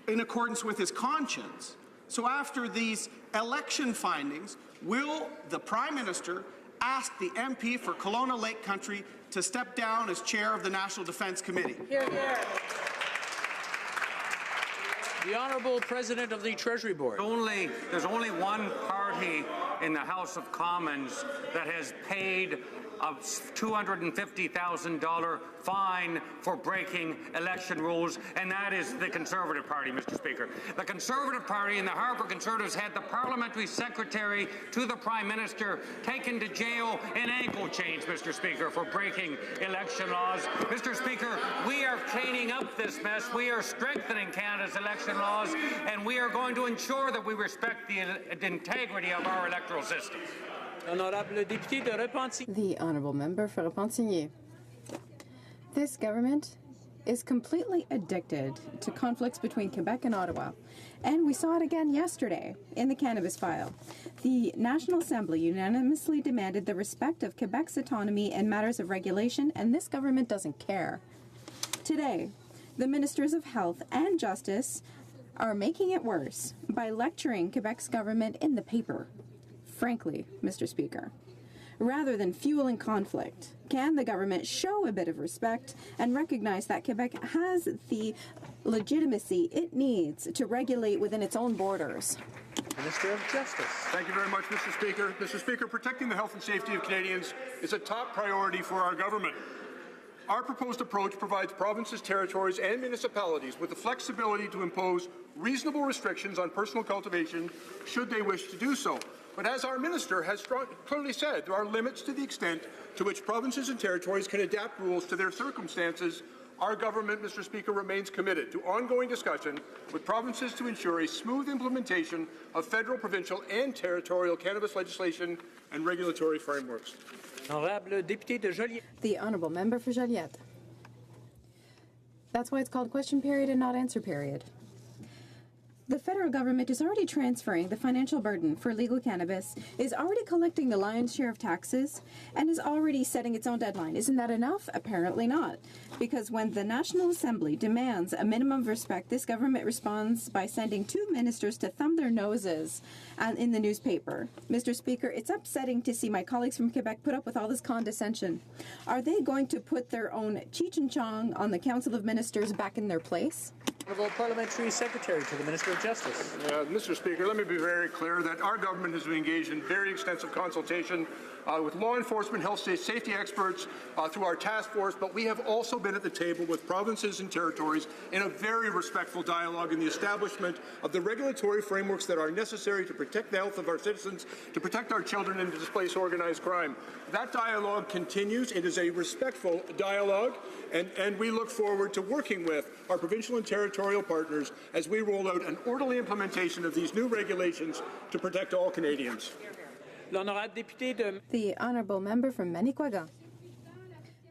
in accordance with his conscience. So after these election findings, will the Prime Minister ask the MP for Kelowna Lake Country to step down as chair of the National Defence Committee? Hear, hear. The Honourable President of the Treasury Board. There's only one party in the House of Commons that has paid a $250,000 fine for breaking election rules, and that is the Conservative Party, Mr. Speaker. The Conservative Party and the Harper Conservatives had the parliamentary secretary to the Prime Minister taken to jail in ankle chains, Mr. Speaker, for breaking election laws. Mr. Speaker, we are cleaning up this mess. We are strengthening Canada's election laws, and we are going to ensure that we respect the integrity of our electoral system. The honourable member for Repentigny. This government is completely addicted to conflicts between Quebec and Ottawa, and we saw it again yesterday in the cannabis file. The National Assembly unanimously demanded the respect of Quebec's autonomy in matters of regulation, and this government doesn't care. Today, the Ministers of Health and Justice are making it worse by lecturing Quebec's government in the paper. Frankly, Mr. Speaker, rather than fueling conflict, can the government show a bit of respect and recognize that Quebec has the legitimacy it needs to regulate within its own borders? Minister of Justice. Thank you very much, Mr. Speaker. Mr. Speaker, protecting the health and safety of Canadians is a top priority for our government. Our proposed approach provides provinces, territories, and municipalities with the flexibility to impose reasonable restrictions on personal cultivation should they wish to do so. But as our minister has clearly said, there are limits to the extent to which provinces and territories can adapt rules to their circumstances. Our government, Mr. Speaker, remains committed to ongoing discussion with provinces to ensure a smooth implementation of federal, provincial, and territorial cannabis legislation and regulatory frameworks. The honourable member for Joliette. That's why it's called question period and not answer period. The federal government is already transferring the financial burden for legal cannabis, is already collecting the lion's share of taxes, and is already setting its own deadline. Isn't that enough? Apparently not. Because when the National Assembly demands a minimum of respect, this government responds by sending 2 ministers to thumb their noses in the newspaper. Mr. Speaker, it's upsetting to see my colleagues from Quebec put up with all this condescension. Are they going to put their own Cheech and Chong on the Council of Ministers back in their place? Honourable Parliamentary Secretary to the Minister of Justice. Mr. Speaker, let me be very clear that our government has been engaged in very extensive consultation with law enforcement, health safety experts, through our task force, but we have also been at the table with provinces and territories in a very respectful dialogue in the establishment of the regulatory frameworks that are necessary to protect the health of our citizens, to protect our children, and to displace organized crime. That dialogue continues. It is a respectful dialogue, and we look forward to working with our provincial and territorial partners as we roll out an orderly implementation of these new regulations to protect all Canadians. The honourable member from Manicouagan.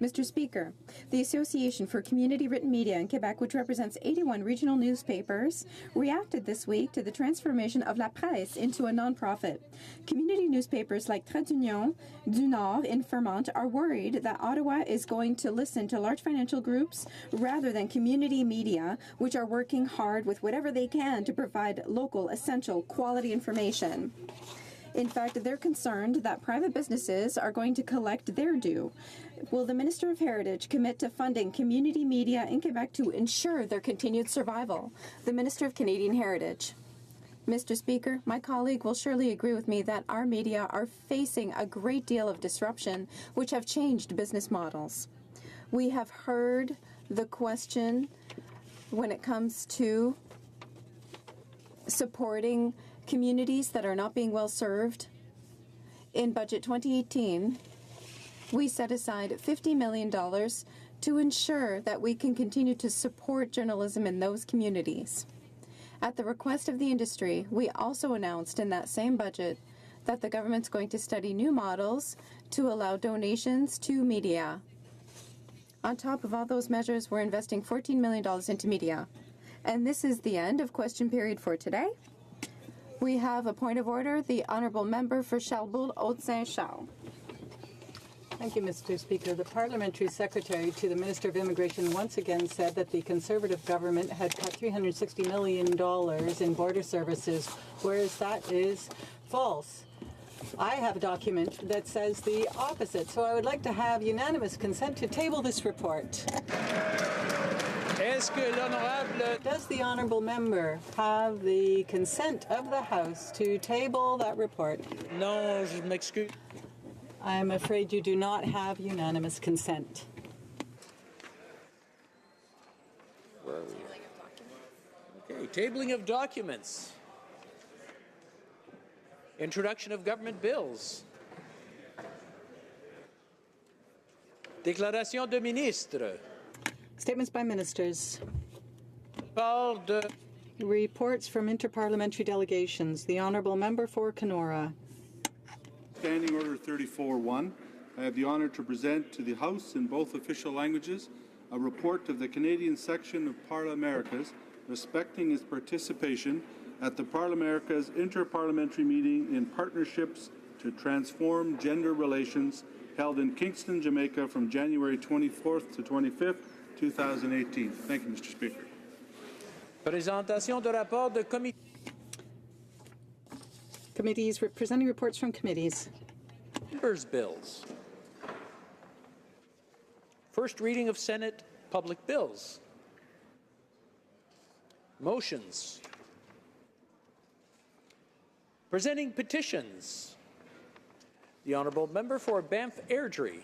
Mr. Speaker, the Association for Community Written Media in Quebec, which represents 81 regional newspapers, reacted this week to the transformation of La Presse into a nonprofit. Community newspapers like Trait d'Union du Nord in Vermont are worried that Ottawa is going to listen to large financial groups rather than community media, which are working hard with whatever they can to provide local, essential, quality information. In fact, they're concerned that private businesses are going to collect their due. Will the Minister of Heritage commit to funding community media in Quebec to ensure their continued survival? The Minister of Canadian Heritage. Mr. Speaker, my colleague will surely agree with me that our media are facing a great deal of disruption, which have changed business models. We have heard the question when it comes to supporting communities that are not being well served. In Budget 2018, we set aside $50 million to ensure that we can continue to support journalism in those communities. At the request of the industry, we also announced in that same budget that the government's going to study new models to allow donations to media. On top of all those measures, we're investing $14 million into media. And this is the end of question period for today. We have a point of order, the Honourable Member for Charlebourg-Haute-Saint-Charles. Thank you, Mr. Speaker. The Parliamentary Secretary to the Minister of Immigration once again said that the Conservative government had cut $360 million in border services, whereas that is false. I have a document that says the opposite, so I would like to have unanimous consent to table this report. Does the honourable member have the consent of the House to table that report? Non, je m'excuse. I'm afraid you do not have unanimous consent. Okay, tabling of documents. Introduction of government bills. Déclaration de ministre. Statements by ministers. Parle de reports from interparliamentary delegations. The honourable member for Kenora. Standing Order 34-1. I have the honour to present to the House in both official languages a report of the Canadian section of Parla-Americas respecting its participation at the Parla-Americas Interparliamentary Meeting in Partnerships to Transform Gender Relations held in Kingston, Jamaica from January 24th to 25th, 2018. Thank you, Mr. Speaker. Présentation de rapport de comité. Committees presenting reports from committees. Members' bills. First reading of Senate public bills. Motions. Presenting petitions. The honourable member for Banff Airdrie.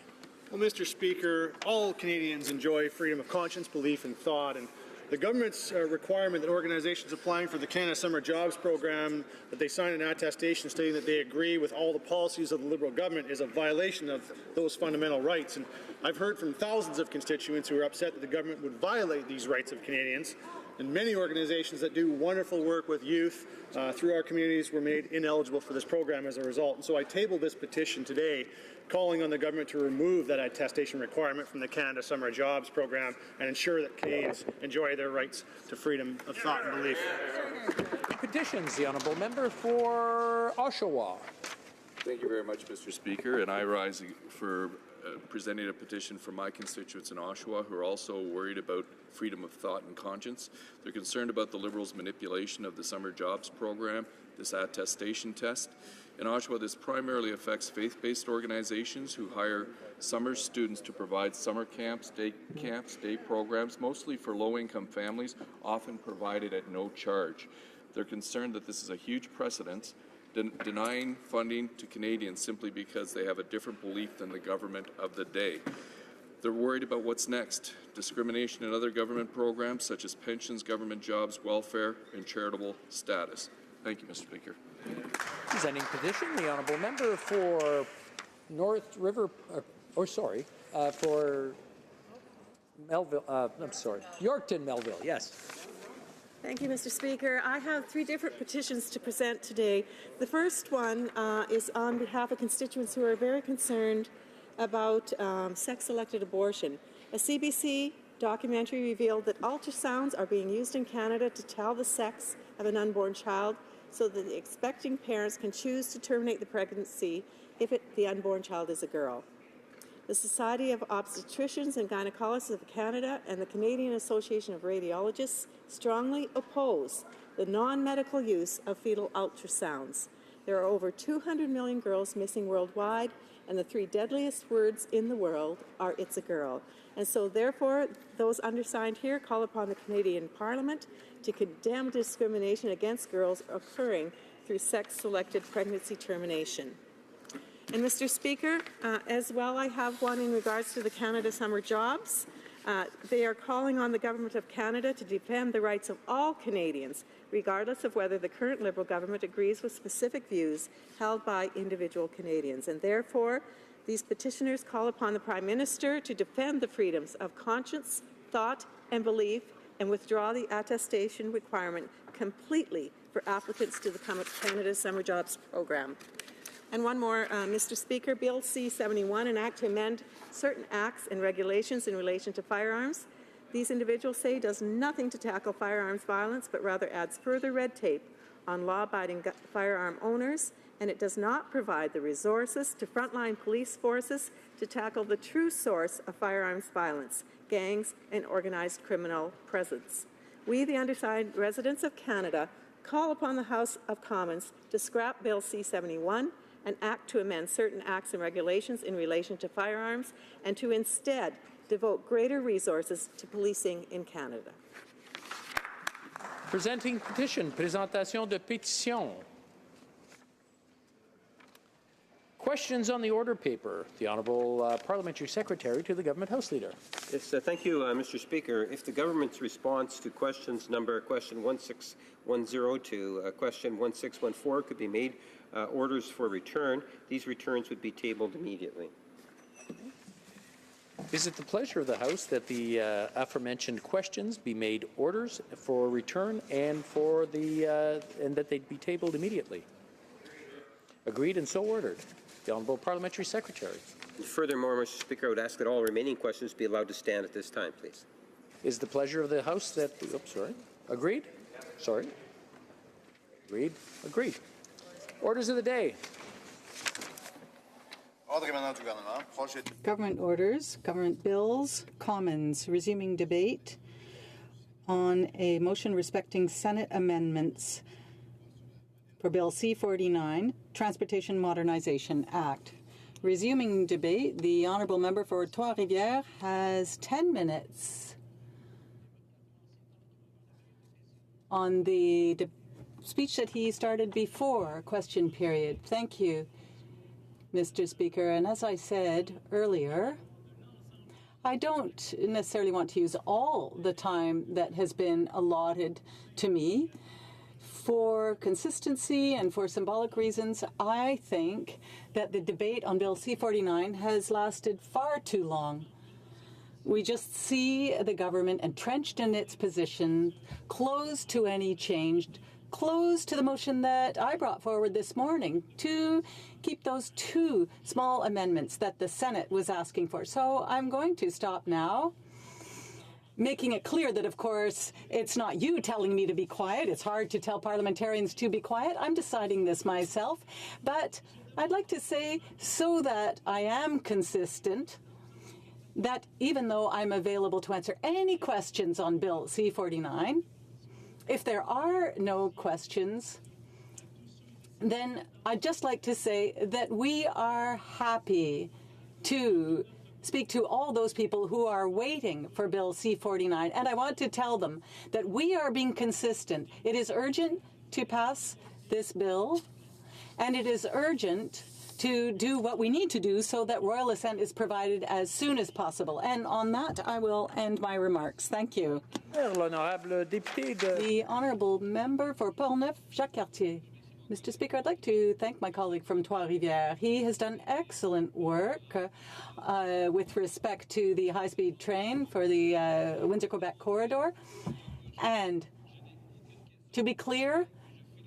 Well, Mr. Speaker, all Canadians enjoy freedom of conscience, belief, and thought, and the government's requirement that organizations applying for the Canada Summer Jobs Program that they sign an attestation stating that they agree with all the policies of the Liberal government is a violation of those fundamental rights. And I've heard from thousands of constituents who are upset that the government would violate these rights of Canadians. And many organizations that do wonderful work with youth through our communities were made ineligible for this program as a result. And so I tabled this petition today calling on the government to remove that attestation requirement from the Canada Summer Jobs Program and ensure that Canadians enjoy their rights to freedom of thought and belief. Petitions, the honourable member for Oshawa. Thank you very much, Mr. Speaker, and I rise for presenting a petition for my constituents in Oshawa who are also worried about freedom of thought and conscience. They're concerned about the Liberals' manipulation of the summer jobs program, this attestation test. In Oshawa, this primarily affects faith-based organizations who hire summer students to provide summer camps, day programs, mostly for low-income families, often provided at no charge. They're concerned that this is a huge precedent denying funding to Canadians simply because they have a different belief than the government of the day. They're worried about what's next, discrimination in other government programs such as pensions, government jobs, welfare, and charitable status. Thank you, Mr. Speaker. Presenting petition, the honourable member for North River, for Melville, Yorkton, Melville, yes. Thank you, Mr. Speaker. I have 3 different petitions to present today. The first one is on behalf of constituents who are very concerned about sex-selected abortion. A CBC documentary revealed that ultrasounds are being used in Canada to tell the sex of an unborn child so that the expecting parents can choose to terminate the pregnancy if the unborn child is a girl. The Society of Obstetricians and Gynecologists of Canada and the Canadian Association of Radiologists strongly oppose the non-medical use of fetal ultrasounds. There are over 200 million girls missing worldwide, and the 3 deadliest words in the world are "it's a girl." And so therefore, those undersigned here call upon the Canadian Parliament to condemn discrimination against girls occurring through sex-selected pregnancy termination. And Mr. Speaker, as well, I have one in regards to the Canada Summer Jobs. They are calling on the Government of Canada to defend the rights of all Canadians, regardless of whether the current Liberal government agrees with specific views held by individual Canadians. And therefore, these petitioners call upon the Prime Minister to defend the freedoms of conscience, thought, and belief, and withdraw the attestation requirement completely for applicants to the Canada Summer Jobs program. And one more, Mr. Speaker, Bill C-71, an act to amend certain acts and regulations in relation to firearms. These individuals say does nothing to tackle firearms violence, but rather adds further red tape on law-abiding firearm owners, and it does not provide the resources to frontline police forces to tackle the true source of firearms violence, gangs, and organized criminal presence. We, the undersigned residents of Canada, call upon the House of Commons to scrap Bill C-71, an act to amend certain acts and regulations in relation to firearms, and to instead devote greater resources to policing in Canada. Presenting petition, présentation de pétition. Questions on the order paper. The Honourable Parliamentary Secretary to the Government House Leader. Yes, thank you, Mr. Speaker. If the government's response to question 1610 to question 1614 could be made orders for return, these returns would be tabled immediately. Is it the pleasure of the House that the aforementioned questions be made orders for return and for the and that they be tabled immediately? Agreed and so ordered. The Honourable Parliamentary Secretary. Furthermore, Mr. Speaker, I would ask that all remaining questions be allowed to stand at this time, please. Is the pleasure of the House that... Oops, sorry. Agreed? Sorry. Agreed? Agreed. Orders of the day. Government orders, government bills, Commons, resuming debate on a motion respecting Senate amendments for Bill C-49, Transportation Modernization Act. Resuming debate, the Honourable Member for Trois-Rivières has 10 minutes on the speech that he started before question period. Thank you, Mr. Speaker. And as I said earlier, I don't necessarily want to use all the time that has been allotted to me. For consistency and for symbolic reasons, I think that the debate on Bill C-49 has lasted far too long. We just see the government entrenched in its position, closed to any change, closed to the motion that I brought forward this morning to keep those 2 small amendments that the Senate was asking for. So I'm going to stop now, making it clear that, of course, it's not you telling me to be quiet. It's hard to tell parliamentarians to be quiet. I'm deciding this myself. But I'd like to say, so that I am consistent, that even though I'm available to answer any questions on Bill C-49, if there are no questions, then I'd just like to say that we are happy to speak to all those people who are waiting for Bill C-49. And I want to tell them that we are being consistent. It is urgent to pass this bill, And it is urgent to do what we need to do so that royal assent is provided as soon as possible. And on that, I will end my remarks. Thank you. The honourable member for Portneuf, Jacques Cartier. Mr. Speaker, I'd like to thank my colleague from Trois-Rivières. He has done excellent work with respect to the high-speed train for the Windsor-Quebec corridor. And to be clear,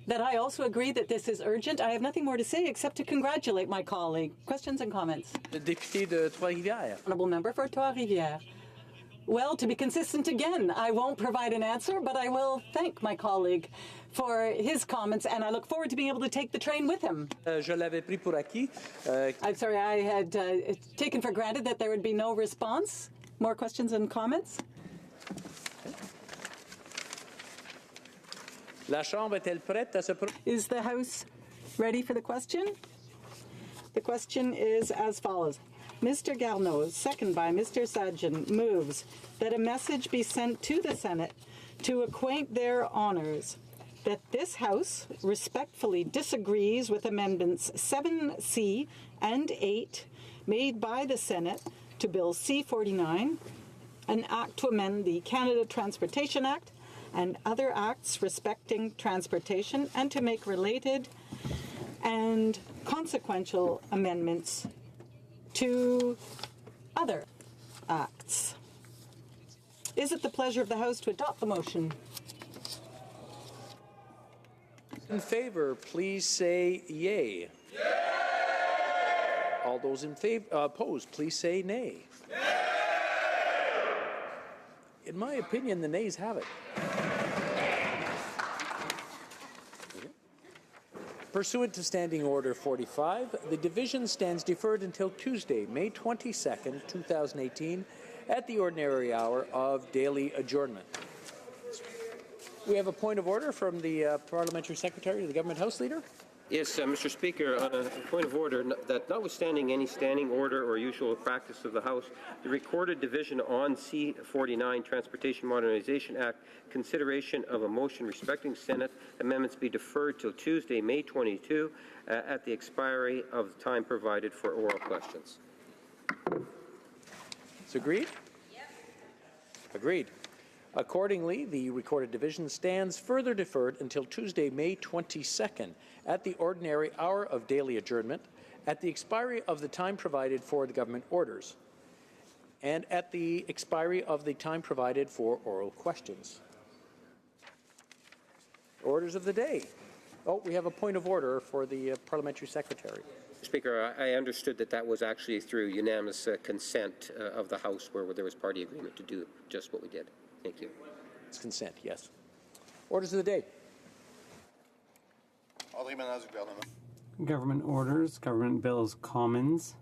that I also agree that this is urgent. I have nothing more to say except to congratulate my colleague. Questions and comments? Le député de Trois-Rivières. Honourable member for Trois-Rivières. Well, to be consistent again, I won't provide an answer, but I will thank my colleague for his comments, and I look forward to being able to take the train with him. Je l'avais pris pour acquis. I'm sorry, I had taken for granted that there would be no response. More questions and comments? La Chambre est-elle prête à se... Is the House ready for the question? The question is as follows. Mr. Garneau, second by Mr. Sajjan, moves that a message be sent to the Senate to acquaint their honours that this House respectfully disagrees with Amendments 7C and 8 made by the Senate to Bill C-49, an act to amend the Canada Transportation Act and other acts respecting transportation, and to make related and consequential amendments to other acts. Is it the pleasure of the House to adopt the motion? In favor, please say yay. Yay! All those in favor, opposed, please say nay. Nay! In my opinion, the nays have it. Pursuant to Standing Order 45, the division stands deferred until Tuesday, May 22nd, 2018, at the ordinary hour of daily adjournment. We have a point of order from the Parliamentary Secretary to the Government House Leader. Yes, Mr. Speaker, on a point of order, that notwithstanding any standing order or usual practice of the House, the recorded division on C-49 Transportation Modernization Act, consideration of a motion respecting Senate amendments be deferred till Tuesday, May 22, at the expiry of the time provided for oral questions. It's agreed? Yes. Agreed. Accordingly, the recorded division stands further deferred until Tuesday, May 22nd, at the ordinary hour of daily adjournment, at the expiry of the time provided for the government orders, and at the expiry of the time provided for oral questions. Orders of the day. Oh, we have a point of order for the Parliamentary Secretary. Speaker, I understood that that was actually through unanimous consent of the House, where there was party agreement to do just what we did. Thank you. It's consent, yes. Orders of the day. Government orders, government bills, commons.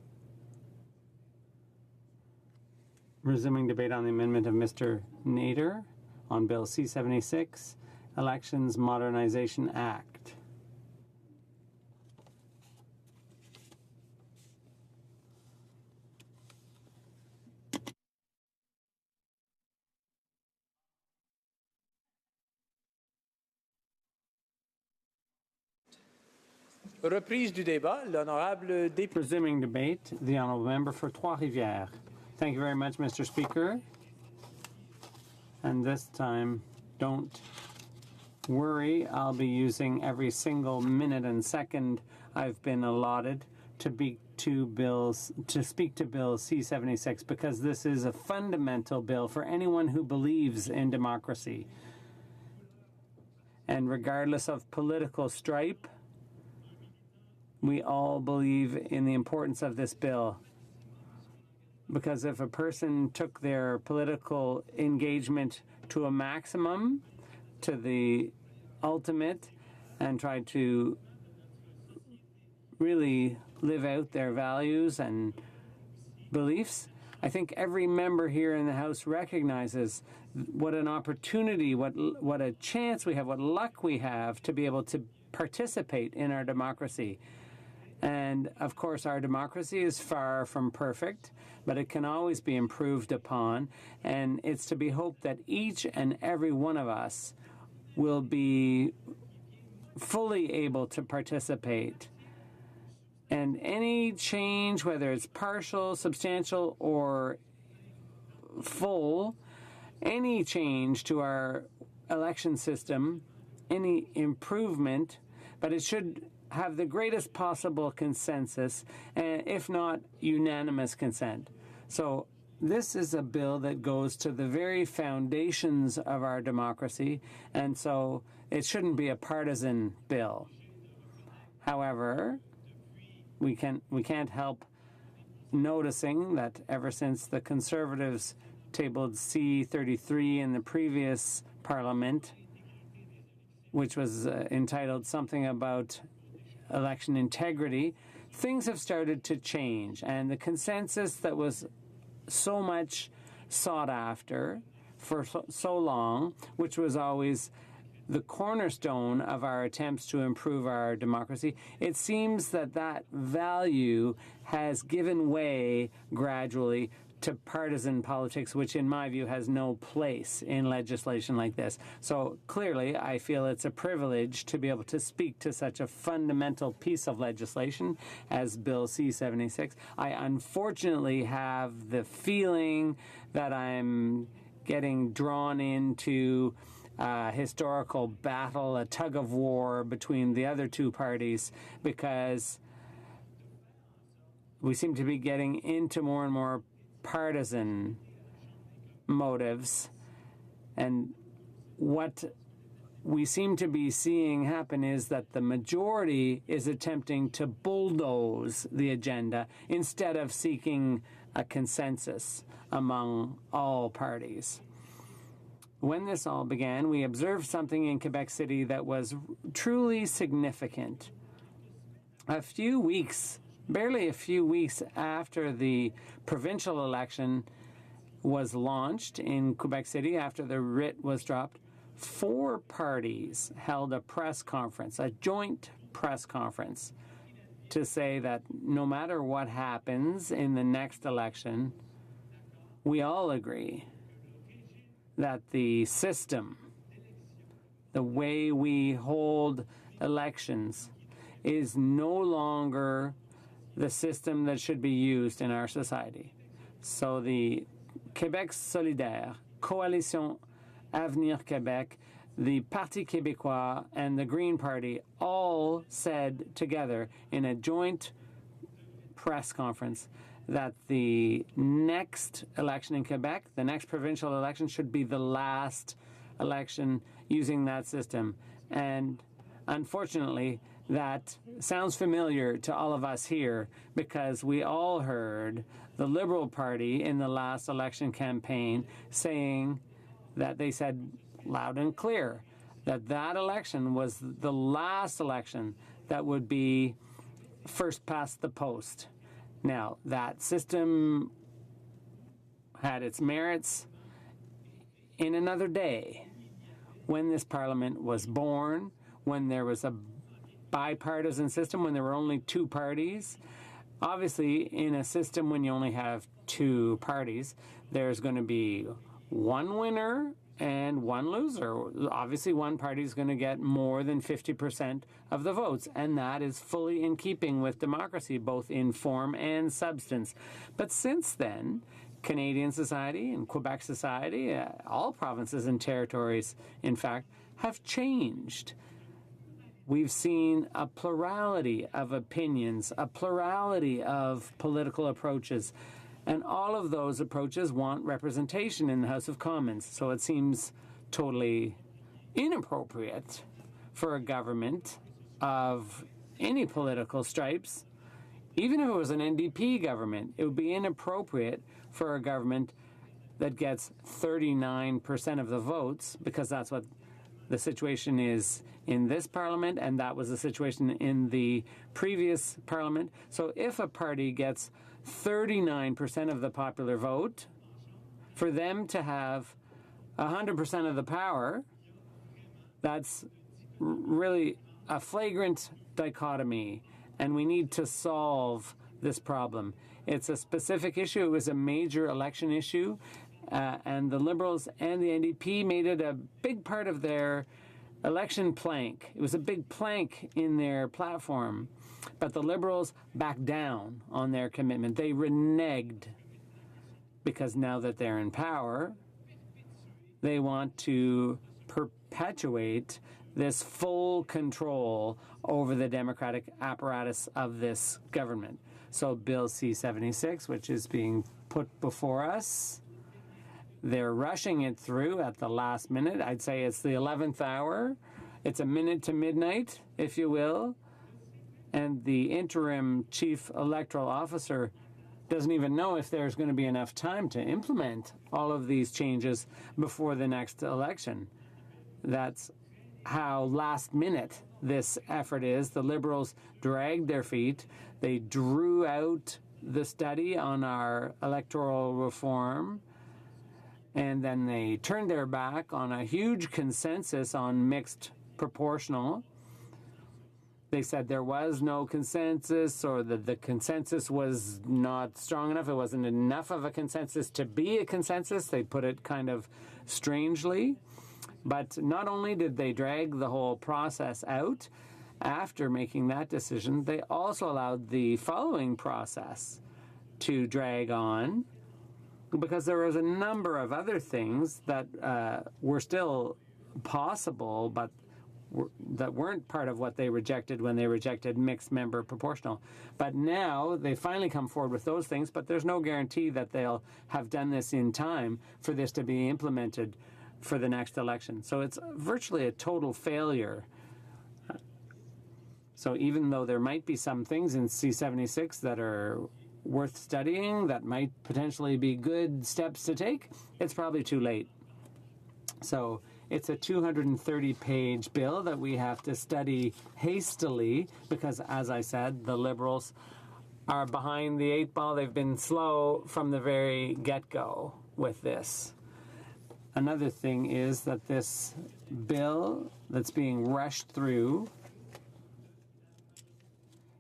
Resuming debate on the amendment of Mr. Nader on Bill C-76, Elections Modernization Act. Reprise du débat, l'honorable député. Resuming debate, the honourable member for Trois-Rivières. Thank you very much, Mr. Speaker. And this time, don't worry, I'll be using every single minute and second I've been allotted to speak to Bill C-76, because this is a fundamental bill for anyone who believes in democracy. And regardless of political stripe, we all believe in the importance of this bill, because if a person took their political engagement to a maximum, to the ultimate, and tried to really live out their values and beliefs, I think every member here in the House recognizes what an opportunity, what a chance we have, what luck we have to be able to participate in our democracy. And, of course, our democracy is far from perfect, but it can always be improved upon. And it's to be hoped that each and every one of us will be fully able to participate And any change, whether it's partial, substantial, or full, any change to our election system, any improvement, but it should have the greatest possible consensus, if not unanimous consent. So this is a bill that goes to the very foundations of our democracy, and so it shouldn't be a partisan bill. However, we can't help noticing that ever since the Conservatives tabled C-33 in the previous Parliament, which was entitled something about election integrity, things have started to change. And the consensus that was so much sought after for so long, which was always the cornerstone of our attempts to improve our democracy, it seems that that value has given way gradually to partisan politics, which in my view has no place in legislation like this. So clearly, I feel it's a privilege to be able to speak to such a fundamental piece of legislation as Bill C-76. I unfortunately have the feeling that I'm getting drawn into historical battle, a tug of war between the other two parties, because we seem to be getting into more and more partisan motives. And what we seem to be seeing happen is that the majority is attempting to bulldoze the agenda instead of seeking a consensus among all parties. When this all began, we observed something in Quebec City that was truly significant. Barely a few weeks after the provincial election was launched in Quebec City, after the writ was dropped, 4 parties held a press conference, a joint press conference, to say that no matter what happens in the next election, we all agree that the system, the way we hold elections, is no longer the system that should be used in our society. So the Québec Solidaire, Coalition Avenir Québec, the Parti Québécois, and the Green Party all said together in a joint press conference that the next election in Quebec, the next provincial election, should be the last election using that system. And unfortunately, that sounds familiar to all of us here because we all heard the Liberal Party in the last election campaign saying that they said loud and clear that that election was the last election that would be first past the post. Now, that system had its merits in another day. When this Parliament was born, when there was a bipartisan system, when there were only 2 parties. Obviously, in a system when you only have 2 parties, there's going to be one winner and one loser. Obviously, one party is going to get more than 50% of the votes, and that is fully in keeping with democracy, both in form and substance. But since then, Canadian society and Quebec society, all provinces and territories, in fact, have changed. We've seen a plurality of opinions, a plurality of political approaches, and all of those approaches want representation in the House of Commons. So it seems totally inappropriate for a government of any political stripes, even if it was an NDP government, it would be inappropriate for a government that gets 39% of the votes, because that's what the situation is in this Parliament, and that was the situation in the previous Parliament. So if a party gets 39% of the popular vote, for them to have 100% of the power, that's really a flagrant dichotomy, and we need to solve this problem. It's a specific issue. It was a major election issue, and the Liberals and the NDP made it a big part of their election plank. It was a big plank in their platform. But the Liberals backed down on their commitment. They reneged because now that they're in power, they want to perpetuate this full control over the democratic apparatus of this government. So Bill C-76, which is being put before us, they're rushing it through at the last minute. I'd say it's the 11th hour. It's a minute to midnight, if you will. And the interim chief electoral officer doesn't even know if there's going to be enough time to implement all of these changes before the next election. That's how last minute this effort is. The Liberals dragged their feet. They drew out the study on our electoral reform, and then they turned their back on a huge consensus on mixed proportional. They said there was no consensus, or that the consensus was not strong enough. It wasn't enough of a consensus to be a consensus. They put it kind of strangely. But not only did they drag the whole process out, after making that decision, they also allowed the following process to drag on, because there was a number of other things that were still possible, but that weren't part of what they rejected when they rejected mixed member proportional. But now they finally come forward with those things, but there's no guarantee that they'll have done this in time for this to be implemented for the next election. So it's virtually a total failure. So even though there might be some things in C-76 that are worth studying, that might potentially be good steps to take, it's probably too late. So it's a 230-page bill that we have to study hastily because, as I said, the Liberals are behind the eight ball. They've been slow from the very get-go with this. Another thing is that this bill that's being rushed through,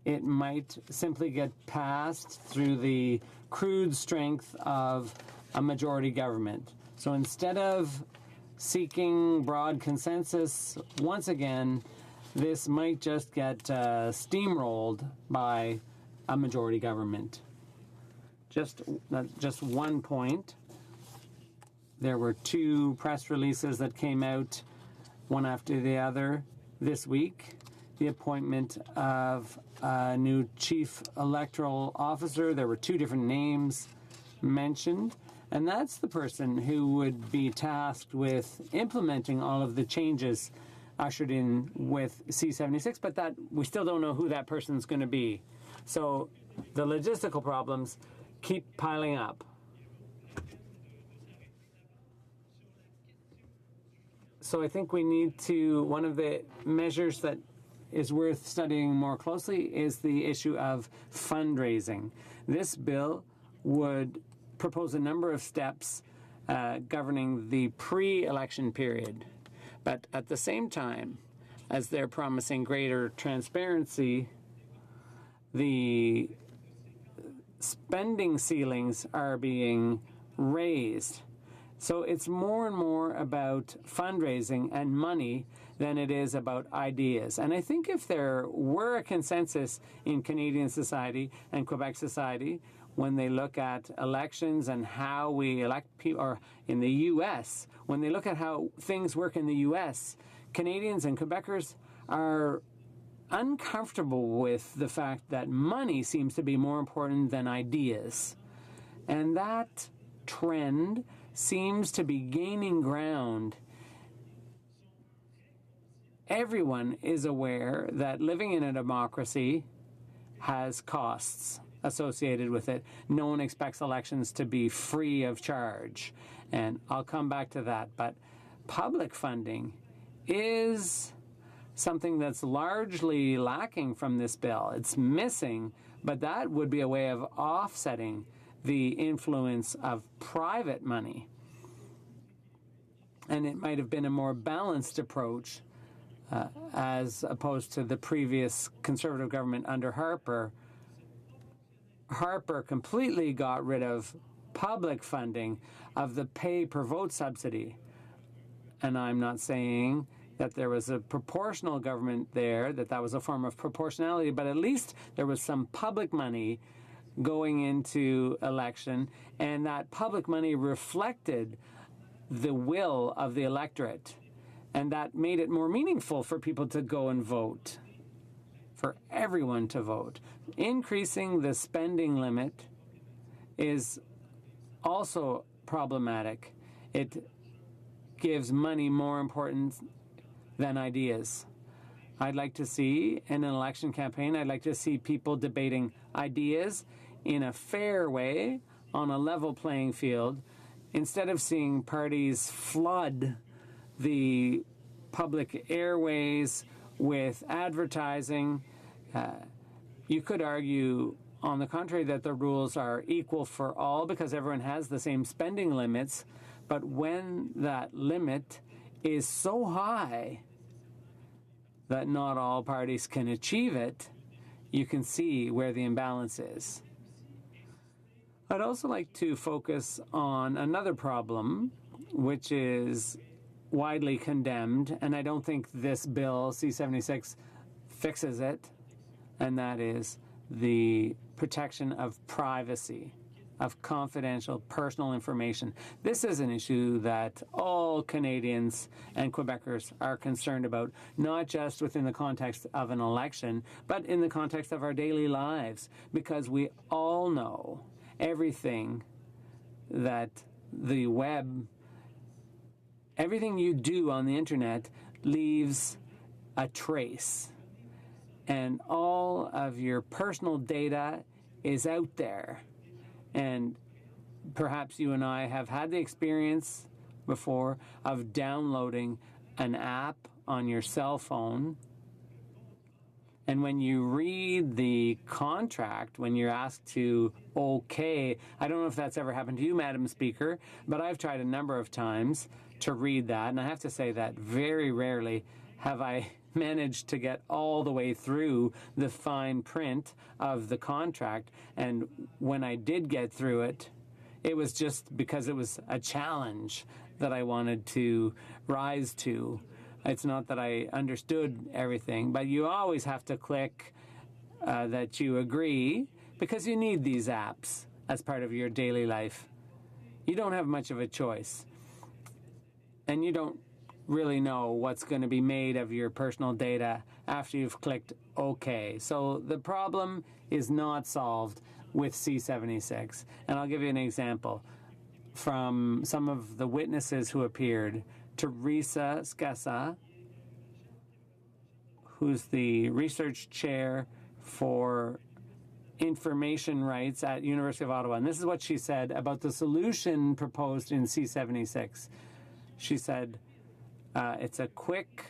it might simply get passed through the crude strength of a majority government. So instead of seeking broad consensus, once again, this might just get steamrolled by a majority government. Just one point. There were two press releases that came out, one after the other, this week. The appointment of a new chief electoral officer. There were two different names mentioned, and that's the person who would be tasked with implementing all of the changes ushered in with C-76, but that we still don't know who that person's going to be. So the logistical problems keep piling up. So I think we need to, one of the measures that is worth studying more closely is the issue of fundraising. This bill would propose a number of steps governing the pre-election period. But at the same time, as they're promising greater transparency, the spending ceilings are being raised. So it's more and more about fundraising and money than it is about ideas. And I think if there were a consensus in Canadian society and Quebec society when they look at elections and how we elect people, or in the U.S., when they look at how things work in the U.S., Canadians and Quebecers are uncomfortable with the fact that money seems to be more important than ideas. And that trend seems to be gaining ground. Everyone is aware that living in a democracy has costs associated with it. No one expects elections to be free of charge. And I'll come back to that. But public funding is something that's largely lacking from this bill. It's missing, but that would be a way of offsetting the influence of private money. And it might have been a more balanced approach as opposed to the previous Conservative government under Harper. Harper completely got rid of public funding of the pay-per-vote subsidy. And I'm not saying that there was a proportional government there, that was a form of proportionality, but at least there was some public money going into election, and that public money reflected the will of the electorate, and that made it more meaningful for people to go and vote, for everyone to vote. Increasing the spending limit is also problematic. It gives money more importance than ideas. I'd like to see in an election campaign, I'd like to see people debating ideas in a fair way on a level playing field, instead of seeing parties flood the public airways with advertising. You could argue, on the contrary, that the rules are equal for all because everyone has the same spending limits, but when that limit is so high that not all parties can achieve it, you can see where the imbalance is. I'd also like to focus on another problem, which is widely condemned, and I don't think this bill, C-76, fixes it, and that is the protection of privacy, of confidential personal information. This is an issue that all Canadians and Quebecers are concerned about, not just within the context of an election, but in the context of our daily lives, because we all know everything that the web, everything you do on the internet leaves a trace. And all of your personal data is out there. And perhaps you and I have had the experience before of downloading an app on your cell phone. And when you read the contract, when you're asked to OK, I don't know if that's ever happened to you, Madam Speaker, but I've tried a number of times to read that. And I have to say that very rarely have I managed to get all the way through the fine print of the contract. And when I did get through it, it was just because it was a challenge that I wanted to rise to. It's not that I understood everything, but you always have to click that you agree, because you need these apps as part of your daily life. You don't have much of a choice. And you don't really know what's going to be made of your personal data after you've clicked OK. So the problem is not solved with C-76. And I'll give you an example from some of the witnesses who appeared. Teresa Scassa, who's the research chair for information rights at University of Ottawa. And this is what she said about the solution proposed in C-76. She said, it's a quick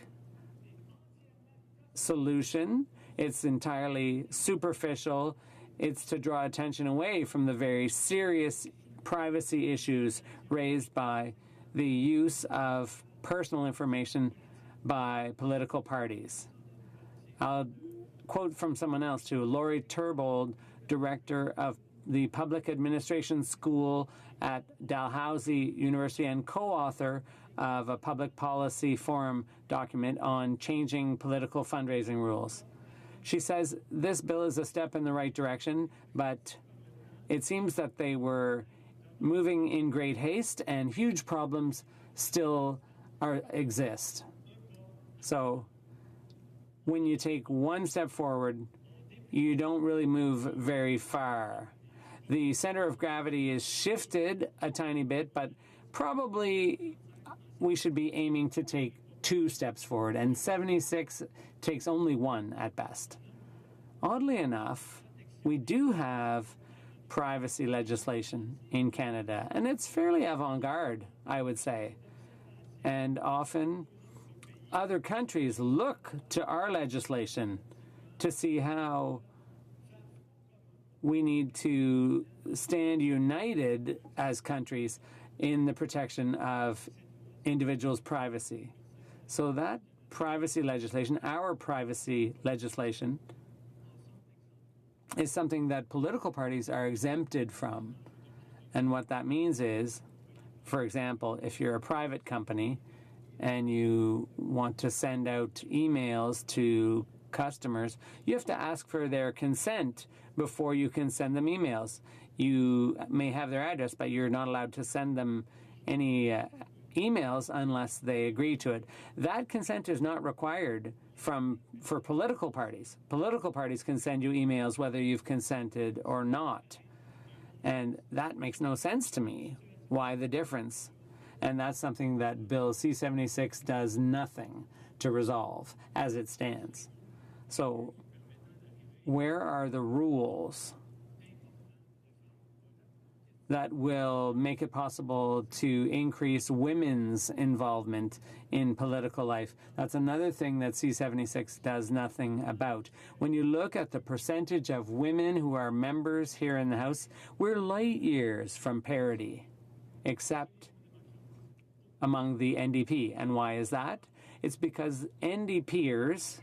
solution. It's entirely superficial. It's to draw attention away from the very serious privacy issues raised by the use of personal information by political parties. I'll quote from someone else too, Laurie Turbold, director of the Public Administration School at Dalhousie University and co-author of a public policy forum document on changing political fundraising rules. She says this bill is a step in the right direction, but it seems that they were moving in great haste and huge problems still exist. So when you take one step forward, you don't really move very far. The center of gravity is shifted a tiny bit, but probably we should be aiming to take 2 steps forward, and 76 takes only 1 at best. Oddly enough, we do have privacy legislation in Canada, and it's fairly avant-garde, I would say. And often other countries look to our legislation to see how we need to stand united as countries in the protection of individuals' privacy. So that privacy legislation, our privacy legislation, is something that political parties are exempted from. And what that means is, for example, if you're a private company and you want to send out emails to customers, you have to ask for their consent before you can send them emails. You may have their address, but you're not allowed to send them any emails unless they agree to it. That consent is not required for political parties. Political parties can send you emails whether you've consented or not. And that makes no sense to me. Why the difference? And that's something that Bill C-76 does nothing to resolve as it stands. So where are the rules that will make it possible to increase women's involvement in political life? That's another thing that C-76 does nothing about. When you look at the percentage of women who are members here in the House, we're light years from parity, except among the NDP. And why is that? It's because NDPers,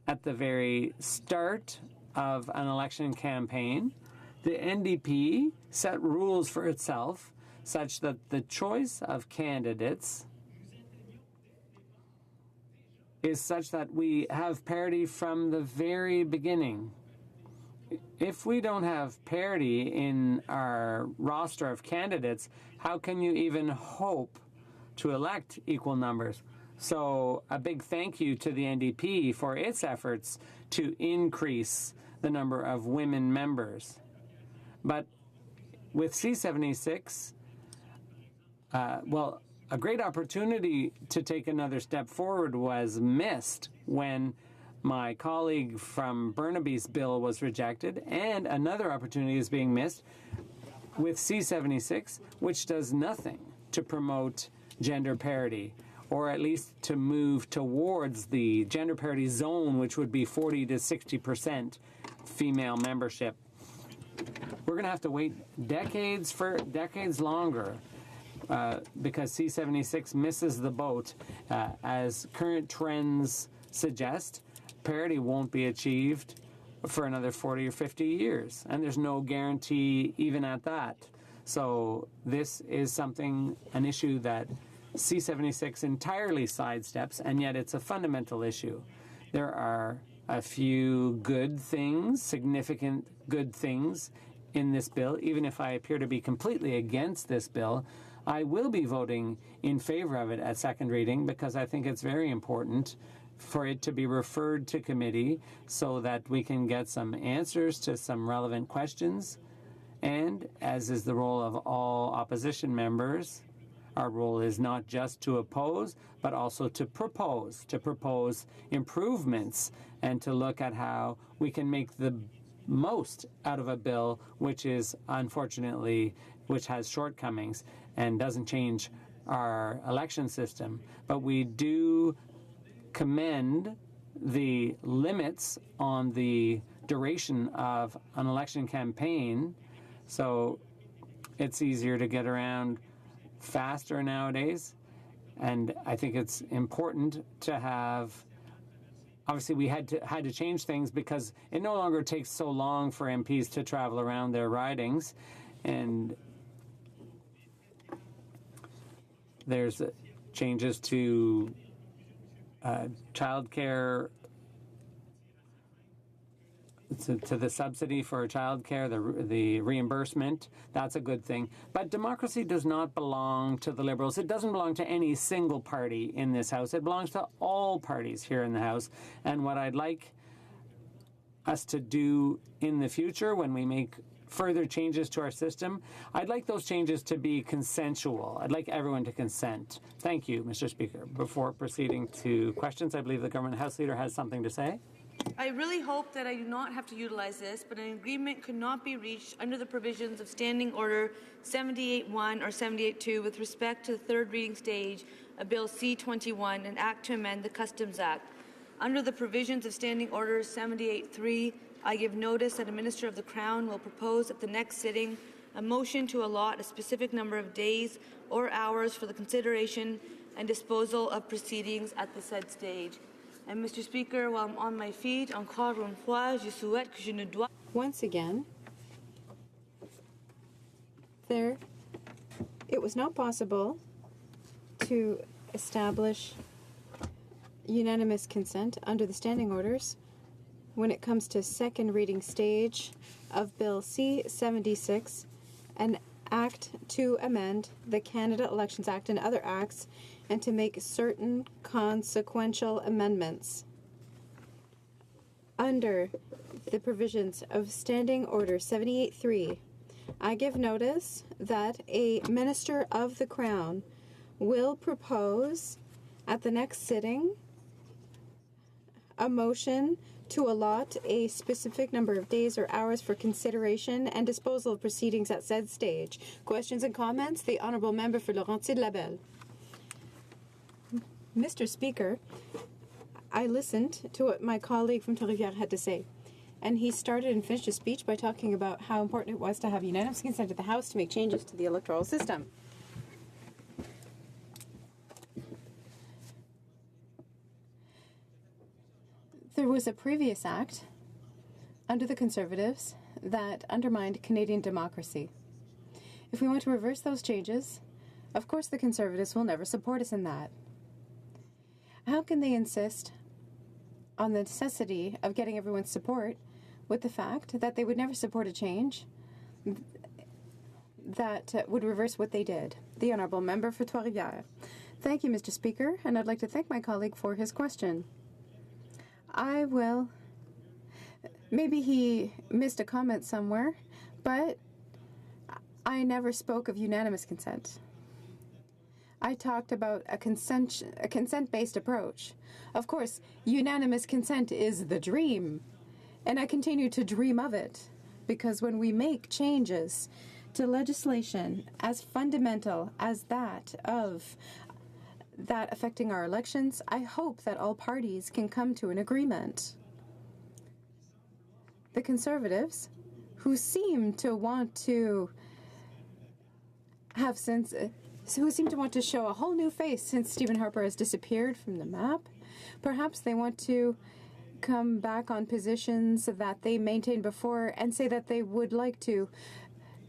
at the very start of an election campaign, the NDP set rules for itself such that the choice of candidates is such that we have parity from the very beginning. If we don't have parity in our roster of candidates, how can you even hope to elect equal numbers? So a big thank you to the NDP for its efforts to increase the number of women members. But with C-76, a great opportunity to take another step forward was missed when my colleague from Burnaby's bill was rejected, and another opportunity is being missed with C-76, which does nothing to promote gender parity, or at least to move towards the gender parity zone, which would be 40 to 60% female membership. We're going to have to wait decades longer because C-76 misses the boat. As current trends suggest, parity won't be achieved for another 40 or 50 years, and there's no guarantee even at that. So this is an issue that C-76 entirely sidesteps, and yet it's a fundamental issue. There are a few good things, significant good things in this bill. Even if I appear to be completely against this bill, I will be voting in favor of it at second reading because I think it's very important for it to be referred to committee so that we can get some answers to some relevant questions. And as is the role of all opposition members, our role is not just to oppose, but also to propose improvements and to look at how we can make the most out of a bill which has shortcomings and doesn't change our election system. But we do commend the limits on the duration of an election campaign, so it's easier to get around faster nowadays. And I think it's important to have, obviously we had to change things because it no longer takes so long for MPs to travel around their ridings, and there's changes to childcare, to the subsidy for childcare, the reimbursement. That's a good thing. But democracy does not belong to the Liberals. It doesn't belong to any single party in this House. It belongs to all parties here in the House. And what I'd like us to do in the future when we make further changes to our system, I'd like those changes to be consensual. I'd like everyone to consent. Thank you, Mr. Speaker. Before proceeding to questions, I believe the Government House Leader has something to say. I really hope that I do not have to utilize this, but an agreement could not be reached under the provisions of Standing Order 78.1 or 78.2 with respect to the third reading stage of Bill C-21, an act to amend the Customs Act. Under the provisions of Standing Order 78.3, I give notice that a Minister of the Crown will propose at the next sitting a motion to allot a specific number of days or hours for the consideration and disposal of proceedings at the said stage. And Mr. Speaker, while I'm on my feet, encore une fois, je souhaite que je ne dois... Once again, it was not possible to establish unanimous consent under the standing orders when it comes to second reading stage of Bill C-76, an act to amend the Canada Elections Act and other acts, and to make certain consequential amendments. Under the provisions of Standing Order 78.3, I give notice that a Minister of the Crown will propose at the next sitting a motion to allot a specific number of days or hours for consideration and disposal of proceedings at said stage. Questions and comments? The Honourable Member for Laurentides-Labelle. Mr. Speaker, I listened to what my colleague from Trois-Rivières had to say, and he started and finished his speech by talking about how important it was to have unanimous consent of the House to make changes to the electoral system. There was a previous act under the Conservatives that undermined Canadian democracy. If we want to reverse those changes, of course the Conservatives will never support us in that. How can they insist on the necessity of getting everyone's support with the fact that they would never support a change that would reverse what they did? The Honourable Member for Trois-Rivières. Thank you, Mr. Speaker, and I'd like to thank my colleague for his question. I will. Maybe he missed a comment somewhere, but I never spoke of unanimous consent. I talked about a consent-based approach. Of course, unanimous consent is the dream, and I continue to dream of it, because when we make changes to legislation as fundamental as that affecting our elections, I hope that all parties can come to an agreement. The Conservatives, who seem to want to show a whole new face since Stephen Harper has disappeared from the map, perhaps they want to come back on positions that they maintained before and say that they would like to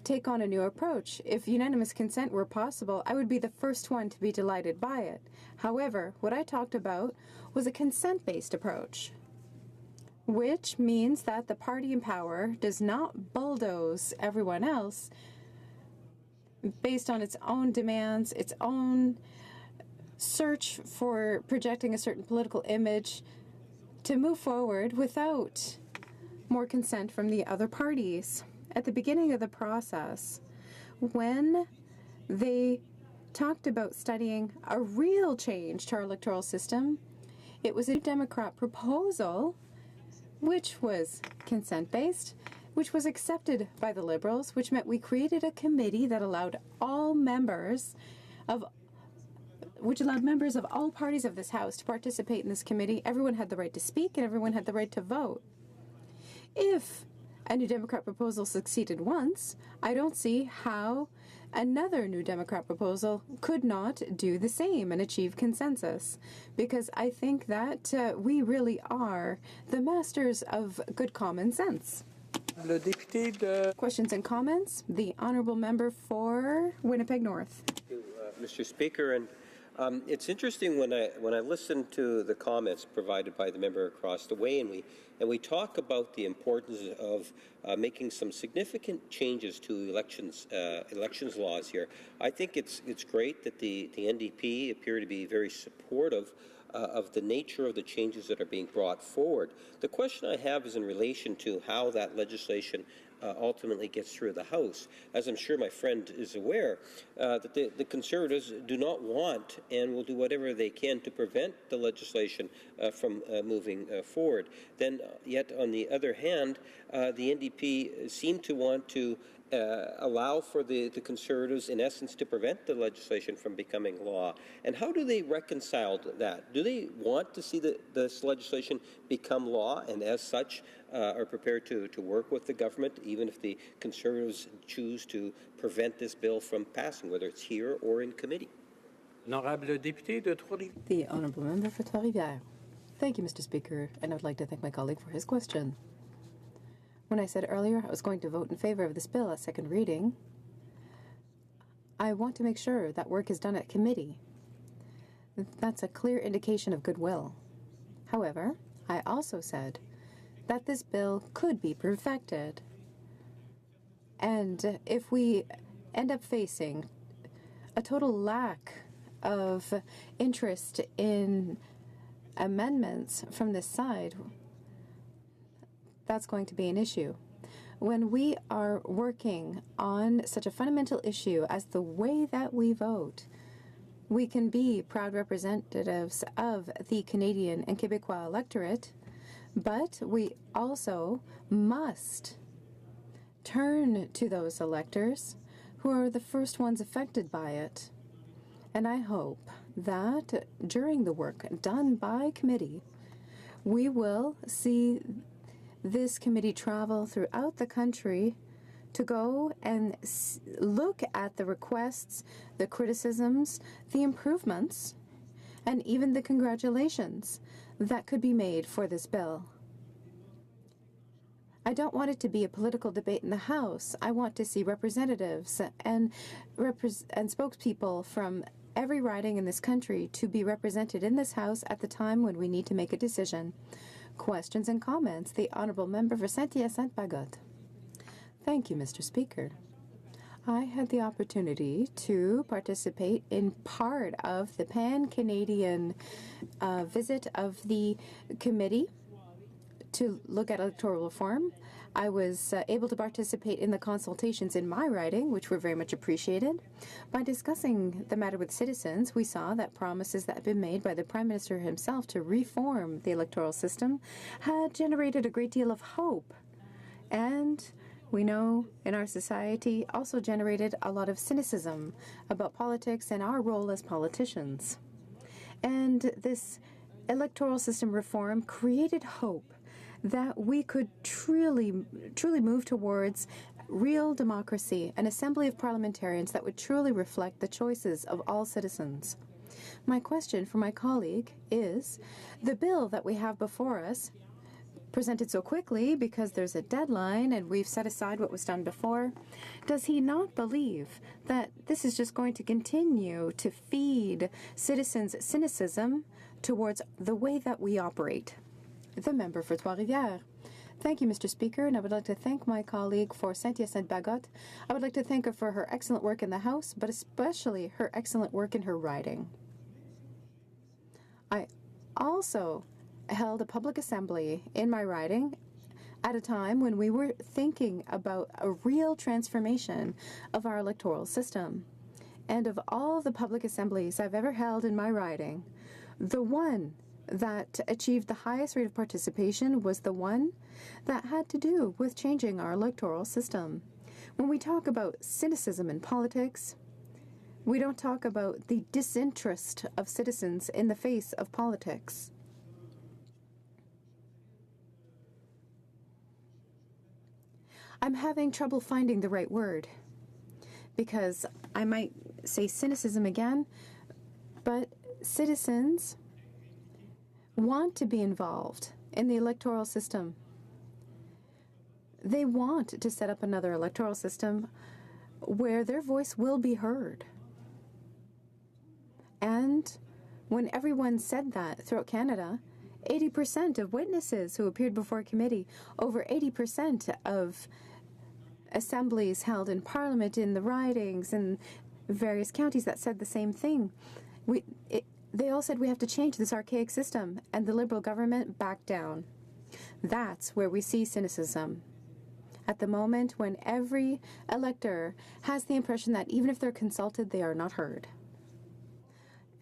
take on a new approach. If unanimous consent were possible, I would be the first one to be delighted by it. However, what I talked about was a consent-based approach, which means that the party in power does not bulldoze everyone else based on its own demands, its own search for projecting a certain political image to move forward without more consent from the other parties. At the beginning of the process, when they talked about studying a real change to our electoral system, it was a Democrat proposal which was consent-based, which was accepted by the Liberals, which meant we created a committee that allowed members of all parties of this House to participate in this committee. Everyone had the right to speak and everyone had the right to vote. If a New Democrat proposal succeeded once, I don't see how another New Democrat proposal could not do the same and achieve consensus, because I think that we really are the masters of good common sense. Questions and comments? The Honourable Member for Winnipeg North. Thank you, Mr. Speaker. And it's interesting when I listen to the comments provided by the member across the way, and we talk about the importance of making some significant changes to elections laws here. I think it's great that the NDP appear to be very supportive of the nature of the changes that are being brought forward. The question I have is in relation to how that legislation ultimately gets through the House. As I'm sure my friend is aware, that the Conservatives do not want and will do whatever they can to prevent the legislation from moving forward. Then, yet on the other hand, the NDP seem to want to allow for the Conservatives, in essence, to prevent the legislation from becoming law. And how do they reconcile that? Do they want to see this legislation become law, and as such are prepared to work with the government, even if the Conservatives choose to prevent this bill from passing, whether it's here or in committee? The Honourable Member for Trois-Rivières. Thank you, Mr. Speaker, and I'd like to thank my colleague for his question. When I said earlier I was going to vote in favour of this bill at second reading, I want to make sure that work is done at committee. That's a clear indication of goodwill. However, I also said that this bill could be perfected. And if we end up facing a total lack of interest in amendments from this side, that's going to be an issue. When we are working on such a fundamental issue as the way that we vote, we can be proud representatives of the Canadian and Quebecois electorate, but we also must turn to those electors who are the first ones affected by it. And I hope that during the work done by committee, we will see this committee travel throughout the country to go and look at the requests, the criticisms, the improvements, and even the congratulations that could be made for this bill. I don't want it to be a political debate in the House. I want to see representatives and spokespeople from every riding in this country to be represented in this House at the time when we need to make a decision. Questions and comments. The Honourable Member for Saint-Hyacinthe-Bagotte. Thank you, Mr. Speaker. I had the opportunity to participate in part of the pan-Canadian visit of the committee to look at electoral reform. I was able to participate in the consultations in my riding, which were very much appreciated. By discussing the matter with citizens, we saw that promises that had been made by the Prime Minister himself to reform the electoral system had generated a great deal of hope. And we know in our society also generated a lot of cynicism about politics and our role as politicians. And this electoral system reform created hope that we could truly move towards real democracy, an assembly of parliamentarians that would truly reflect the choices of all citizens. My question for my colleague is, the bill that we have before us, presented so quickly because there's a deadline and we've set aside what was done before, does he not believe that this is just going to continue to feed citizens' cynicism towards the way that we operate? The member for Trois-Rivières. Thank you, Mr. Speaker, and I would like to thank my colleague for Saint-Hyacinthe-Bagotte. I would like to thank her for her excellent work in the House, but especially her excellent work in her riding. I also held a public assembly in my riding at a time when we were thinking about a real transformation of our electoral system. And of all the public assemblies I've ever held in my riding, the one that achieved the highest rate of participation was the one that had to do with changing our electoral system. When we talk about cynicism in politics, we don't talk about the disinterest of citizens in the face of politics. I'm having trouble finding the right word because I might say cynicism again, but citizens want to be involved in the electoral system. They want to set up another electoral system where their voice will be heard. And when everyone said that throughout Canada, 80% of witnesses who appeared before committee, over 80% of assemblies held in Parliament, in the ridings, in various counties that said the same thing. They all said we have to change this archaic system, and the Liberal government backed down. That's where we see cynicism. At the moment when every elector has the impression that even if they're consulted, they are not heard.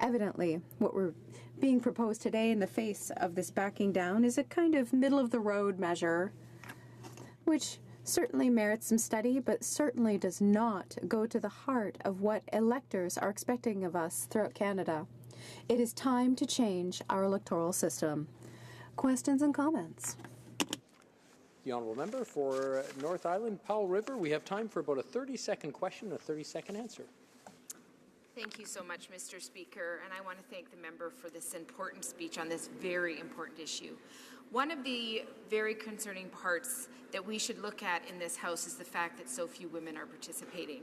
Evidently, what we're being proposed today in the face of this backing down is a kind of middle-of-the-road measure, which certainly merits some study, but certainly does not go to the heart of what electors are expecting of us throughout Canada. It is time to change our electoral system. Questions and comments? The Honourable Member for North Island, Powell River. We have time for about a 30-second question and a 30-second answer. Thank you so much, Mr. Speaker, and I want to thank the member for this important speech on this very important issue. One of the very concerning parts that we should look at in this House is the fact that so few women are participating.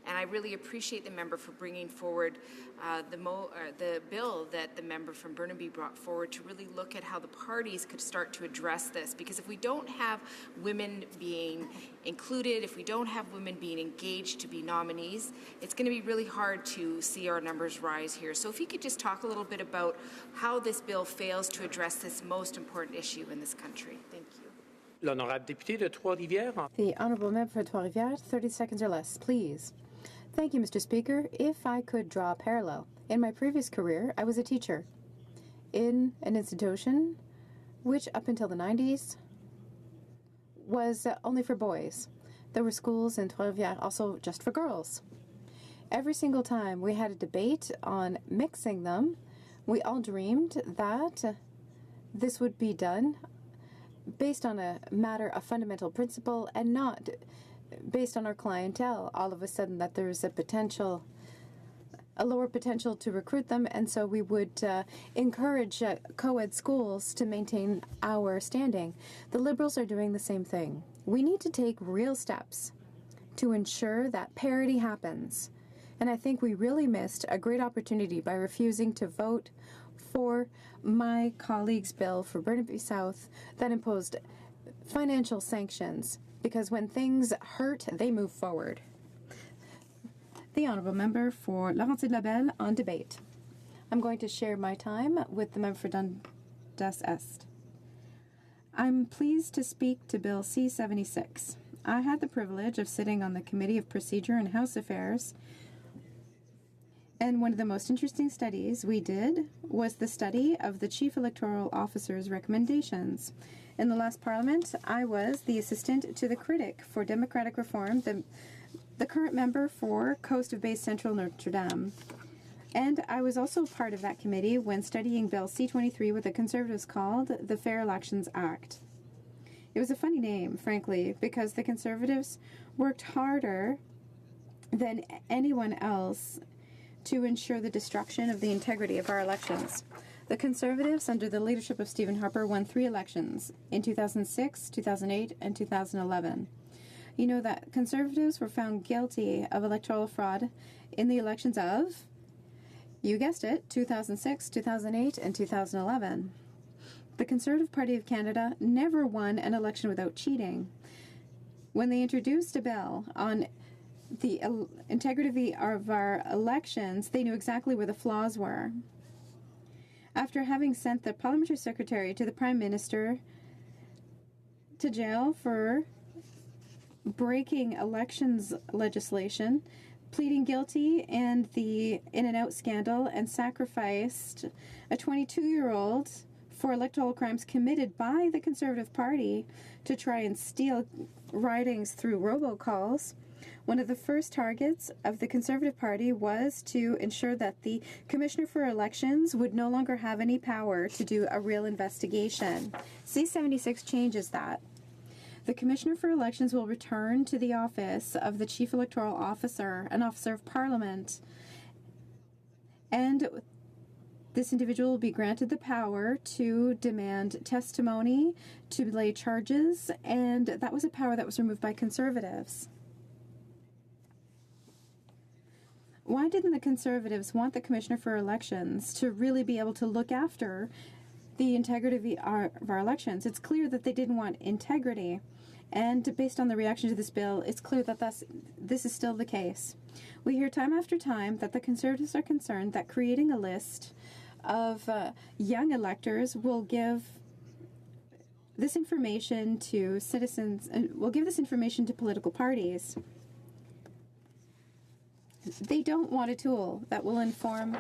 And I really appreciate the member for bringing forward the bill that the member from Burnaby brought forward to really look at how the parties could start to address this. Because if we don't have women being included, if we don't have women being engaged to be nominees, it's going to be really hard to see our numbers rise here. So if you could just talk a little bit about how this bill fails to address this most important issue in this country. Thank you. L'honorable député de Trois-Rivières. The honourable member for Trois-Rivières, 30 seconds or less, please. Thank you, Mr. Speaker. If I could draw a parallel, in my previous career, I was a teacher in an institution which, up until the 90s, was only for boys. There were schools in Trois-Rivières also just for girls. Every single time we had a debate on mixing them, we all dreamed that this would be done based on a matter of fundamental principle and not based on our clientele. All of a sudden that there's a lower potential to recruit them, and so we would encourage co-ed schools to maintain our standing. The Liberals are doing the same thing. We need to take real steps to ensure that parity happens, and I think we really missed a great opportunity by refusing to vote for my colleague's bill for Burnaby South that imposed financial sanctions, because when things hurt, they move forward. The honourable member for Laurentides-Labelle on debate. I'm going to share my time with the member for Dundas Est. I'm pleased to speak to Bill C-76. I had the privilege of sitting on the Committee of Procedure and House Affairs, and one of the most interesting studies we did was the study of the Chief Electoral Officer's recommendations. In the last Parliament, I was the assistant to the critic for democratic reform, the current member for Coast of Bay Central Notre Dame. And I was also part of that committee when studying Bill C-23, what the Conservatives called the Fair Elections Act. It was a funny name, frankly, because the Conservatives worked harder than anyone else to ensure the destruction of the integrity of our elections. The Conservatives, under the leadership of Stephen Harper, won 3 elections in 2006, 2008, and 2011. You know that Conservatives were found guilty of electoral fraud in the elections of, you guessed it, 2006, 2008, and 2011. The Conservative Party of Canada never won an election without cheating. When they introduced a bill on the integrity of our elections, they knew exactly where the flaws were. After having sent the parliamentary secretary to the Prime Minister to jail for breaking elections legislation, pleading guilty in the in-and-out scandal, and sacrificed a 22-year-old for electoral crimes committed by the Conservative Party to try and steal ridings through robocalls, one of the first targets of the Conservative Party was to ensure that the Commissioner for Elections would no longer have any power to do a real investigation. C-76 changes that. The Commissioner for Elections will return to the office of the Chief Electoral Officer, an officer of Parliament, and this individual will be granted the power to demand testimony, to lay charges, and that was a power that was removed by Conservatives. Why didn't the Conservatives want the Commissioner for Elections to really be able to look after the integrity of our elections? It's clear that they didn't want integrity, and based on the reaction to this bill, it's clear that this is still the case. We hear time after time that the Conservatives are concerned that creating a list of young electors will give this information to citizens, and will give this information to political parties. They don't want a tool that will inform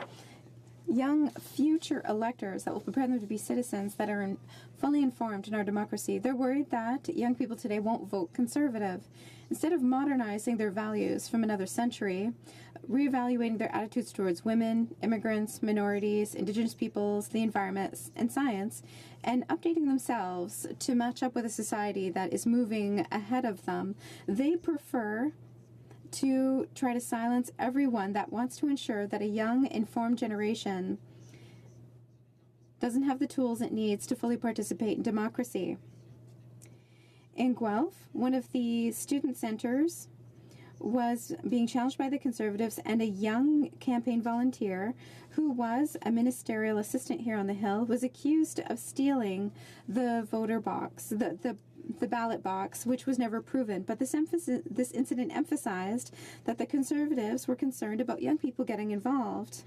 young future electors, that will prepare them to be citizens that are fully informed in our democracy. They're worried that young people today won't vote Conservative. Instead of modernizing their values from another century, reevaluating their attitudes towards women, immigrants, minorities, Indigenous peoples, the environment, and science, and updating themselves to match up with a society that is moving ahead of them, they prefer to try to silence everyone that wants to ensure that a young, informed generation doesn't have the tools it needs to fully participate in democracy. In Guelph, one of the student centers was being challenged by the Conservatives, and a young campaign volunteer who was a ministerial assistant here on the Hill was accused of stealing the voter box, the ballot box, which was never proven. But this incident emphasized that the Conservatives were concerned about young people getting involved,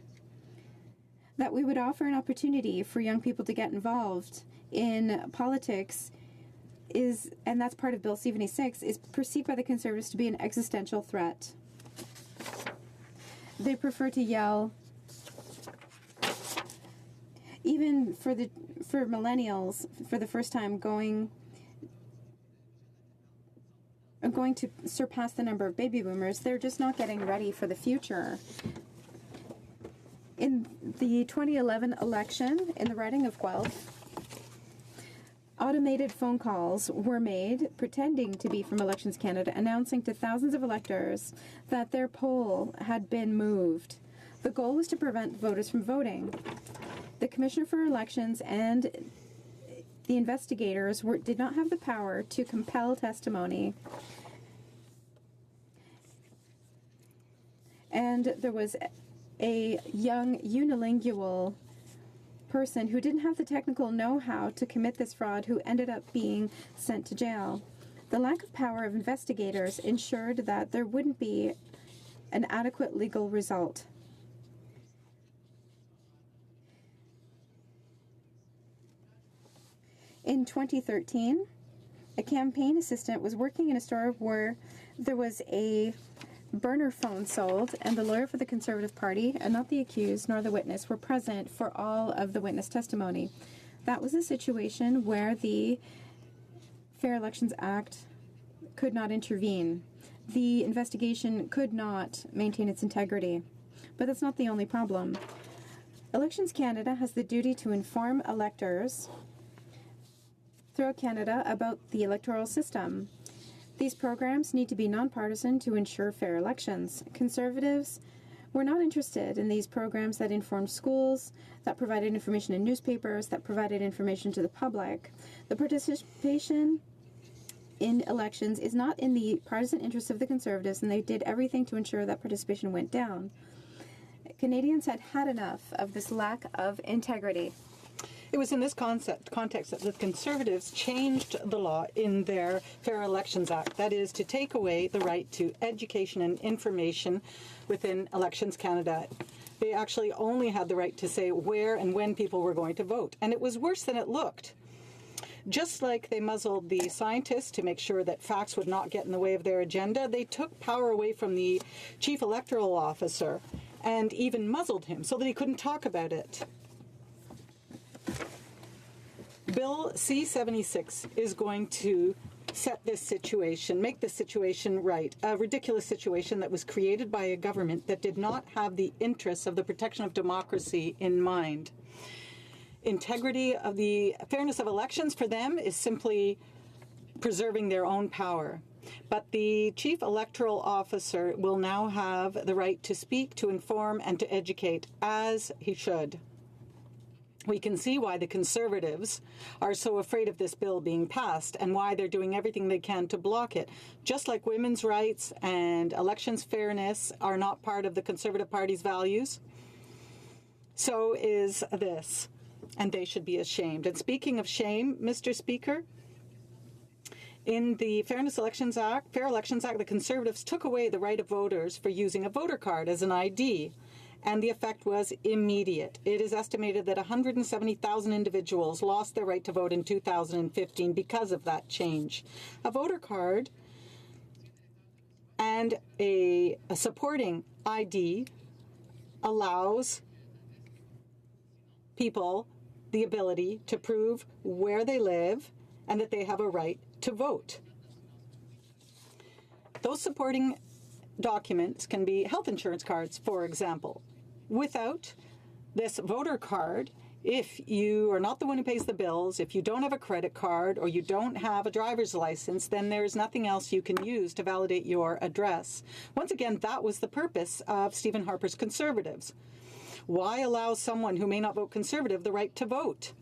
that we would offer an opportunity for young people to get involved in politics and that's part of Bill 76, is perceived by the Conservatives to be an existential threat. They prefer to yell, even for millennials, for the first time going to surpass the number of baby boomers. They're just not getting ready for the future. In the 2011 election, in the riding of Guelph, automated phone calls were made, pretending to be from Elections Canada, announcing to thousands of electors that their poll had been moved. The goal was to prevent voters from voting. The Commissioner for Elections and the investigators did not have the power to compel testimony. And there was a young unilingual person who didn't have the technical know-how to commit this fraud, who ended up being sent to jail. The lack of power of investigators ensured that there wouldn't be an adequate legal result. In 2013, a campaign assistant was working in a store where there was a burner phone sold, and the lawyer for the Conservative Party, and not the accused nor the witness, were present for all of the witness testimony. That was a situation where the Fair Elections Act could not intervene. The investigation could not maintain its integrity. But that's not the only problem. Elections Canada has the duty to inform electors throughout Canada about the electoral system. These programs need to be nonpartisan to ensure fair elections. Conservatives were not interested in these programs that informed schools, that provided information in newspapers, that provided information to the public. The participation in elections is not in the partisan interests of the Conservatives, and they did everything to ensure that participation went down. Canadians had had enough of this lack of integrity. It was in this context that the Conservatives changed the law in their Fair Elections Act, that is, to take away the right to education and information within Elections Canada. They actually only had the right to say where and when people were going to vote, and it was worse than it looked. Just like they muzzled the scientists to make sure that facts would not get in the way of their agenda, they took power away from the Chief Electoral Officer and even muzzled him so that he couldn't talk about it. Bill C-76 is going to set this situation, make this situation right, a ridiculous situation that was created by a government that did not have the interests of the protection of democracy in mind. Integrity of the fairness of elections for them is simply preserving their own power. But the Chief Electoral Officer will now have the right to speak, to inform, and to educate, as he should. We can see why the Conservatives are so afraid of this bill being passed and why they're doing everything they can to block it. Just like women's rights and elections fairness are not part of the Conservative Party's values, so is this, and they should be ashamed. And speaking of shame, Mr. Speaker, in the Fair Elections Act, the Conservatives took away the right of voters for using a voter card as an ID. And the effect was immediate. It is estimated that 170,000 individuals lost their right to vote in 2015 because of that change. A voter card and a supporting ID allows people the ability to prove where they live and that they have a right to vote. Those supporting documents can be health insurance cards, for example. Without this voter card, If you are not the one who pays the bills, if you don't have a credit card or you don't have a driver's license, then there's nothing else you can use to validate your address. Once again, that was the purpose of Stephen Harper's Conservatives. Why allow someone who may not vote Conservative the right to vote?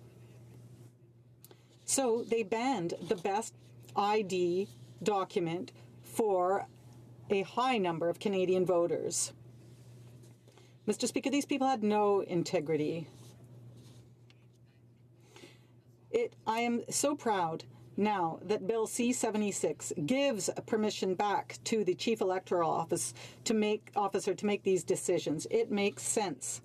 So they banned the best ID document for a high number of Canadian voters. Mr. Speaker, these people had no integrity. I am so proud now that Bill C-76 gives permission back to the Chief Electoral Officer to make these decisions. It makes sense.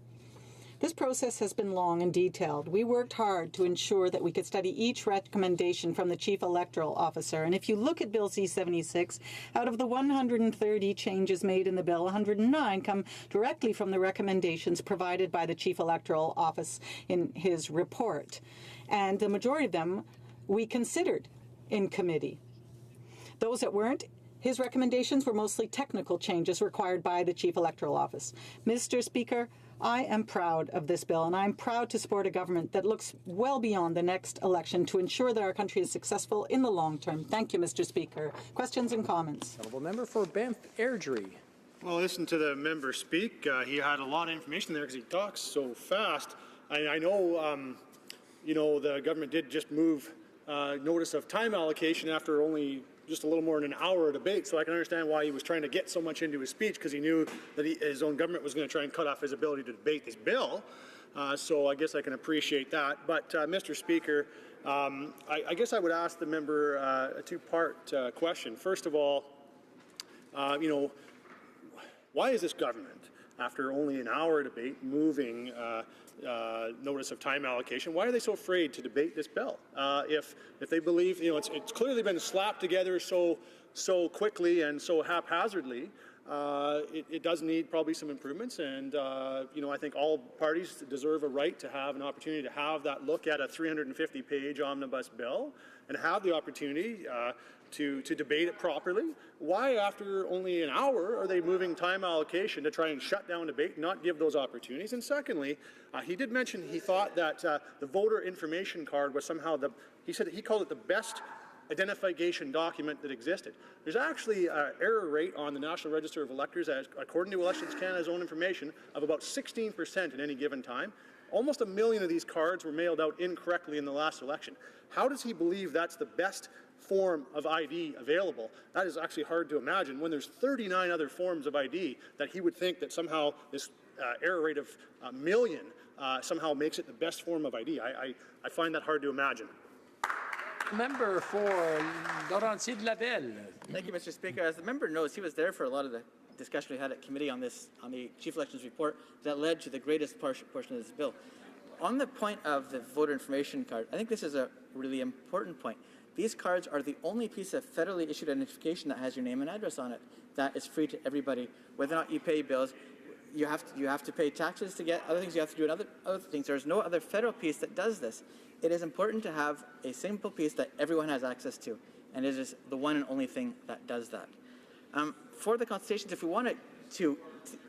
This process has been long and detailed. We worked hard to ensure that we could study each recommendation from the Chief Electoral Officer. And if you look at Bill C-76, out of the 130 changes made in the bill, 109 come directly from the recommendations provided by the Chief Electoral Office in his report. And the majority of them we considered in committee. Those that weren't, his recommendations were mostly technical changes required by the Chief Electoral Office. Mr. Speaker, I am proud of this bill, and I'm proud to support a government that looks well beyond the next election to ensure that our country is successful in the long term. Thank you, Mr. Speaker. Questions and comments? Honourable Member for Banff Airdrie. Well, listen to the member speak. He had a lot of information there because he talks so fast. I know, the government did just move notice of time allocation after only just a little more than an hour of debate, so I can understand why he was trying to get so much into his speech, because he knew that his own government was going to try and cut off his ability to debate this bill. So I guess I can appreciate that. But, Mr. Speaker, I guess I would ask the member a two-part question. First of all, why is this government, after only an hour debate, moving notice of time allocation? Why are they so afraid to debate this bill? If they believe, it's clearly been slapped together so quickly and so haphazardly, it does need probably some improvements, and I think all parties deserve a right to have an opportunity to have that look at a 350-page omnibus bill and have the opportunity to debate it properly. Why, after only an hour, are they moving time allocation to try and shut down debate, not give those opportunities? And secondly, he did mention he thought that the voter information card was somehow he called it the best identification document that existed. There's actually an error rate on the National Register of Electors, according to Elections Canada's own information, of about 16% at any given time. Almost 1 million of these cards were mailed out incorrectly in the last election. How does he believe that's the best form of ID available? That is actually hard to imagine when there's 39 other forms of ID that he would think that somehow this error rate of 1 million somehow makes it the best form of ID. I find that hard to imagine. Member for Laurentides-Labelle. Thank you, Mr. Speaker. As the member knows, he was there for a lot of the discussion we had at committee on the Chief Elections report that led to the greatest portion of this bill. On the point of the voter information card, I think this is a really important point. These cards are the only piece of federally issued identification that has your name and address on it. That is free to everybody, whether or not you pay bills. You have to pay taxes to get other things. You have to do other things. There's no other federal piece that does this. It is important to have a simple piece that everyone has access to, and it is the one and only thing that does that. For the consultations, if we wanted to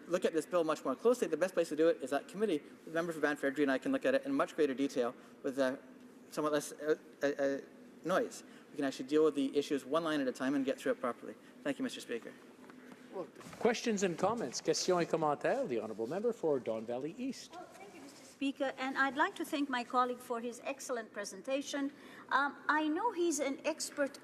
look at this bill much more closely, the best place to do it is at committee. The member for Banff Airdrie and I can look at it in much greater detail with somewhat less noise. We can actually deal with the issues one line at a time and get through it properly. Thank you, Mr. Speaker. Questions and comments. Questions et commentaires. The Honourable Member for Don Valley East. Speaker, and I'd like to thank my colleague for his excellent presentation. I know he's an expert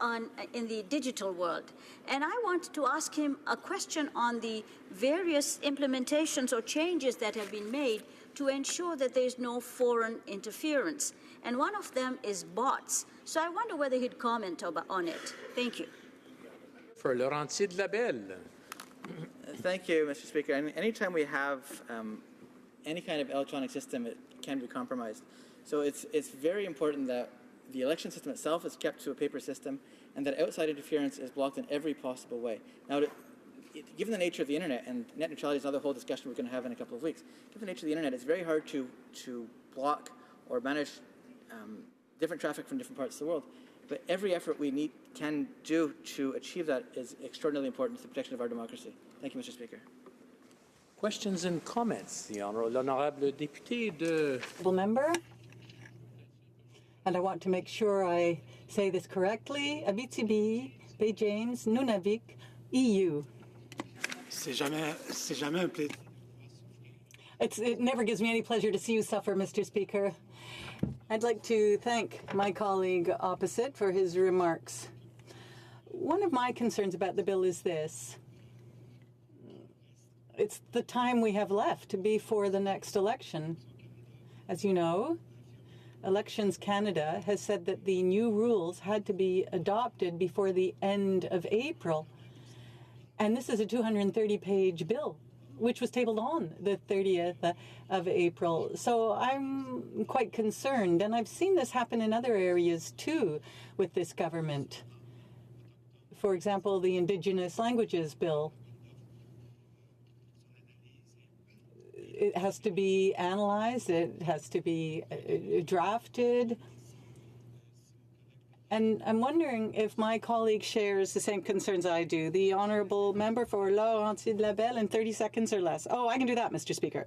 in the digital world, and I want to ask him a question on the various implementations or changes that have been made to ensure that there's no foreign interference. And one of them is bots. So I wonder whether he'd comment on it. Thank you. For Laurentides-Labelle. Thank you, Mr. Speaker. Anytime we have any kind of electronic system, it can be compromised. So it's very important that the election system itself is kept to a paper system and that outside interference is blocked in every possible way. Now, given the nature of the internet, and net neutrality is another whole discussion we're going to have in a couple of weeks, given the nature of the internet, it's very hard to block or manage different traffic from different parts of the world. But every effort we can do to achieve that is extraordinarily important to the protection of our democracy. Thank you, Mr. Speaker. Questions and comments? L'honorable député de... Member, and I want to make sure I say this correctly, Abitibi, Bay James, Nunavik, EU. C'est jamais un plaisir. It never gives me any pleasure to see you suffer, Mr. Speaker. I'd like to thank my colleague opposite for his remarks. One of my concerns about the bill is this. It's the time we have left before the next election. As you know, Elections Canada has said that the new rules had to be adopted before the end of April. And this is a 230-page bill, which was tabled on the 30th of April. So I'm quite concerned, and I've seen this happen in other areas too with this government. For example, the Indigenous Languages Bill. It has to be analyzed, it has to be drafted. And I'm wondering if my colleague shares the same concerns I do. The honourable member for Laurentides-Labelle in 30 seconds or less. Oh, I can do that, Mr. Speaker.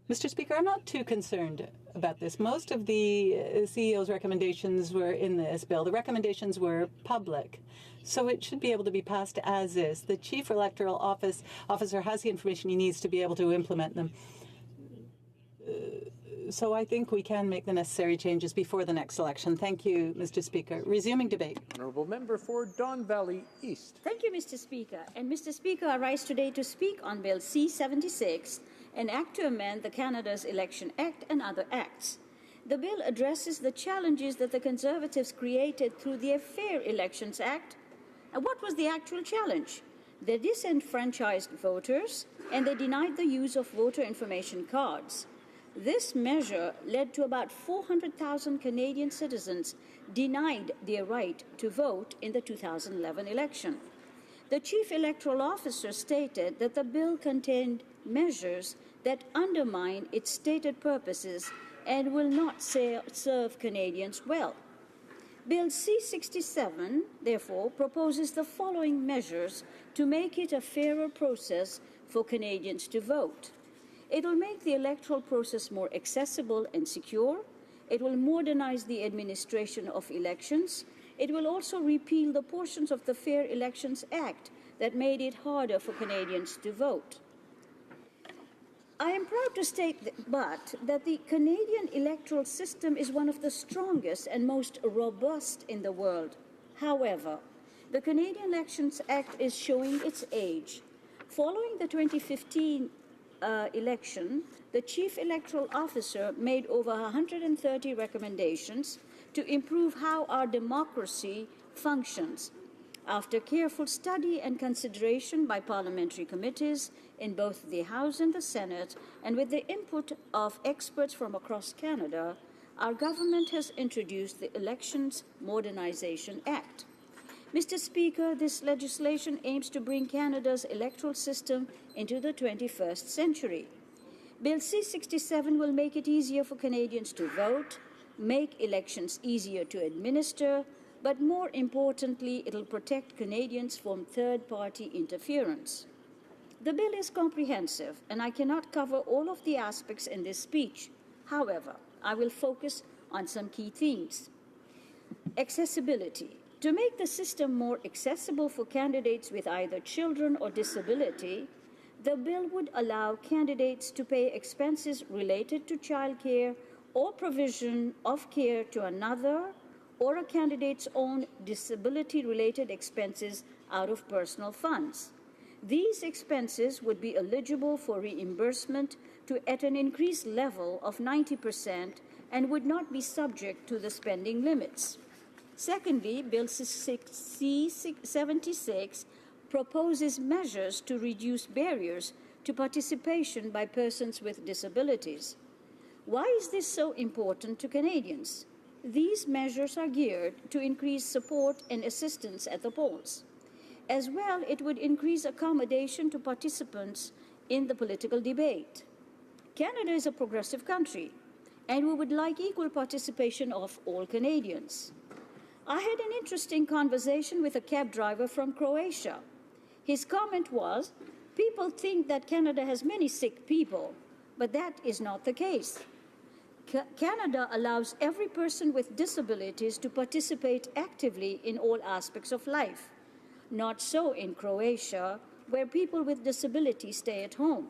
Mr. Speaker, I'm not too concerned about this. Most of the CEO's recommendations were in this bill. The recommendations were public, so it should be able to be passed as is. The Chief Electoral Officer has the information he needs to be able to implement them. So I think we can make the necessary changes before the next election. Thank you, Mr. Speaker. Resuming debate. Honourable member for Don Valley East. Thank you, Mr. Speaker. And Mr. Speaker, I rise today to speak on Bill C-76, an act to amend the Canada's Election Act and other acts. The bill addresses the challenges that the Conservatives created through the Fair Elections Act. And what was the actual challenge? They disenfranchised voters and they denied the use of voter information cards. This measure led to about 400,000 Canadian citizens denied their right to vote in the 2011 election. The Chief Electoral Officer stated that the bill contained measures that undermine its stated purposes and will not serve Canadians well. Bill C-67, therefore, proposes the following measures to make it a fairer process for Canadians to vote. It will make the electoral process more accessible and secure. It will modernize the administration of elections. It will also repeal the portions of the Fair Elections Act that made it harder for Canadians to vote. I am proud to state that the Canadian electoral system is one of the strongest and most robust in the world. However, the Canadian Elections Act is showing its age. Following the 2015 election, the Chief Electoral Officer made over 130 recommendations to improve how our democracy functions. After careful study and consideration by parliamentary committees in both the House and the Senate, and with the input of experts from across Canada, our government has introduced the Elections Modernization Act. Mr. Speaker, this legislation aims to bring Canada's electoral system into the 21st century. Bill C-67 will make it easier for Canadians to vote, make elections easier to administer, but more importantly, it will protect Canadians from third-party interference. The bill is comprehensive, and I cannot cover all of the aspects in this speech. However, I will focus on some key themes. Accessibility. To make the system more accessible for candidates with either children or disability, the bill would allow candidates to pay expenses related to childcare or provision of care to another or a candidate's own disability-related expenses out of personal funds. These expenses would be eligible for reimbursement at an increased level of 90% and would not be subject to the spending limits. Secondly, Bill C-76 proposes measures to reduce barriers to participation by persons with disabilities. Why is this so important to Canadians? These measures are geared to increase support and assistance at the polls. As well, it would increase accommodation to participants in the political debate. Canada is a progressive country, and we would like equal participation of all Canadians. I had an interesting conversation with a cab driver from Croatia. His comment was, People think that Canada has many sick people, but that is not the case. Canada allows every person with disabilities to participate actively in all aspects of life. Not so in Croatia, where people with disabilities stay at home.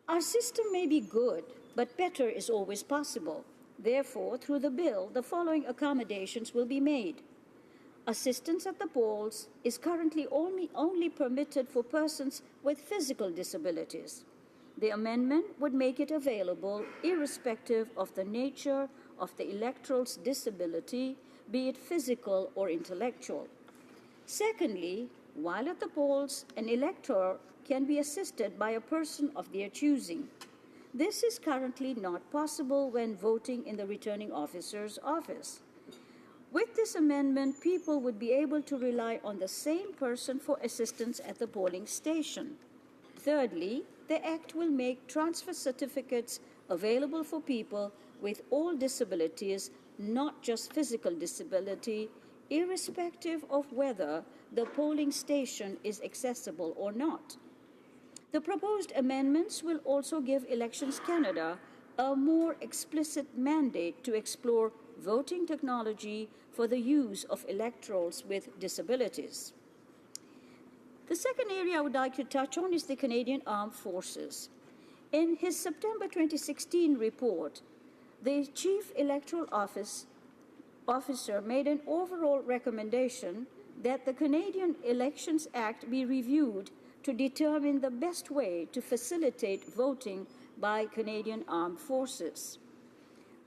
Our system may be good, but better is always possible. Therefore, through the bill, the following accommodations will be made. Assistance at the polls is currently only permitted for persons with physical disabilities. The amendment would make it available irrespective of the nature of the electoral's disability, be it physical or intellectual. Secondly, while at the polls, an elector can be assisted by a person of their choosing. This is currently not possible when voting in the returning officer's office. With this amendment, people would be able to rely on the same person for assistance at the polling station. Thirdly, the Act will make transfer certificates available for people with all disabilities, not just physical disability, irrespective of whether the polling station is accessible or not. The proposed amendments will also give Elections Canada a more explicit mandate to explore voting technology for the use of electorals with disabilities. The second area I would like to touch on is the Canadian Armed Forces. In his September 2016 report, the Chief Electoral Officer made an overall recommendation that the Canadian Elections Act be reviewed to determine the best way to facilitate voting by Canadian Armed Forces.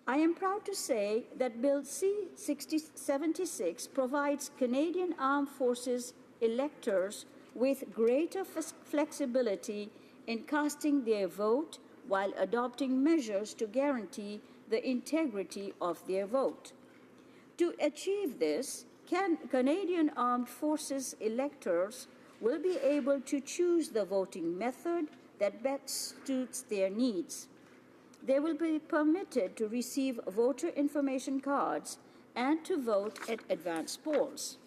I am proud to say that Bill C-76 provides Canadian Armed Forces electors with greater flexibility in casting their vote while adopting measures to guarantee the integrity of their vote. To achieve this, Canadian Armed Forces electors will be able to choose the voting method that best suits their needs. They will be permitted to receive voter information cards and to vote at advanced polls.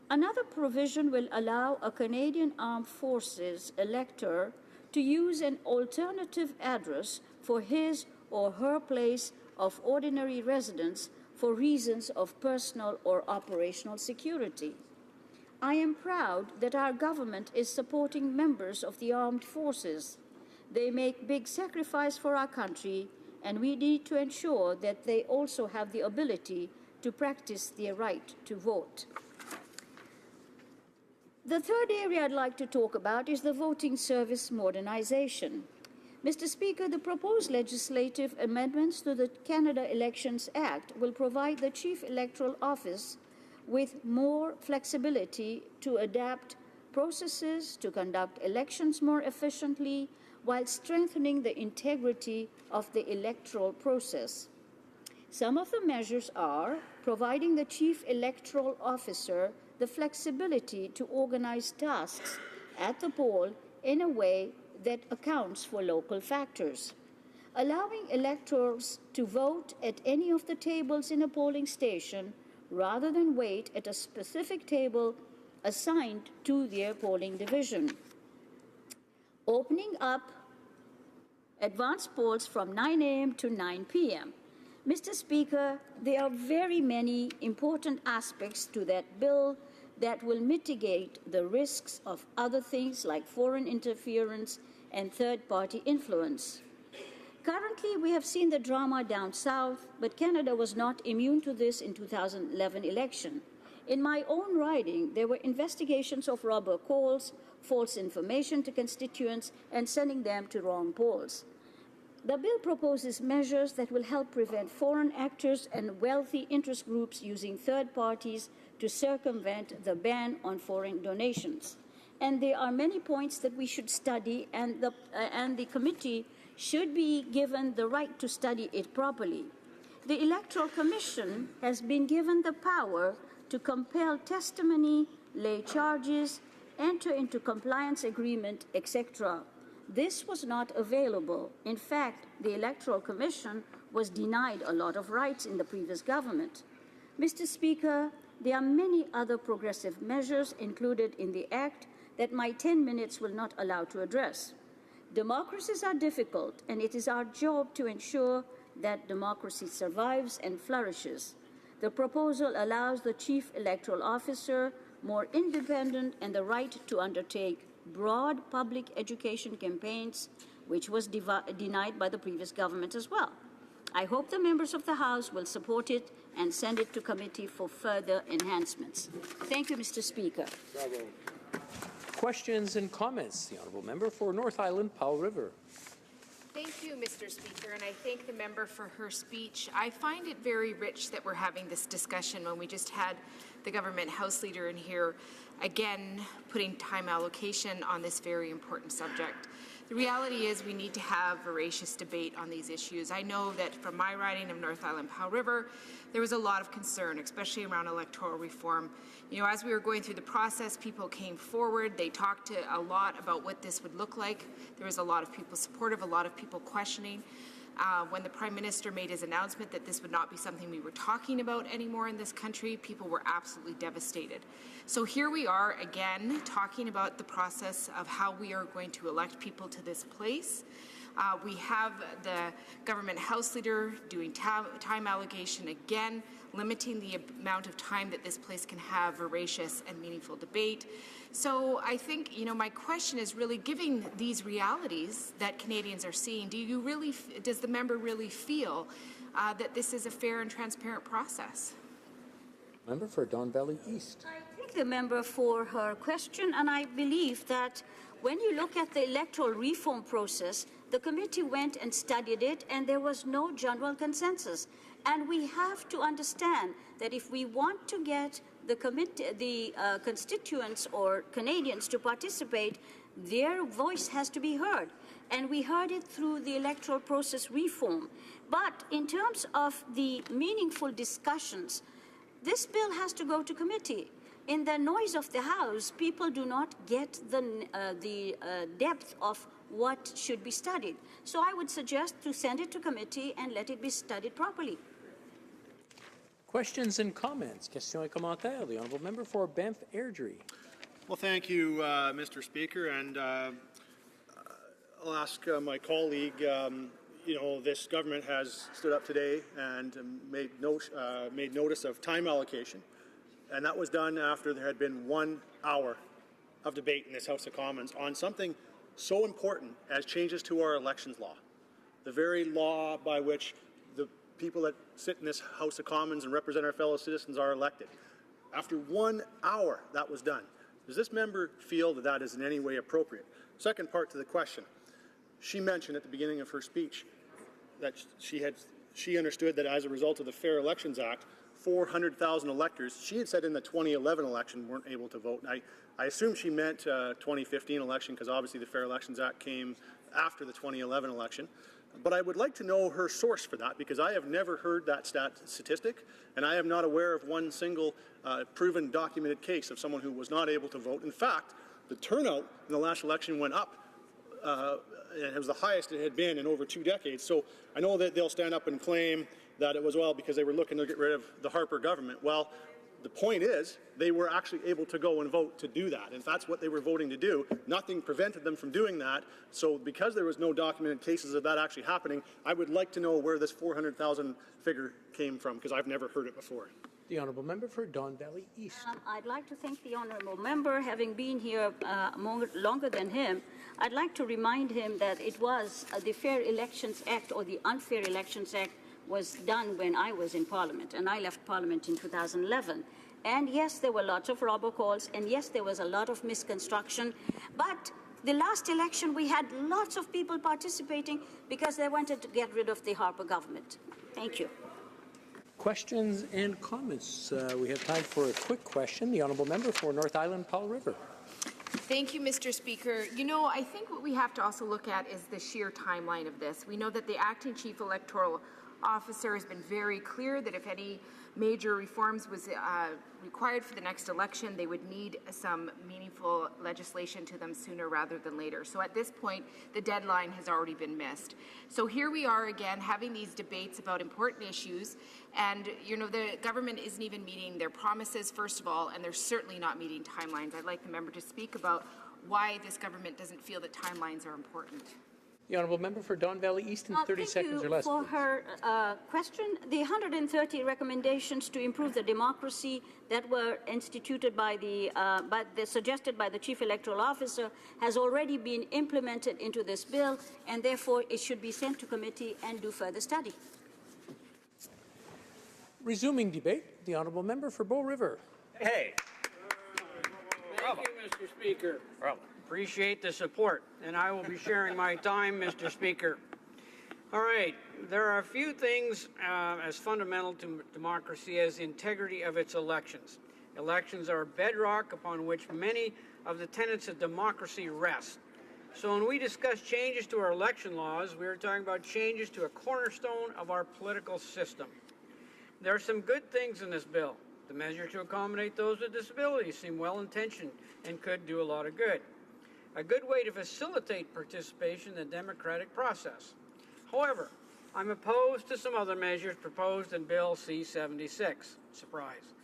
Another provision will allow a Canadian Armed Forces elector to use an alternative address for his or her place of ordinary residence for reasons of personal or operational security. I am proud that our government is supporting members of the armed forces. They make big sacrifice for our country, and we need to ensure that they also have the ability to practice their right to vote. The third area I'd like to talk about is the voting service modernization. Mr. Speaker, the proposed legislative amendments to the Canada Elections Act will provide the Chief Electoral Office with more flexibility to adapt processes to conduct elections more efficiently while strengthening the integrity of the electoral process. Some of the measures are providing the Chief Electoral Officer the flexibility to organize tasks at the poll in a way that accounts for local factors, allowing electors to vote at any of the tables in a polling station rather than wait at a specific table assigned to their polling division, opening up advanced polls from 9 a.m. to 9 p.m. Mr. Speaker, there are very many important aspects to that bill that will mitigate the risks of other things like foreign interference and third-party influence. Currently, we have seen the drama down south, but Canada was not immune to this in 2011 election. In my own riding, there were investigations of robber calls, false information to constituents, and sending them to wrong polls. The bill proposes measures that will help prevent foreign actors and wealthy interest groups using third parties to circumvent the ban on foreign donations. And there are many points that we should study, and the committee should be given the right to study it properly. The Electoral Commission has been given the power to compel testimony, lay charges, enter into compliance agreement, etc. This was not available. In fact, the Electoral Commission was denied a lot of rights in the previous government. Mr. Speaker, there are many other progressive measures included in the Act that my 10 minutes will not allow to address. Democracies are difficult, and it is our job to ensure that democracy survives and flourishes. The proposal allows the Chief Electoral Officer more independent and the right to undertake broad public education campaigns, which was denied by the previous government as well. I hope the members of the House will support it and send it to committee for further enhancements. Thank you, Mr. Speaker. Bravo. Questions and comments? The Honourable Member for North Island, Powell River. Thank you, Mr. Speaker, and I thank the member for her speech. I find it very rich that we're having this discussion when we just had the government House Leader in here, again, putting time allocation on this very important subject. The reality is we need to have voracious debate on these issues. I know that from my riding of North Island Powell River, there was a lot of concern, especially around electoral reform. You know, as we were going through the process, people came forward. They talked a lot about what this would look like. There was a lot of people supportive, a lot of people questioning. When the Prime Minister made his announcement that this would not be something we were talking about anymore in this country, people were absolutely devastated. So here we are again talking about the process of how we are going to elect people to this place. We have the government House Leader doing time allocation again, limiting the amount of time that this place can have voracious and meaningful debate. So I think, you know, my question is really, given these realities that Canadians are seeing, does the member really feel that this is a fair and transparent process? Member for Don Valley East. I thank the member for her question, and I believe that when you look at the electoral reform process, the committee went and studied it, and there was no general consensus. And we have to understand that if we want to get the constituents or Canadians to participate, their voice has to be heard. And we heard it through the electoral process reform. But in terms of the meaningful discussions, this bill has to go to committee. In the noise of the House, people do not get the depth of what should be studied. So I would suggest to send it to committee and let it be studied properly. Questions and comments? Questions et commentaires. The Honourable Member for Banff Airdrie. Well, thank you, Mr. Speaker, and I'll ask my colleague. You know, this government has stood up today and made notice of time allocation, and that was done after there had been 1 hour of debate in this House of Commons on something so important as changes to our elections law, the very law by which the people that sit in this House of Commons and represent our fellow citizens are elected. After 1 hour, that was done. Does this member feel that that is in any way appropriate? Second part to the question. She mentioned at the beginning of her speech that she understood that as a result of the Fair Elections Act, 400,000 electors, she had said in the 2011 election, weren't able to vote. And I assume she meant 2015 election, because obviously the Fair Elections Act came after the 2011 election. But I would like to know her source for that, because I have never heard that statistic, and I am not aware of one single proven documented case of someone who was not able to vote. In fact, the turnout in the last election went up. It was the highest it had been in over 2 decades. So I know that they'll stand up and claim that it was, well, because they were looking to get rid of the Harper government. Well, the point is, they were actually able to go and vote to do that. If that's what they were voting to do, nothing prevented them from doing that. So because there was no documented cases of that actually happening, I would like to know where this 400,000 figure came from, because I've never heard it before. The Honourable Member for Don Valley East. I'd like to thank the Honourable Member, having been here longer than him. I'd like to remind him that it was the Fair Elections Act, or the Unfair Elections Act, was done when I was in Parliament, and I left Parliament in 2011. And yes, there were lots of robocalls, and yes, there was a lot of misconstruction, but the last election we had lots of people participating because they wanted to get rid of the Harper government. Thank you. Questions and comments. We have time for a quick question. The Honourable Member for North Island, Powell River. Thank you, Mr. Speaker. You know, I think what we have to also look at is the sheer timeline of this. We know that the acting chief electoral officer has been very clear that if any major reforms was required for the next election, they would need some meaningful legislation to them sooner rather than later. So at this point, the deadline has already been missed. So here we are again having these debates about important issues, and you know, the government isn't even meeting their promises, first of all, and they're certainly not meeting timelines. I'd like the member to speak about why this government doesn't feel that timelines are important. The honourable member for Don Valley East in 30 seconds or less. Thank you for her question. The 130 recommendations to improve the democracy that were instituted suggested by the Chief Electoral Officer has already been implemented into this bill, and therefore it should be sent to committee and do further study. Resuming debate, the honourable member for Bow River. Hey. Thank you, Mr. Speaker. Appreciate the support, and I will be sharing my time, Mr. Speaker. All right, there are a few things as fundamental to democracy as the integrity of its elections. Elections are a bedrock upon which many of the tenets of democracy rest. So when we discuss changes to our election laws, we are talking about changes to a cornerstone of our political system. There are some good things in this bill. The measure to accommodate those with disabilities seem well-intentioned and could do a lot of good. A good way to facilitate participation in the democratic process. However, I'm opposed to some other measures proposed in Bill C-76. Surprise.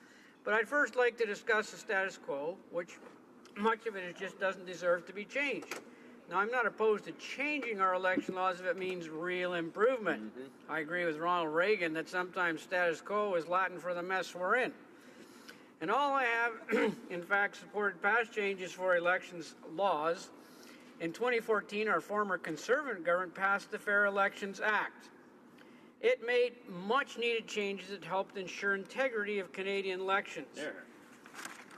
But I'd first like to discuss the status quo, which much of it just doesn't deserve to be changed. Now, I'm not opposed to changing our election laws if it means real improvement. I agree with Ronald Reagan that sometimes status quo is Latin for the mess we're in. And all I have, in fact, supported past changes for elections laws. In 2014, our former Conservative government passed the Fair Elections Act. It made much-needed changes that helped ensure integrity of Canadian elections.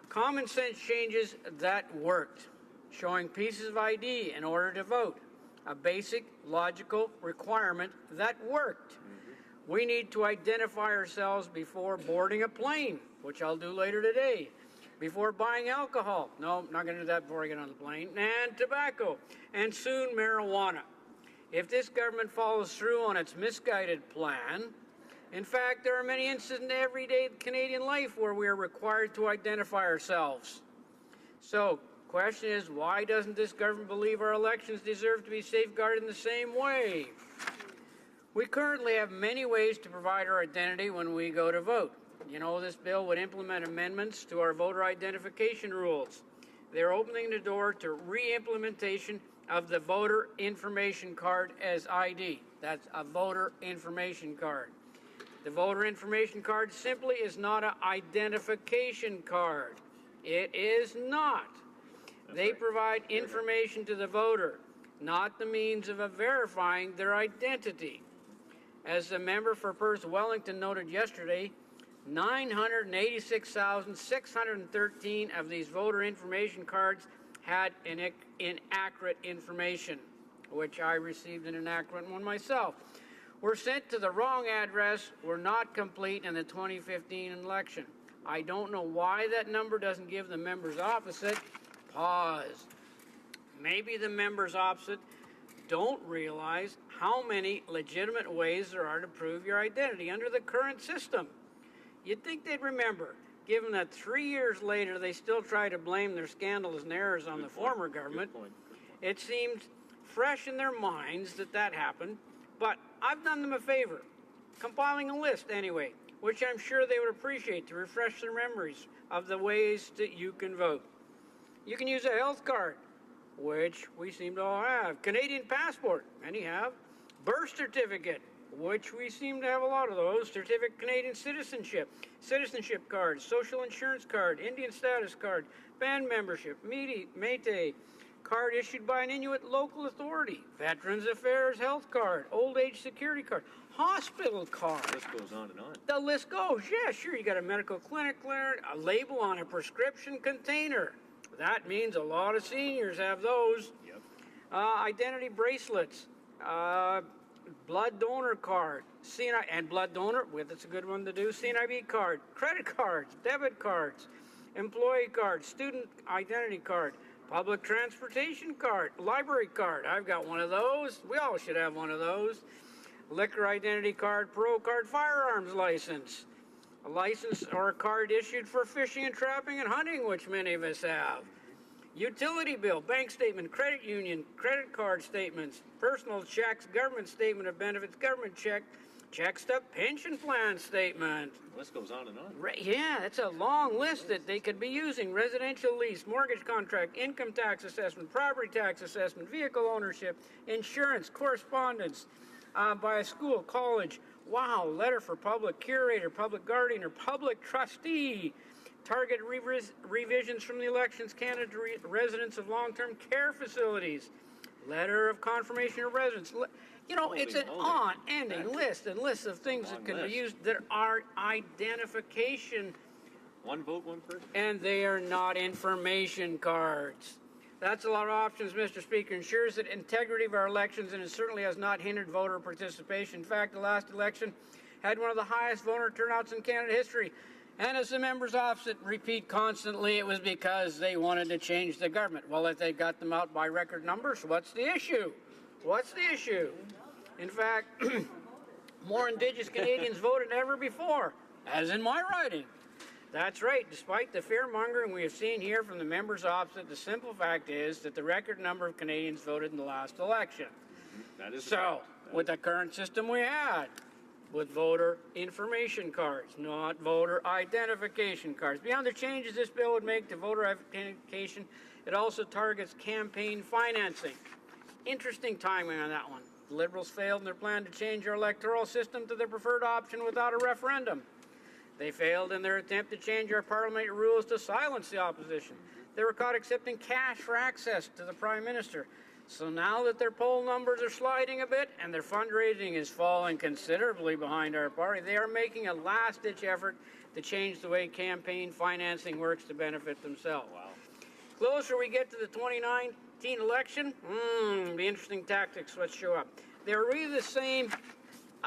Common sense changes that worked, showing pieces of ID in order to vote, a basic, logical requirement that worked. We need to identify ourselves before boarding a plane, which I'll do later today, before buying alcohol. No, not going to do that before I get on the plane. And tobacco, and soon marijuana. If this government follows through on its misguided plan, in fact, there are many instances in everyday Canadian life where we are required to identify ourselves. So, question is, why doesn't this government believe our elections deserve to be safeguarded in the same way? We currently have many ways to provide our identity when we go to vote. You know, this bill would implement amendments to our voter identification rules. They're opening the door to re-implementation of the voter information card as ID. That's a voter information card. The voter information card simply is not an identification card. It is not. They provide information to the voter, not the means of verifying their identity. As the member for Perth Wellington noted yesterday, 986,613 of these voter information cards had inaccurate information, which I received an inaccurate one myself. Were sent to the wrong address, were not complete in the 2015 election. I don't know why that number doesn't give the members opposite pause. Maybe the members opposite don't realize how many legitimate ways there are to prove your identity under the current system. You'd think they'd remember, given that 3 years later they still try to blame their scandalous errors on the former government. It seems fresh in their minds that happened, but I've done them a favor, compiling a list anyway, which I'm sure they would appreciate to refresh their memories of the ways that you can vote. You can use a health card, which we seem to all have. Canadian passport, many have. Birth certificate, which we seem to have a lot of those. Certificate of Canadian citizenship, citizenship card, social insurance card, Indian status card, band membership, Métis, card issued by an Inuit local authority, Veterans Affairs health card, old age security card, hospital card. The list goes on and on. The list goes, yeah, sure. You got a medical clinic clearance, a label on a prescription container. That means a lot of seniors have those. Yep. Identity bracelets, blood donor card, and blood donor, that's a good one to do, CNIB card, credit cards, debit cards, employee card, student identity card, public transportation card, library card. I've got one of those. We all should have one of those. Liquor identity card, parole card, firearms license. A license or a card issued for fishing and trapping and hunting, which many of us have. Utility bill, bank statement, credit union, credit card statements, personal checks, government statement of benefits, government check, check stub, pension plan statement. The list goes on and on. Yeah, it's a long list that they could be using. Residential lease, mortgage contract, income tax assessment, property tax assessment, vehicle ownership, insurance, correspondence by a school, college. Wow, letter for public curator, public guardian, or public trustee. Target revisions from the Elections Canada residents of long-term care facilities. Letter of confirmation of residence. You know, it's an on-ending list and lists of things that can be used that are identification. One vote, one person. And they are not information cards. That's a lot of options, Mr. Speaker. Ensures that integrity of our elections, and it certainly has not hindered voter participation. In fact, the last election had one of the highest voter turnouts in Canada history. And as the members opposite repeat constantly, it was because they wanted to change the government. Well, if they got them out by record numbers, what's the issue? What's the issue? In fact, more Indigenous Canadians voted than ever before, as in my riding. That's right. Despite the fear-mongering we have seen here from the members opposite, the simple fact is that the record number of Canadians voted in the last election. That is so, with the current system we had, with voter information cards, not voter identification cards. Beyond the changes this bill would make to voter identification, it also targets campaign financing. Interesting timing on that one. The Liberals failed in their plan to change our electoral system to their preferred option without a referendum. They failed in their attempt to change our parliamentary rules to silence the opposition. They were caught accepting cash for access to the Prime Minister. So now that their poll numbers are sliding a bit and their fundraising is falling considerably behind our party, they are making a last-ditch effort to change the way campaign financing works to benefit themselves. Wow. Closer we get to the 2019 election, the interesting tactics let's show up. They're really the same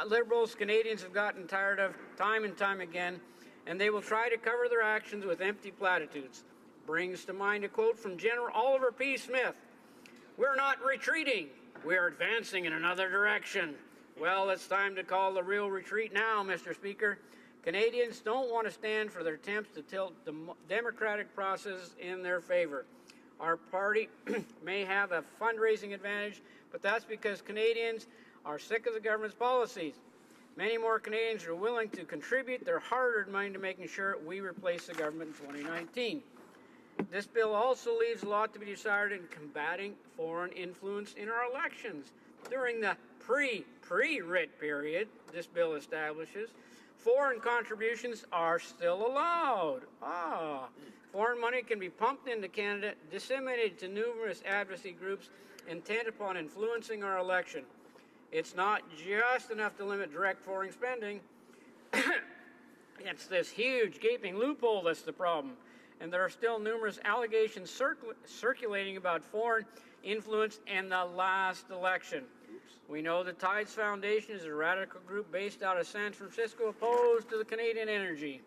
Liberals Canadians have gotten tired of time and time again, and they will try to cover their actions with empty platitudes. Brings to mind a quote from General Oliver P. Smith. We're not retreating. We're advancing in another direction. Well, it's time to call the real retreat now, Mr. Speaker. Canadians don't want to stand for their attempts to tilt the democratic process in their favor. Our party may have a fundraising advantage, but that's because Canadians are sick of the government's policies. Many more Canadians are willing to contribute their hard-earned money to making sure we replace the government in 2019. This bill also leaves a lot to be desired in combating foreign influence in our elections. During the pre-writ period, this bill establishes, foreign contributions are still allowed. Foreign money can be pumped into Canada, disseminated to numerous advocacy groups intent upon influencing our election. It's not just enough to limit direct foreign spending. It's this huge gaping loophole that's the problem. And there are still numerous allegations circulating about foreign influence in the last election. We know the Tides Foundation is a radical group based out of San Francisco opposed to the Canadian energy.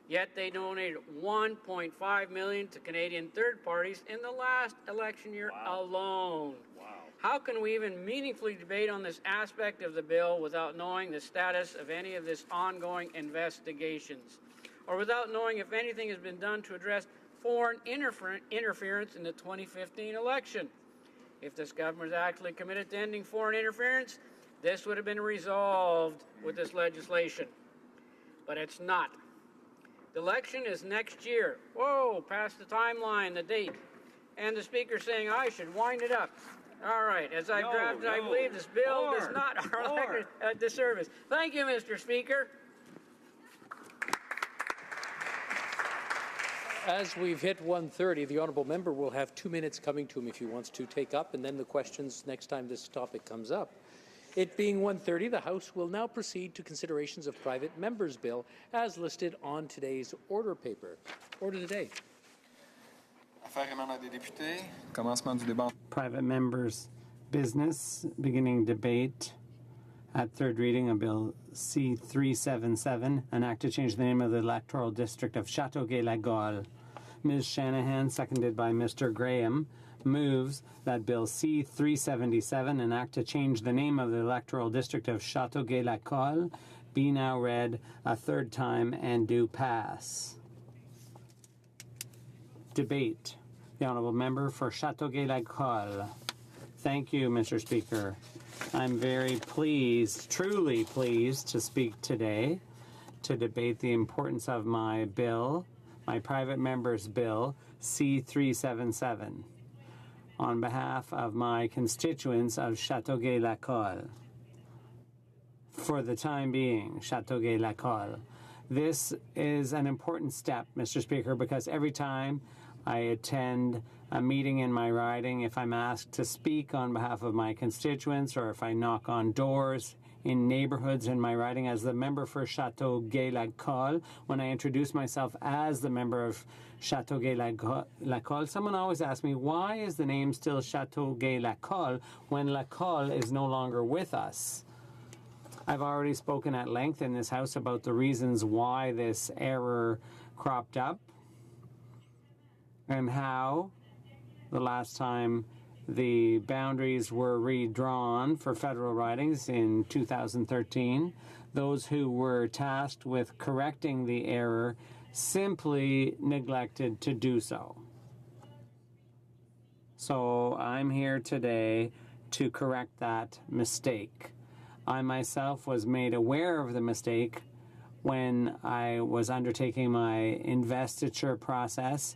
Yet they donated $1.5 million to Canadian third parties in the last election year alone. Wow. How can we even meaningfully debate on this aspect of the bill without knowing the status of any of this ongoing investigations? Or without knowing if anything has been done to address foreign interference in the 2015 election? If this government is actually committed to ending foreign interference, this would have been resolved with this legislation. But it's not. The election is next year. Whoa, past the timeline, the date. And the Speaker saying I should wind it up. All right, as I drafted, I believe this bill does not our elected disservice. Thank you, Mr. Speaker. As we've hit 1:30, the honourable member will have 2 minutes coming to him if he wants to take up, and then the questions next time this topic comes up. It being 1:30, the House will now proceed to considerations of private members' bill as listed on today's order paper. Order the day. Private members' business, beginning debate at third reading of Bill C-377, an act to change the name of the electoral district of Châteauguay-Laguiole. Ms. Shanahan, seconded by Mr. Graham, moves that Bill C-377, an act to change the name of the electoral district of Châteauguay-Laguiole, be now read a third time and do pass. Debate. The honourable member for Châteauguay-Lacolle. Thank you, Mr. Speaker. I'm very pleased, truly pleased, to speak today to debate the importance of my bill, my private member's bill, C-377, on behalf of my constituents of Châteauguay-Lacolle. For the time being, Châteauguay-Lacolle. This is an important step, Mr. Speaker, because every time I attend a meeting in my riding, if I'm asked to speak on behalf of my constituents or if I knock on doors in neighborhoods in my riding as the member for Châteauguay-Lacolle, when I introduce myself as the member of Châteauguay-Lacolle, someone always asks me, why is the name still Châteauguay-Lacolle when Lacolle is no longer with us? I've already spoken at length in this House about the reasons why this error cropped up and how the last time the boundaries were redrawn for federal ridings in 2013, those who were tasked with correcting the error simply neglected to do so. So I'm here today to correct that mistake. I myself was made aware of the mistake when I was undertaking my investiture process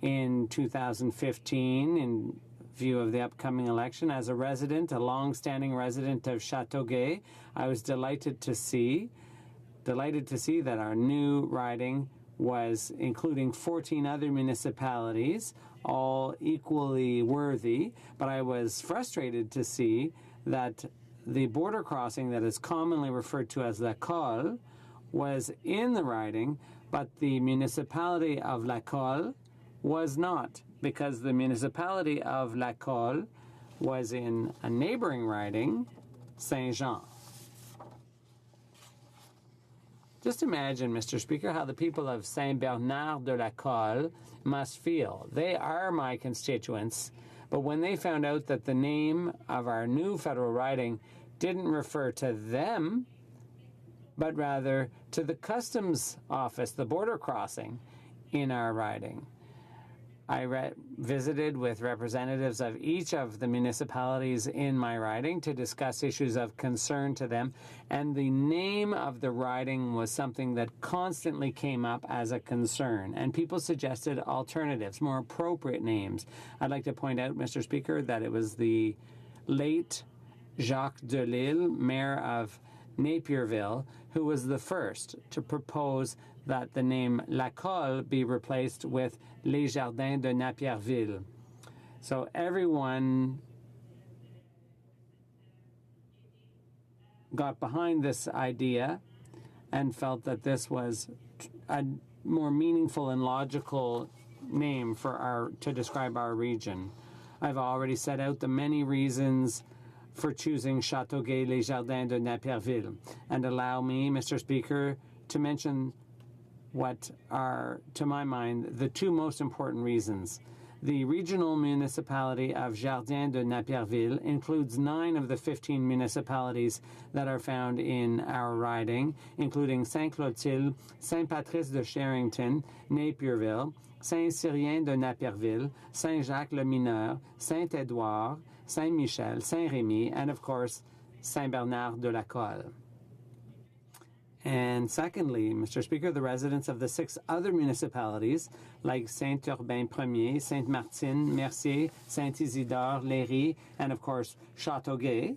in 2015 in view of the upcoming election. As a resident, a long-standing resident of Châteauguay, I was delighted to see that our new riding was including 14 other municipalities, all equally worthy, but I was frustrated to see that the border crossing that is commonly referred to as Lacolle was in the riding, but the municipality of Lacolle was not, because the municipality of Lacolle was in a neighboring riding, Saint-Jean. Just imagine, Mr. Speaker, how the people of Saint-Bernard-de-Lacolle must feel. They are my constituents, but when they found out that the name of our new federal riding didn't refer to them, but rather to the customs office, the border crossing in our riding, I visited with representatives of each of the municipalities in my riding to discuss issues of concern to them, and the name of the riding was something that constantly came up as a concern, and people suggested alternatives, more appropriate names. I'd like to point out, Mr. Speaker, that it was the late Jacques Delisle, mayor of Napierville, who was the first to propose that the name Lacolle be replaced with Les Jardins de Napierville. So everyone got behind this idea and felt that this was a more meaningful and logical name for to describe our region. I've already set out the many reasons for choosing Châteauguay Les Jardins de Napierville, and allow me, Mr. Speaker, to mention what are, to my mind, the two most important reasons. The regional municipality of Jardins de Napierville includes 9 of the 15 municipalities that are found in our riding, including Saint-Clotilde, Saint-Patrice de Sherrington, Napierville, Saint-Cyrien de Napierville, Saint-Jacques-le-Mineur, Saint-Édouard, Saint-Michel, Saint-Rémy, and of course, Saint-Bernard-de-Lacolle. And secondly, Mr. Speaker, the residents of the 6 other municipalities, like Saint-Urbain-Premier, Sainte-Martine, Mercier, Saint-Isidore, Léry, and of course, Châteauguay,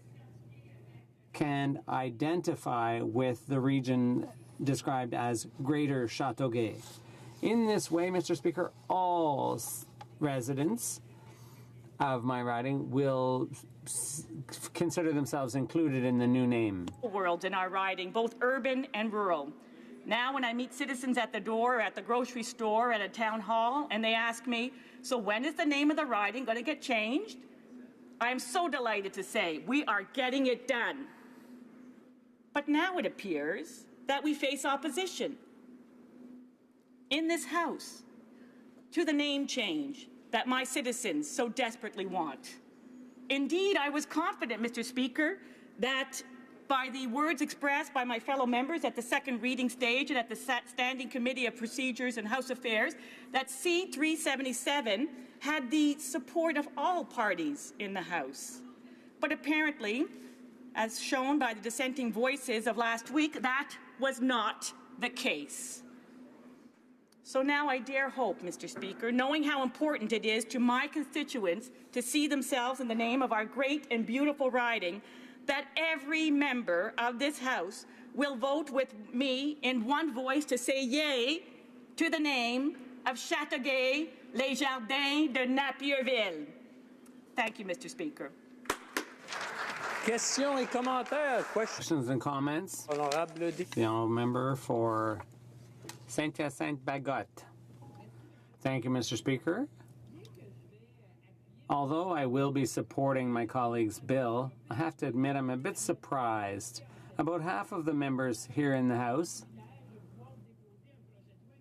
can identify with the region described as Greater Châteauguay. In this way, Mr. Speaker, all residents of my riding will consider themselves included in the new name. World in our riding, both urban and rural. Now when I meet citizens at the door, at the grocery store, at a town hall, and they ask me, so when is the name of the riding going to get changed? I am so delighted to say we are getting it done. But now it appears that we face opposition in this House to the name change that my citizens so desperately want. Indeed, I was confident, Mr. Speaker, that by the words expressed by my fellow members at the second reading stage and at the Standing Committee of Procedures and House Affairs that C-377 had the support of all parties in the House. But apparently, as shown by the dissenting voices of last week, that was not the case. So now I dare hope, Mr. Speaker, knowing how important it is to my constituents to see themselves in the name of our great and beautiful riding, that every member of this House will vote with me in one voice to say yea to the name of Châteauguay-Les Jardins de Napierville. Thank you, Mr. Speaker. Questions et commentaires. Questions and comments? Honorable député. The honourable member for Saint-Hyacinthe-Bagotte. Thank you, Mr. Speaker. Although I will be supporting my colleague's bill, I have to admit I'm a bit surprised. About half of the members here in the House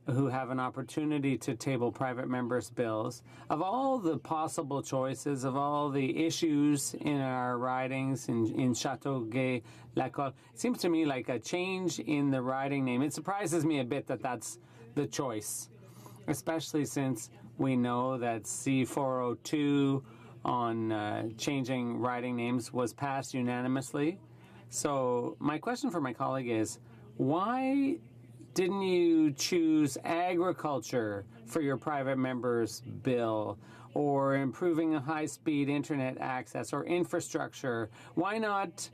who have an opportunity to table private members' bills, of all the possible choices, of all the issues in our ridings in Châteauguay-Lacolle, it seems to me like a change in the riding name. It surprises me a bit that that's the choice, especially since we know that C-402 on changing riding names was passed unanimously. So my question for my colleague is, why didn't you choose agriculture for your private members' bill, or improving a high-speed internet access, or infrastructure? Why not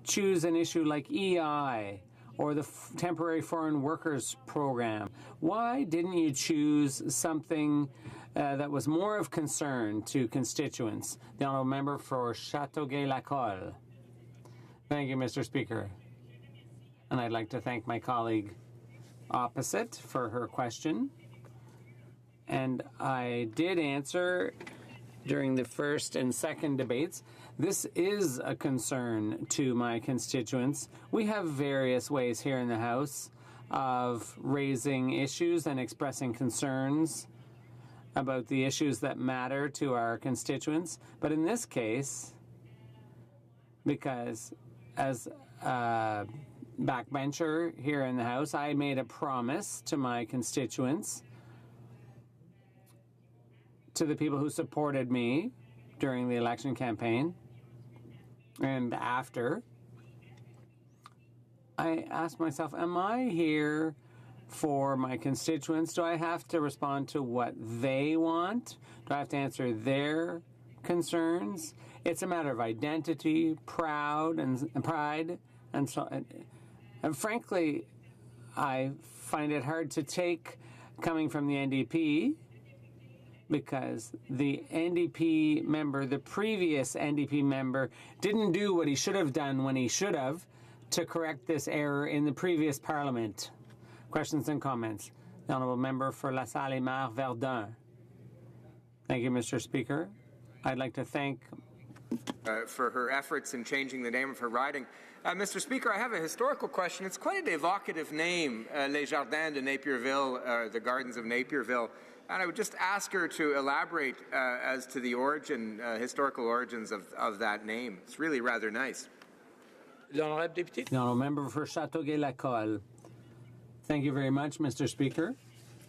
choose an issue like EI or the Temporary Foreign Workers Program? Why didn't you choose something that was more of concern to constituents? The honourable member for Châteauguay-Lacolle. Thank you, Mr. Speaker. And I'd like to thank my colleague opposite for her question. And I did answer during the first and second debates. This is a concern to my constituents. We have various ways here in the House of raising issues and expressing concerns about the issues that matter to our constituents. But in this case, because as backbencher here in the House, I made a promise to my constituents, to the people who supported me during the election campaign and after. I asked myself, am I here for my constituents? Do I have to respond to what they want? Do I have to answer their concerns? It's a matter of identity, pride, and so. And frankly, I find it hard to take coming from the NDP, because the NDP member, the previous NDP member, didn't do what he should have done when he should have to correct this error in the previous Parliament. Questions and comments. The honourable member for La Salle-et-Mar, Verdun. Thank you, Mr. Speaker. I'd like to thank for her efforts in changing the name of her riding. Mr. Speaker, I have a historical question. It's quite an evocative name, Les Jardins de Napierville, the Gardens of Napierville. And I would just ask her to elaborate as to the origin, historical origins of that name. It's really rather nice. The honourable member for Châteauguay-Lacolle. Thank you very much, Mr. Speaker.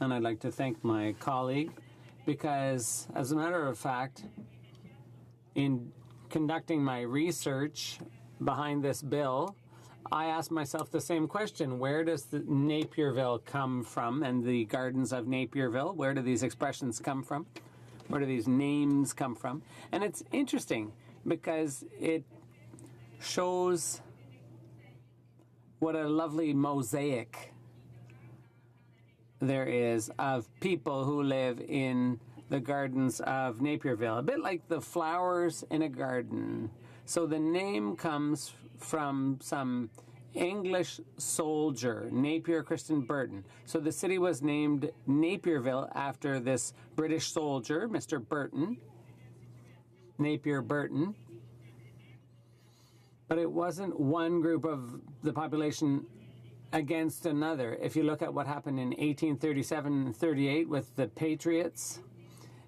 And I'd like to thank my colleague, because, as a matter of fact, in conducting my research behind this bill, I asked myself the same question. Where does the Napierville come from, and the Gardens of Napierville? Where do these expressions come from? Where do these names come from? And it's interesting because it shows what a lovely mosaic there is of people who live in the Gardens of Napierville, a bit like the flowers in a garden. So the name comes from some English soldier, Napier Christian Burton. So the city was named Napierville after this British soldier, Mr. Burton, Napier Burton. But it wasn't one group of the population against another. If you look at what happened in 1837 and 38 with the Patriots,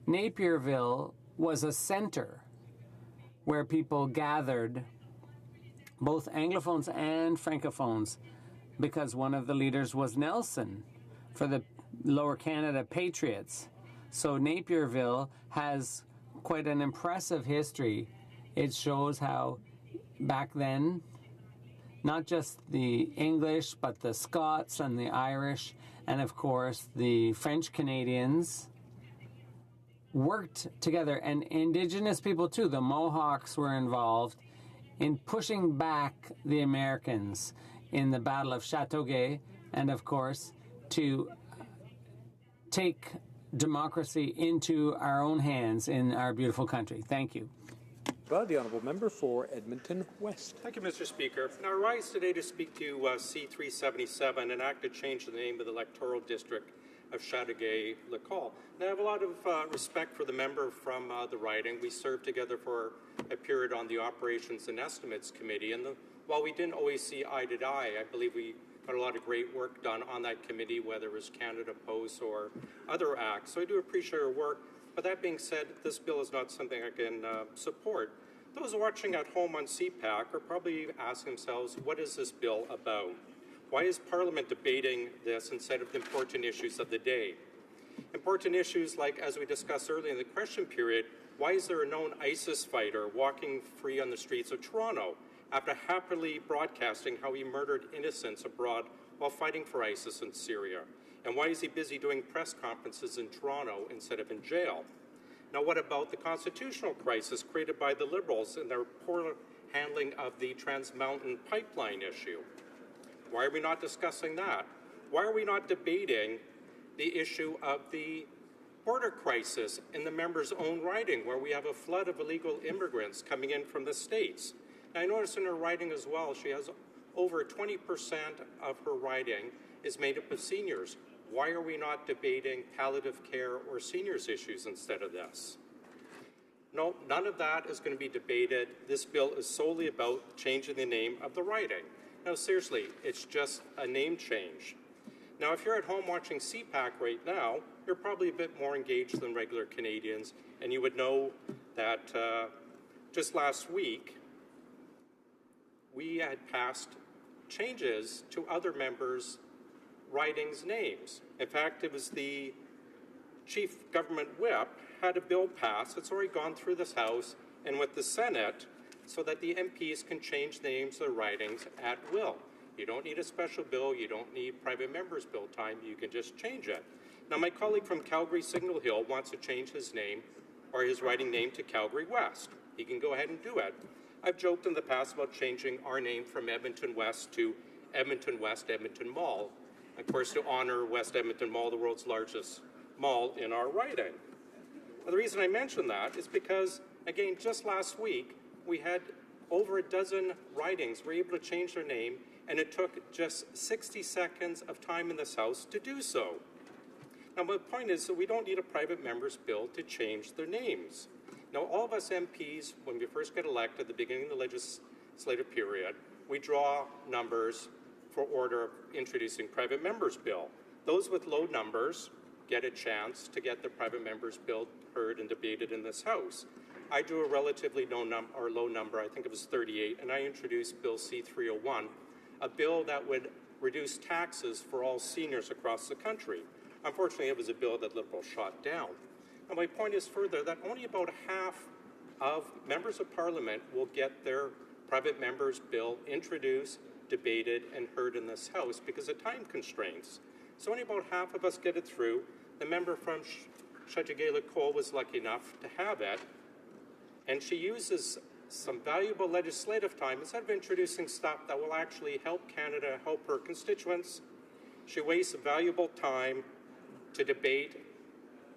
Napierville was a center where people gathered both Anglophones and Francophones, because one of the leaders was Nelson for the Lower Canada Patriots. So Napierville has quite an impressive history. It shows how back then, not just the English, but the Scots and the Irish, and of course the French Canadians worked together, and Indigenous people too. The Mohawks were involved in pushing back the Americans in the Battle of Chateauguay, and of course to take democracy into our own hands in our beautiful country. Thank you. The honourable member for Edmonton West. Thank you, Mr. Speaker. Now, I rise today to speak to C-377, an act to change the name of the electoral district of Chateauguay-Lécole. Now, I have a lot of respect for the member from the riding. We served together for a period on the Operations and Estimates Committee, and while we didn't always see eye to eye, I believe we got a lot of great work done on that committee, whether it was Canada Post or other acts. So I do appreciate your work. But that being said, this bill is not something I can support. Those watching at home on CPAC are probably asking themselves, what is this bill about? Why is Parliament debating this instead of the important issues of the day? Important issues like, as we discussed earlier in the question period, why is there a known ISIS fighter walking free on the streets of Toronto after happily broadcasting how he murdered innocents abroad while fighting for ISIS in Syria? And why is he busy doing press conferences in Toronto instead of in jail? Now, what about the constitutional crisis created by the Liberals and their poor handling of the Trans Mountain pipeline issue? Why are we not discussing that? Why are we not debating the issue of the border crisis in the member's own riding, where we have a flood of illegal immigrants coming in from the States? Now, I noticed in her riding as well, she has over 20% of her riding is made up of seniors. Why are we not debating palliative care or seniors issues instead of this? No, none of that is going to be debated. This bill is solely about changing the name of the riding. Now, seriously, it's just a name change. Now, if you're at home watching CPAC right now, you're probably a bit more engaged than regular Canadians, and you would know that just last week, we had passed changes to other members' ridings' names. In fact, it was the chief government whip had a bill passed. It's already gone through this House and with the Senate so that the MPs can change names of their ridings at will. You don't need a special bill. You don't need private members' bill time. You can just change it. Now, my colleague from Calgary Signal Hill wants to change his name or his riding name to Calgary West. He can go ahead and do it. I've joked in the past about changing our name from Edmonton West to Edmonton West Edmonton Mall, of course, to honor West Edmonton Mall, the world's largest mall in our riding. Now, the reason I mention that is because, again, just last week, we had over a dozen ridings were able to change their name, and it took just 60 seconds of time in this House to do so. Now, my point is that we don't need a private member's bill to change their names. Now, all of us MPs, when we first get elected at the beginning of the legislative period, we draw numbers for order of introducing private members' bill. Those with low numbers get a chance to get the private members' bill heard and debated in this House. I drew a relatively low number, I think it was 38, and I introduced Bill C-301, a bill that would reduce taxes for all seniors across the country. Unfortunately, it was a bill that Liberals shot down. And my point is further that only about half of members of Parliament will get their private members' bill introduced, debated, and heard in this House because of time constraints. So only about half of us get it through. The member from Chateauguay-Lécole was lucky enough to have it, and she uses some valuable legislative time. Instead of introducing stuff that will actually help Canada, help her constituents, she wastes valuable time to debate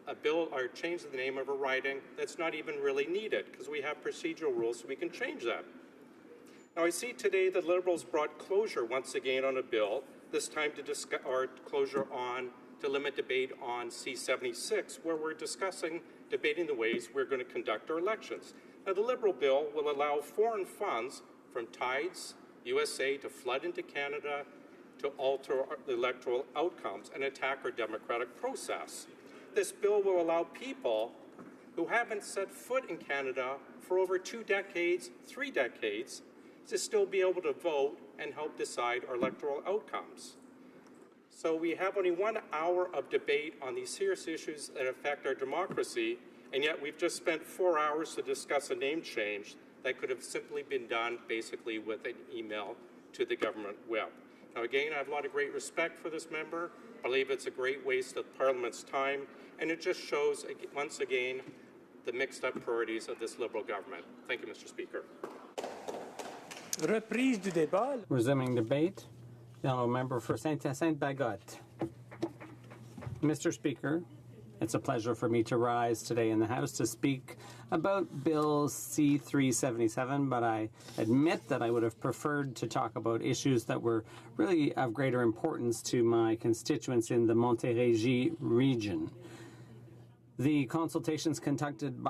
a bill or change the name of a riding that's not even really needed because we have procedural rules so we can change that. Now, I see today the Liberals brought closure once again on a bill, this time to discuss, or closure on, to limit debate on C-76, where we're debating the ways we're going to conduct our elections. Now, the Liberal bill will allow foreign funds from Tides USA to flood into Canada to alter the electoral outcomes and attack our democratic process. This bill will allow people who haven't set foot in Canada for over 2 decades, 3 decades, to still be able to vote and help decide our electoral outcomes. So we have only 1 hour of debate on these serious issues that affect our democracy, and yet we've just spent 4 hours to discuss a name change that could have simply been done basically with an email to the government whip. Now again, I have a lot of great respect for this member. I believe it's a great waste of Parliament's time, and it just shows, once again, the mixed-up priorities of this Liberal government. Thank you, Mr. Speaker. Reprise du débat. Resuming debate, the honourable member for Saint-Hyacinthe-Bagotte. Mr. Speaker, it's a pleasure for me to rise today in the House to speak about Bill C-377, but I admit that I would have preferred to talk about issues that were really of greater importance to my constituents in the Montérégie region. The consultations conducted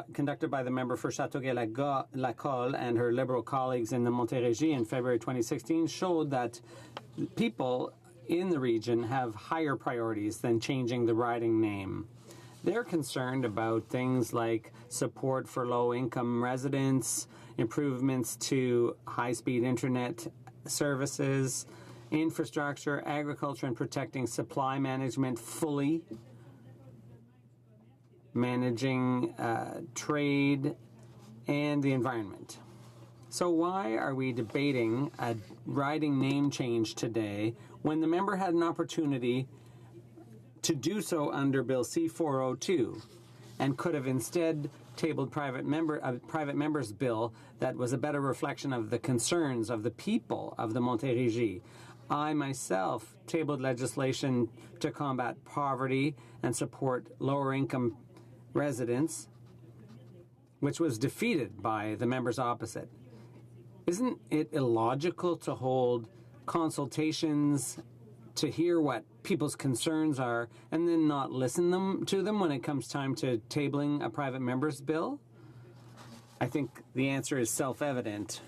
by the member for Châteauguay-Lacolle and her Liberal colleagues in the Montérégie in February 2016 showed that people in the region have higher priorities than changing the riding name. They're concerned about things like support for low-income residents, improvements to high-speed internet services, infrastructure, agriculture, and protecting supply management fully, managing trade, and the environment. So why are we debating a riding name change today when the member had an opportunity to do so under Bill C-402 and could have instead tabled private member's bill that was a better reflection of the concerns of the people of the Montérégie? I myself tabled legislation to combat poverty and support lower-income residents, which was defeated by the members opposite. Isn't it illogical to hold consultations to hear what people's concerns are and then not listen to them when it comes time to tabling a private member's bill? I think the answer is self-evident.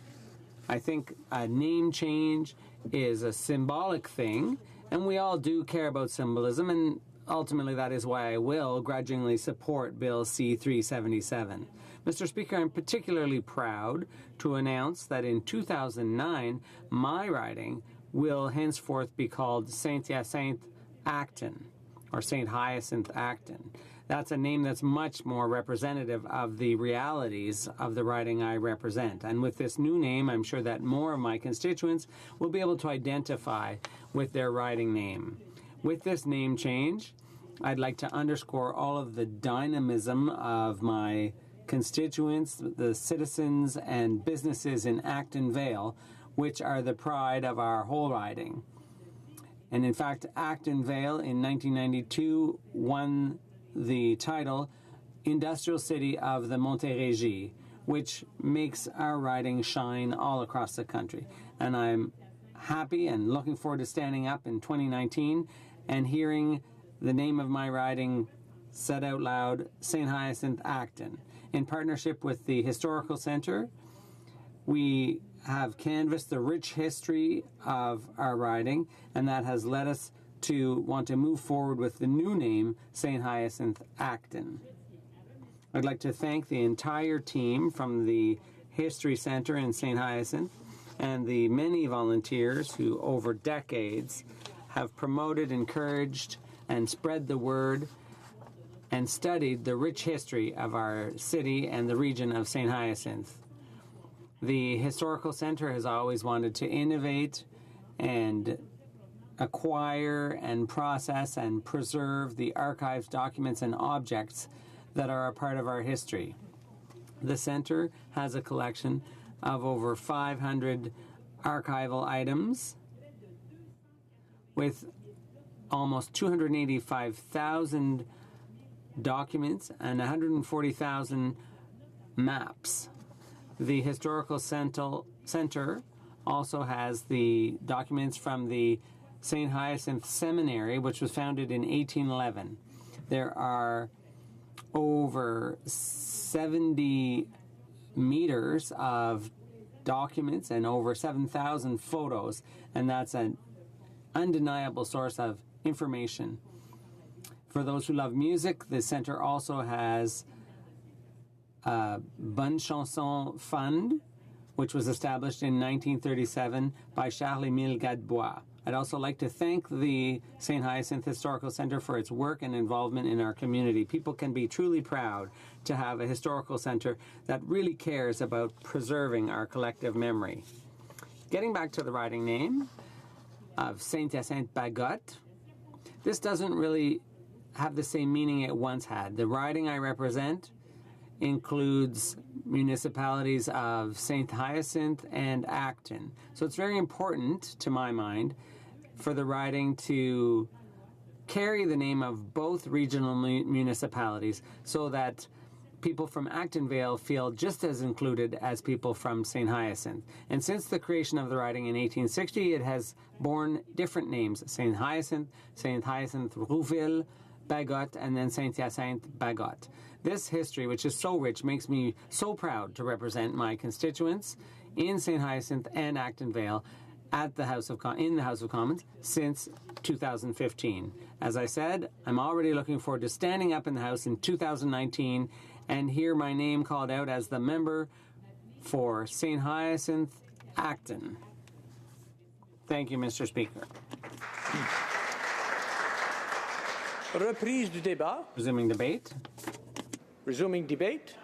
I think a name change is a symbolic thing, and we all do care about symbolism, and ultimately that is why I will grudgingly support Bill C-377. Mr. Speaker, I'm particularly proud to announce that in 2009, my riding will henceforth be called Saint-Hyacinthe-Acton, or St. Hyacinth-Acton. That's a name that's much more representative of the realities of the riding I represent. And with this new name, I'm sure that more of my constituents will be able to identify with their riding name. With this name change, I'd like to underscore all of the dynamism of my constituents, the citizens and businesses in Acton Vale, which are the pride of our whole riding. And in fact, Acton Vale in 1992 won the title Industrial City of the Montérégie, which makes our riding shine all across the country. And I'm happy and looking forward to standing up in 2019 and hearing the name of my riding said out loud, St. Hyacinth-Acton. In partnership with the Historical Centre, we have canvassed the rich history of our riding, and that has led us to want to move forward with the new name, St. Hyacinth-Acton. I'd like to thank the entire team from the History Centre in St. Hyacinthe and the many volunteers who, over decades, have promoted, encouraged, and spread the word and studied the rich history of our city and the region of St. Hyacinthe. The Historical Centre has always wanted to innovate and acquire and process and preserve the archives, documents, and objects that are a part of our history. The Centre has a collection of over 500 archival items with almost 285,000 documents and 140,000 maps. The Historical Centre also has the documents from the St. Hyacinth Seminary, which was founded in 1811. There are over 70 meters of documents and over 7,000 photos, and that's an undeniable source of information. For those who love music, the Centre also has a Bonne Chanson Fund, which was established in 1937 by Charles-Émile Gadebois. I'd also like to thank the St. Hyacinthe Historical Centre for its work and involvement in our community. People can be truly proud to have a historical centre that really cares about preserving our collective memory. Getting back to the riding name of Saint-Hyacinthe-Bagotte, this doesn't really have the same meaning it once had. The riding I represent includes municipalities of St. Hyacinthe and Acton. So it's very important, to my mind, for the riding to carry the name of both regional municipalities so that people from Actonvale feel just as included as people from St. Hyacinthe. And since the creation of the riding in 1860, it has borne different names: St. Hyacinthe, St. Hyacinthe-Rouville, Bagotte, and then Saint-Hyacinthe-Bagotte. This history, which is so rich, makes me so proud to represent my constituents in St. Hyacinthe and Actonvale at the in the House of Commons since 2015. As I said, I'm already looking forward to standing up in the House in 2019 and hear my name called out as the member for St. Hyacinthe Acton. Thank you, Mr. Speaker. Reprise du débat. Resuming debate. Resuming debate.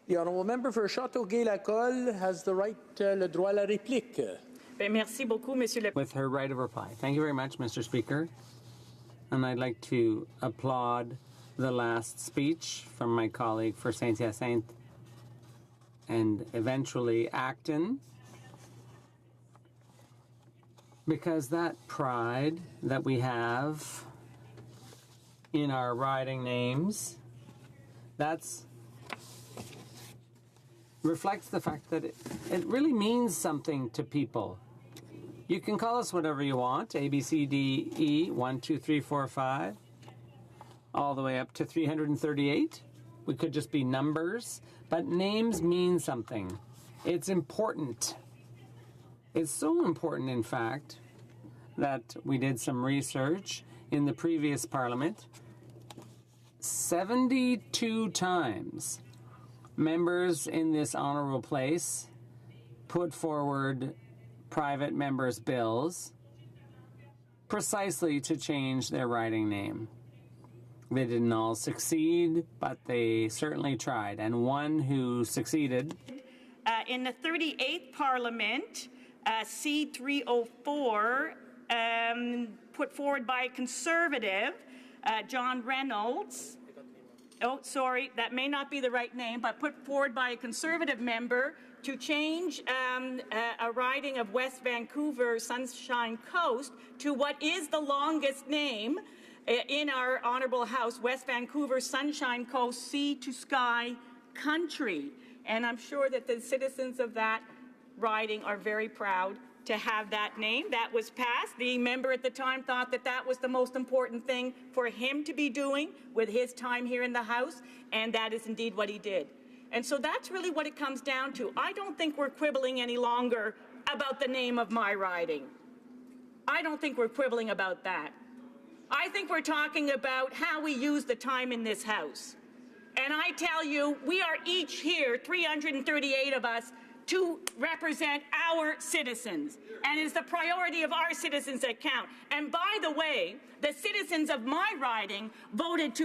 The honourable member for Châteauguay-Lacolle has the right, le droit à la réplique. Merci beaucoup, Monsieur le... With her right of reply. Thank you very much, Mr. Speaker. And I'd like to applaud the last speech from my colleague for Saint-Hyacinthe and eventually Acton, because that pride that we have in our riding names, that's reflects the fact that it really means something to people. You can call us whatever you want, A, B, C, D, E, 1, 2, 3, 4, 5, all the way up to 338. We could just be numbers, but names mean something. It's important. It's so important, in fact, that we did some research in the previous Parliament. 72 times members in this honourable place put forward private members' bills precisely to change their riding name. They didn't all succeed, but they certainly tried. And one who succeeded... in the 38th Parliament, C304, put forward by a Conservative, John Reynolds. Oh, sorry, that may not be the right name, but put forward by a Conservative member to change a riding of West Vancouver Sunshine Coast to what is the longest name in our Honourable House, West Vancouver Sunshine Coast Sea to Sky Country. And I'm sure that the citizens of that riding are very proud to have that name. That was passed. The member at the time thought that that was the most important thing for him to be doing with his time here in the House, and that is indeed what he did. And so that's really what it comes down to. I don't think we're quibbling any longer about the name of my riding. I don't think we're quibbling about that. I think we're talking about how we use the time in this House. And I tell you, we are each here, 338 of us, to represent our citizens. And it's the priority of our citizens that count. And by the way, the citizens of my riding voted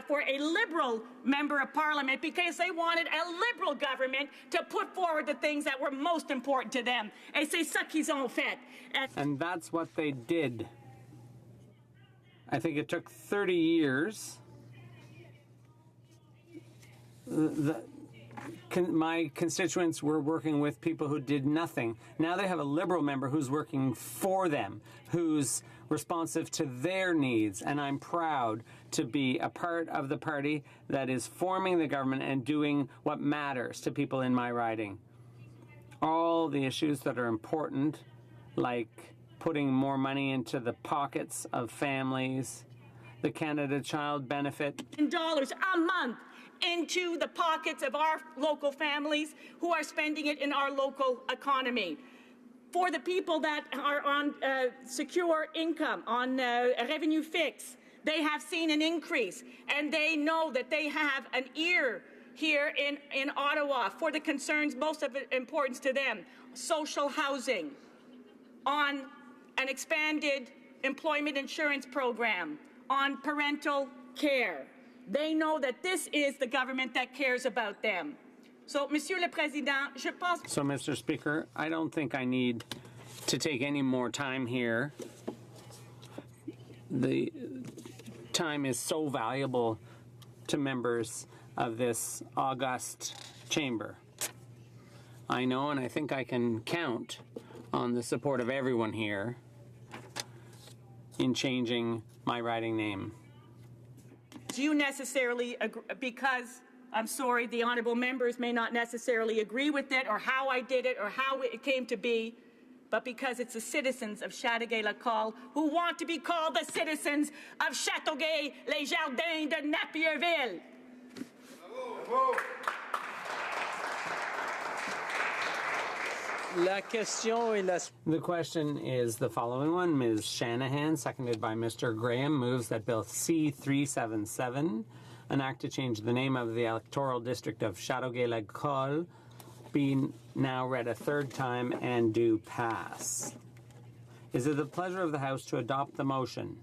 for a Liberal member of Parliament because they wanted a Liberal government to put forward the things that were most important to them. Et c'est ça qu'ils ont fait. And that's what they did. I think it took 30 years. My constituents were working with people who did nothing. Now they have a Liberal member who's working for them, who's responsive to their needs, and I'm proud to be a part of the party that is forming the government and doing what matters to people in my riding. All the issues that are important, like putting more money into the pockets of families, the Canada Child Benefit. $10 a month into the pockets of our local families who are spending it in our local economy. For the people that are on secure income, on revenue fix, they have seen an increase, and they know that they have an ear here in Ottawa for the concerns most of importance to them, social housing, on an expanded employment insurance program, on parental care. They know that this is the government that cares about them. So, Monsieur le Président, je pense... So, Mr. Speaker, I don't think I need to take any more time here. The time is so valuable to members of this august chamber. I know, and I think I can count on the support of everyone here in changing my riding name. Do you necessarily agree, because I'm sorry, the honourable members may not necessarily agree with it or how I did it or how it came to be, but because it's the citizens of Châteauguay-Lacolle who want to be called the citizens of Châteauguay, les Jardins de Napierville. The question is the following one. Ms. Shanahan, seconded by Mr. Graham, moves that Bill C-377, an act to change the name of the electoral district of Châteauguay-Lacolle, be now read a third time and do pass. Is it the pleasure of the House to adopt the motion?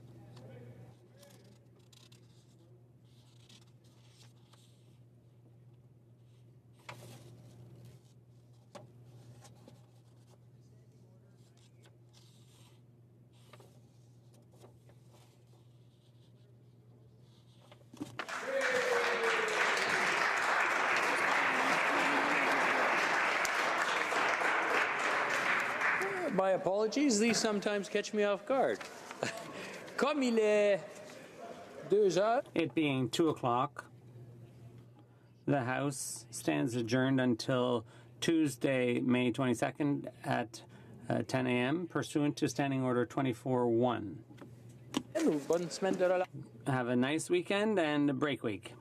My apologies, these sometimes catch me off guard. Comme il est 2 heures. It being 2 o'clock, the House stands adjourned until Tuesday, May 22nd at 10 a.m., pursuant to Standing Order 24-1. Have a nice weekend and a break week.